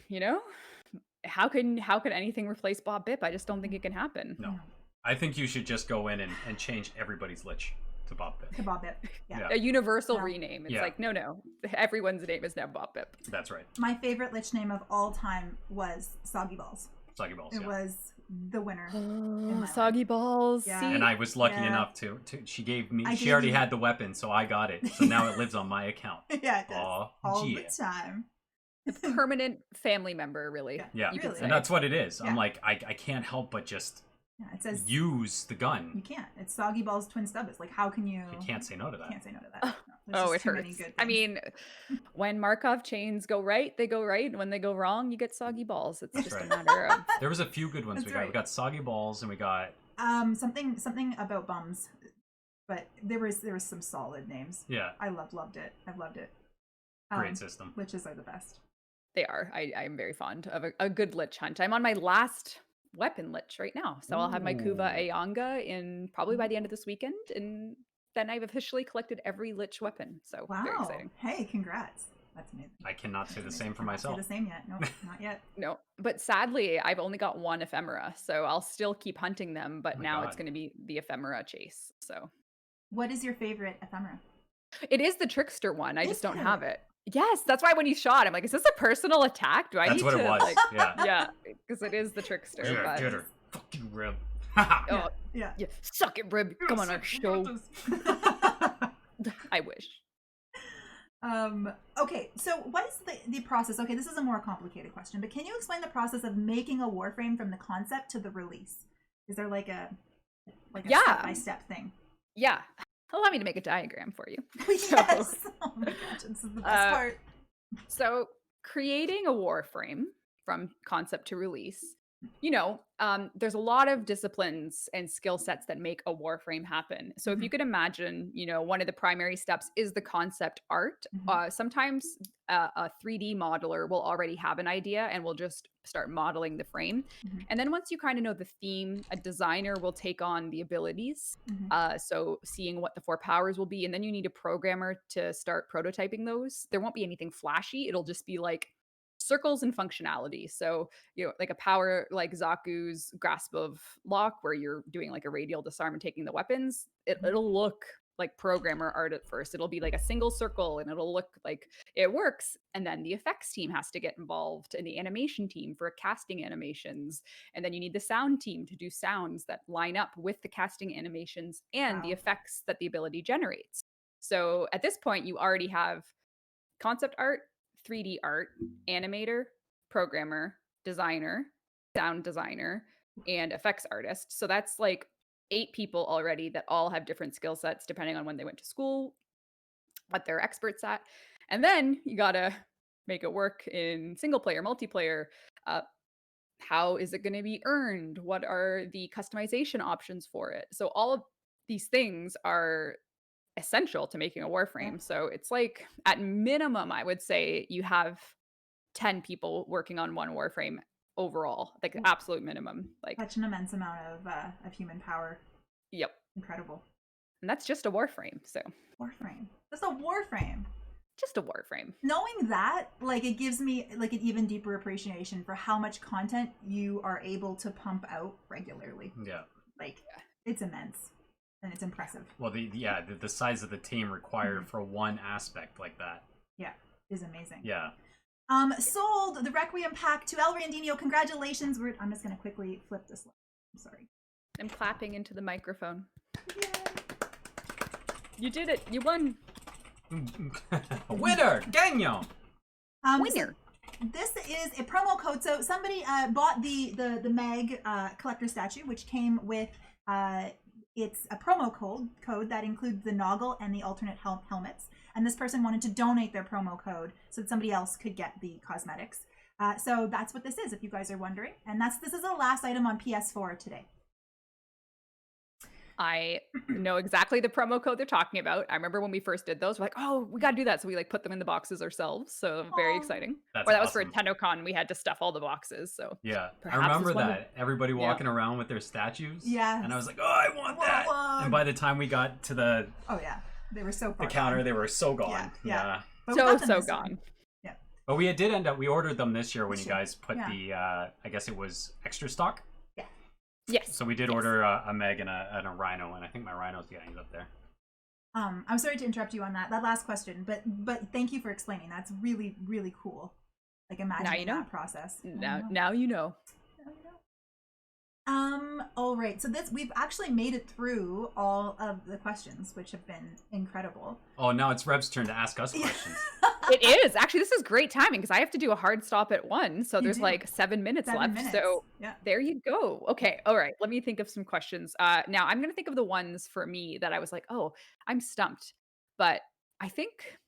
how can anything replace Bob Bip? I just don't think it can happen. No. I think you should just go in and change everybody's lich to Bob Bip. To Bob Bip. Yeah. A universal Yeah. rename. It's Yeah. like, no. Everyone's name is now Bob Bip. That's right. My favorite lich name of all time was Soggy Balls. Soggy Balls, It was the winner. Oh, Soggy Balls. Yeah. See? And I was lucky Yeah. enough to she gave me, I she gave already you- had the weapon, so I got it. So now it lives on my account. Yeah, it does. Aw, all yeah. the time. Permanent family member, really. Yeah, You could Really. say. and that's what it is. Yeah. I'm like, I can't help but just Yeah, it says use the you gun. can't. It's Soggy Balls twin stub. It's like, how can you? You can't say no to that. Can't say no to that. No, there's Oh, just it too many hurts. good I things. mean, when Markov chains go right, they go right. And when they go wrong, you get soggy balls. It's That's just right. a matter of. There was a few good ones That's we got. We right. got Soggy Balls and we got something about bums, but there was some solid names. yeah, I loved it. I've loved it. great system. Liches are the best. They are. I'm very fond of a good lich hunt. I'm on my last weapon lich right now. So I'll have my Kuva Ooh. Ayanga in probably by the end of this weekend. And then I've officially collected every lich weapon. So very Wow. exciting. Hey, congrats. That's amazing. I cannot say the same for Cannot myself. Say the same yet. Nope, not yet. No, but sadly, I've only got 1 ephemera. So I'll still keep hunting them. But Oh my now God. it's going to be the ephemera chase. So What is your favorite ephemera? it is the trickster one. I Is just don't it? have it. Yes, that's why when you shot, I'm like, is this a personal attack? Do I That's need what to it was. like Yeah. yeah, because it is the trickster. Get her, but- get her. Fuck you, Rib. Haha. Oh, Yeah. yeah. Suck it, Rib. Come on our show. I wish. Okay, so what is the process? Okay, this is a more complicated question, but can you explain the process of making a Warframe from the concept to the release? Is there like a Yeah. step-by-step thing? Yeah. Allow me to make a diagram for you. Yes. Oh my gosh, this is the best part. So creating a Warframe from concept to release, there's a lot of disciplines and skill sets that make a Warframe happen. So if you could imagine, one of the primary steps is the concept art. Sometimes a 3D modeler will already have an idea and will just start modeling the frame. And then once you kind of know the theme, a designer will take on the abilities. So seeing what the 4 powers will be, and then you need a programmer to start prototyping those. There won't be anything flashy. It'll just be like circles and functionality. So, like a power like Zaku's Grasp of Lock, where you're doing like a radial disarm and taking the weapons, it'll look like programmer art at first. It'll be like a single circle and it'll look like it works. And then the effects team has to get involved and the animation team for casting animations. And then you need the sound team to do sounds that line up with the casting animations and the Wow. effects that the ability generates. So at this point, you already have concept art, 3D art, animator, programmer, designer, sound designer, and effects artist. So that's like 8 people already that all have different skill sets depending on when they went to school, what they're experts at. And then you gotta make it work in single player, multiplayer. How is it going to be earned? What are the customization options for it? So all of these things are essential to making a Warframe. So it's like at minimum, I would say you have 10 people working on one Warframe overall, like the absolute minimum. Like, Such an immense amount of human power. yep. Incredible. And that's just a Warframe. So Warframe. That's a Warframe. just a Warframe. Knowing that, like, it gives me like an even deeper appreciation for how much content you are able to pump out regularly. Yeah. Like, it's immense and it's impressive. Well, the size of the team required for one aspect like that. Yeah, is amazing. Yeah. Sold the Requiem pack to El Randino. Congratulations. I'm just gonna quickly flip this. I'm sorry. I'm clapping into the microphone. Yay. You did it. You won. Winner, Ganyo. Winner. So this is a promo code. So somebody bought the Meg collector statue, which came with it's a promo code that includes the Noggle and the alternate helmets. And this person wanted to donate their promo code so that somebody else could get the cosmetics. So that's what this is, if you guys are wondering. And this is the last item on PS4 today. I know exactly the promo code they're talking about. I remember when we first did those, we're like, oh, we got to do that. So we like put them in the boxes ourselves. So very exciting. That's or that awesome. was for TennoCon. We had to stuff all the boxes. So yeah, I perhaps remember it's one that. Everybody walking around with their statues. Yeah. And I was like, oh, I want that. And by the time we got to the they were so far the counter, gone. they were so gone. Yeah. But we so got them this gone. time. Yeah. But we did end up, we ordered them this year when This you year. guys put the, I guess it was extra stock. Yes. So we did order a Meg and a Rhino, and I think my Rhino's getting up there. I'm sorry to interrupt you on that last question, but thank you for explaining. That's really, really cool. Like imagining that process. Now you know. All right. So we've actually made it through all of the questions, which have been incredible. Oh, now it's Reb's turn to ask us questions. It is. Actually, this is great timing because I have to do a hard stop at 1. So there's like 7 minutes 7 left. minutes. So yeah. there you go. Okay. All right. Let me think of some questions. Now I'm going to think of the ones for me that I was like, oh, I'm stumped. But I think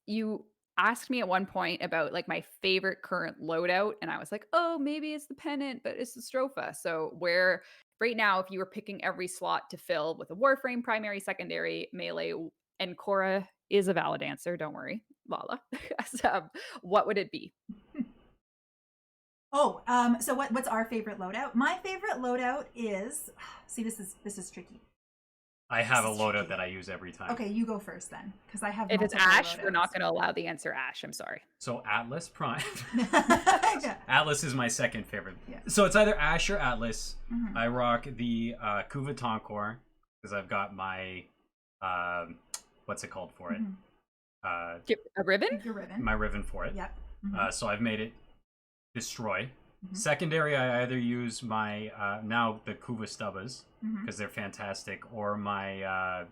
you asked me at one point about like my favorite current loadout. And I was like, oh, maybe it's the pennant, but it's the Stropha. So where right now, if you were picking every slot to fill with a Warframe, primary, secondary, melee, and Cora is a valid answer. Don't worry, Lala. So, what would it be? Oh, so what's our favorite loadout? My favorite loadout is, see, this is tricky. I have a loadout that I use every time. Okay, you go first then, because I have. If it's multiple Ash, we're loadouts. not going to allow the answer Ash. I'm sorry. So Atlas Prime. Yeah. Atlas is my second favorite. Yeah. So it's either Ash or Atlas. Mhm. I rock the Kuvaton core because I've got my what's it called for it? Mhm. A ribbon? Your ribbon. My ribbon for it. Yep. Mhm. So I've made it destroy. Mhm. Secondary, I either use my now the Kuva Stubbas Mhm. because they're fantastic, or my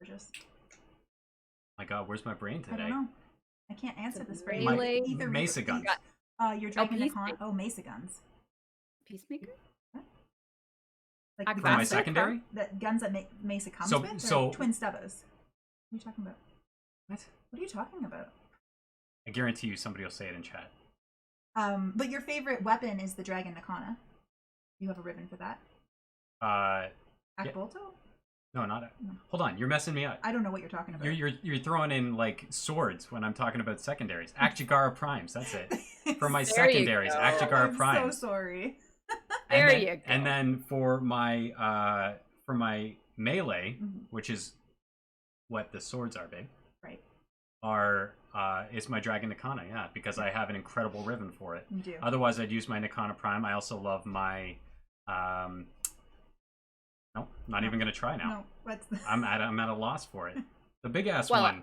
Gorgeous. my God, where's my brain I today? don't know. I can't answer this for you. Melee. Either Mesa guns. You're Dragon Peacemaker. Mesa guns. Peacemaker? Like I the For my guns that secondary? the guns that Mesa comes So- with. Or so- twin Stubbos. What are you talking about? What? What are you talking about? I guarantee you somebody will say it in chat. But your favorite weapon is the Dragon Nakana. You have a ribbon for that. Yeah. Akbolto? No, not. No. Hold on, you're messing me up. I don't know what you're talking about. You're throwing in like swords when I'm talking about secondaries. Akjagara primes. That's it. For my There you secondaries, go. Akjagara I'm primes. so sorry. There then, you go. And then for my melee, Mhm. which is what the swords are, babe, Right. is my Dragon Nakana, yeah, because I have an incredible ribbon for it. You do. Otherwise, I'd use my Nakana Prime. I also love my no, not even gonna try now. No, what's the... I'm at a loss for it. The big ass Well, one.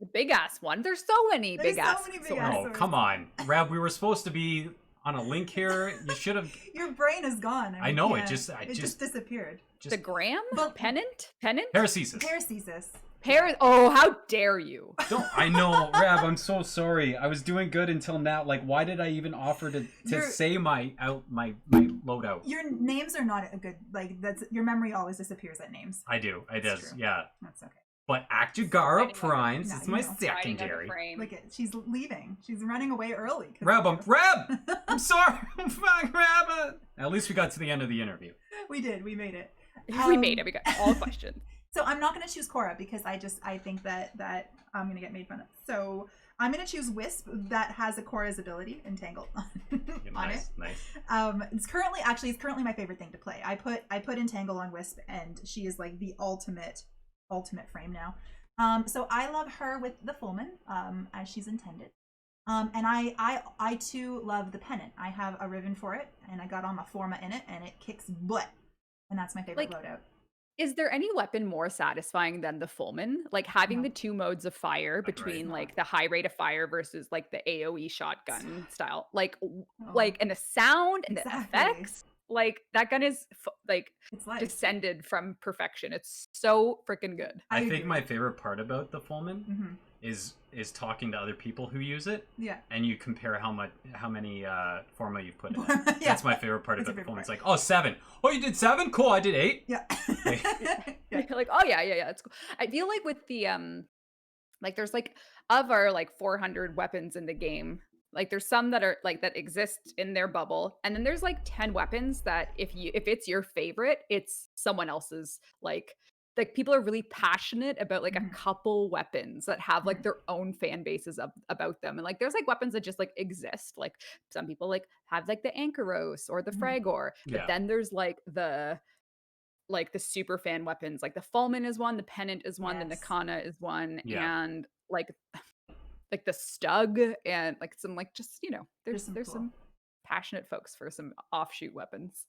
The big ass one. There's so many There's big ass. so many big swords. ass Oh, swords. come on, Rab. We were supposed to be on a link here. You should have Your brain is gone. I know, it can't- just- it just disappeared. just The gram? But- Pennant? Paracesis. Paracesis. Oh, how dare you? Don't I know, Rab? I'm so sorry. I was doing good until now. Like, why did I even offer to You're- say my loadout? Your names are not a good that's your memory always disappears at names. I do. It That's does. true. Yeah. That's okay. But Akjagara Writing on primes. No, It's you my know. Riding on the secondary. frame. Look at she's leaving. She's running away early. 'cause Rab, of you. I'm sorry. Fuck, Rab. At least we got to the end of the interview. We did. We made it. We made it. We got all questions. So I'm not going to choose Cora because I think that I'm going to get made fun of. So I'm going to choose Wisp that has a Cora's ability, Entangle, on Nice, it. nice. It's currently my favorite thing to play. I put Entangle on Wisp and she is like the ultimate frame now. So I love her with the Fullman, as she's intended. And I too love the pennant. I have a ribbon for it and I got all my forma in it and it kicks butt. And that's my favorite loadout. Is there any weapon more satisfying than the Fulmin? Like having No. the two modes of fire Right. between No. like the high rate of fire versus like the AoE shotgun style, like Oh. and the sound and the Exactly. effects. Like that gun is like It's life. descended from perfection. It's so freaking good. I think agree. my favorite part about the Fulmin Mhm. is talking to other people who use it, Yeah. and you compare how many Forma you've put in it. Yeah. That's my favorite part That's about your the Fulmin. favorite It's like, oh, 7. Oh, you did 7? Cool, I did 8. Yeah. Like, oh yeah, that's cool. I feel like with the like there's like of our like 400 weapons in the game, like there's some that are like that exist in their bubble, and then there's like 10 weapons that if it's your favorite, it's someone else's. Like people are really passionate about like Mhm. a couple weapons that have like their own fan bases about them. And like there's like weapons that just like exist. Like some people like have like the Ankyros or the Mhm. Fragor. But Yeah. then there's like the super fan weapons. Like the Fulmin is one, the Pennant is one, the Yes. Nakana is one, Yeah. and like the Stug and like some like just there's some there's cool. some passionate folks for some offshoot weapons.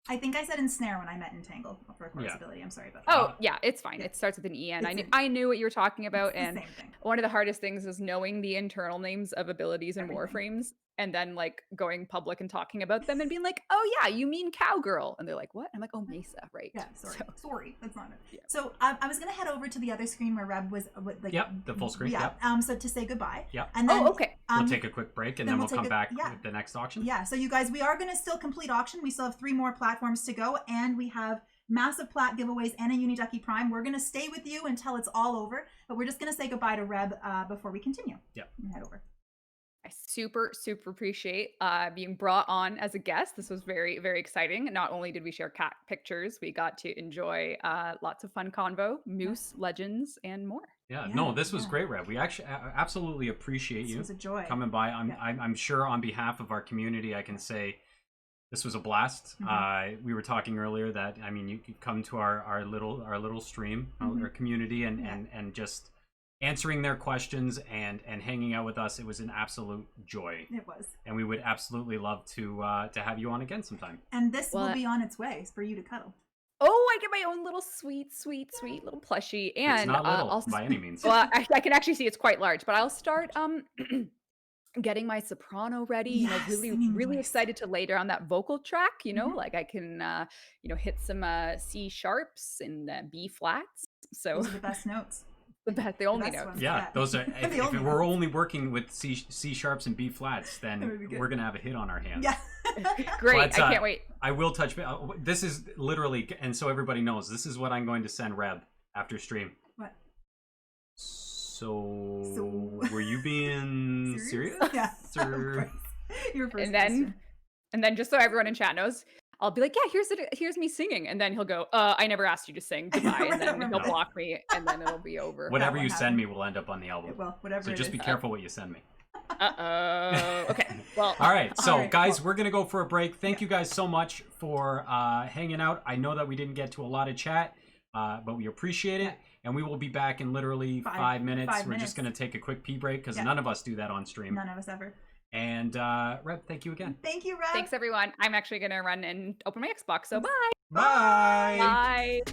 I think I said ensnare when I meant entangle for course Yeah. ability. I'm sorry about that. Oh yeah, it's fine. Yeah. It starts with an EN. It's I knew what you were talking about, It's the and same thing. one of the hardest things is knowing the internal names of abilities and Everything. warframes, and then like going public and talking about them and being like, oh yeah, you mean cowgirl, and they're like, what? I'm like, oh, Mesa, right? Yeah, sorry. So- Sorry, that's not it. Yeah. So I was gonna head over to the other screen where Reb was like. Yep, the full screen, Yeah. yep. So to say goodbye. Yep. And then, Oh, okay. We'll take a quick break, and then then we'll we'll come take back yeah. with the next auction. Yeah. So you guys, we are gonna still complete auction. We still have 3 more platforms to go, and we have massive plat giveaways and a Uniducky Prime. We're gonna stay with you until it's all over, but we're just gonna say goodbye to Reb before we continue. Yep. Head over. I super appreciate being brought on as a guest. This was very, very exciting. Not only did we share cat pictures, we got to enjoy lots of fun convo, moose, legends, and more. Yeah, Yeah, no, this was yeah. great, Reb. We actually absolutely appreciate This you was a joy. coming by. Yeah. I'm sure on behalf of our community, I can say this was a blast. Mhm. We were talking earlier that you could come to our little stream, Mhm. our community, and, Yeah. and just answering their questions and hanging out with us. It was an absolute joy, It was. and we would absolutely love to have you on again sometime. And this will Well, be on its way for you to cuddle. Oh, I get my own little sweet little plushie, and It's not little I'll by any means. well, I can actually see it's quite large, but I'll start getting my soprano ready. Yes, Really singing really voice. excited to lay down that vocal track. Mhm. Like I can hit some C sharps and B flats. So Those are the best notes. the only best notes. ones. Yeah, Yeah. those are. The If only we're ones. only working with C sharps and B flats, That would be then good. we're gonna have a hit on our hands. Yeah. Great, But, I can't wait. I will touch. This is literally, and so everybody knows, this is what I'm going to send Reb after stream. What? So were you being serious? Yeah. Sir? Your first And then just so everyone in chat knows, I'll be like, yeah, here's me singing, and then he'll go, I never asked you to sing, goodbye, and then he'll block me, and then it'll be over. Whatever one you send happened. me will end up on the album. Well, whatever. So it just is. be careful what you send me. Okay. Well, All right, so All right, guys, cool. we're gonna go for a break. Thank you guys so much for hanging out. I know that we didn't get to a lot of chat, but we appreciate it, and we will be back in literally 5 minutes. 5 We're minutes. just gonna take a quick pee break because Yeah. none of us do that on stream. None of us ever. And Reb, thank you again. Thank you, Reb. thanks everyone. I'm actually gonna run and open my Xbox. So bye. Bye. Bye.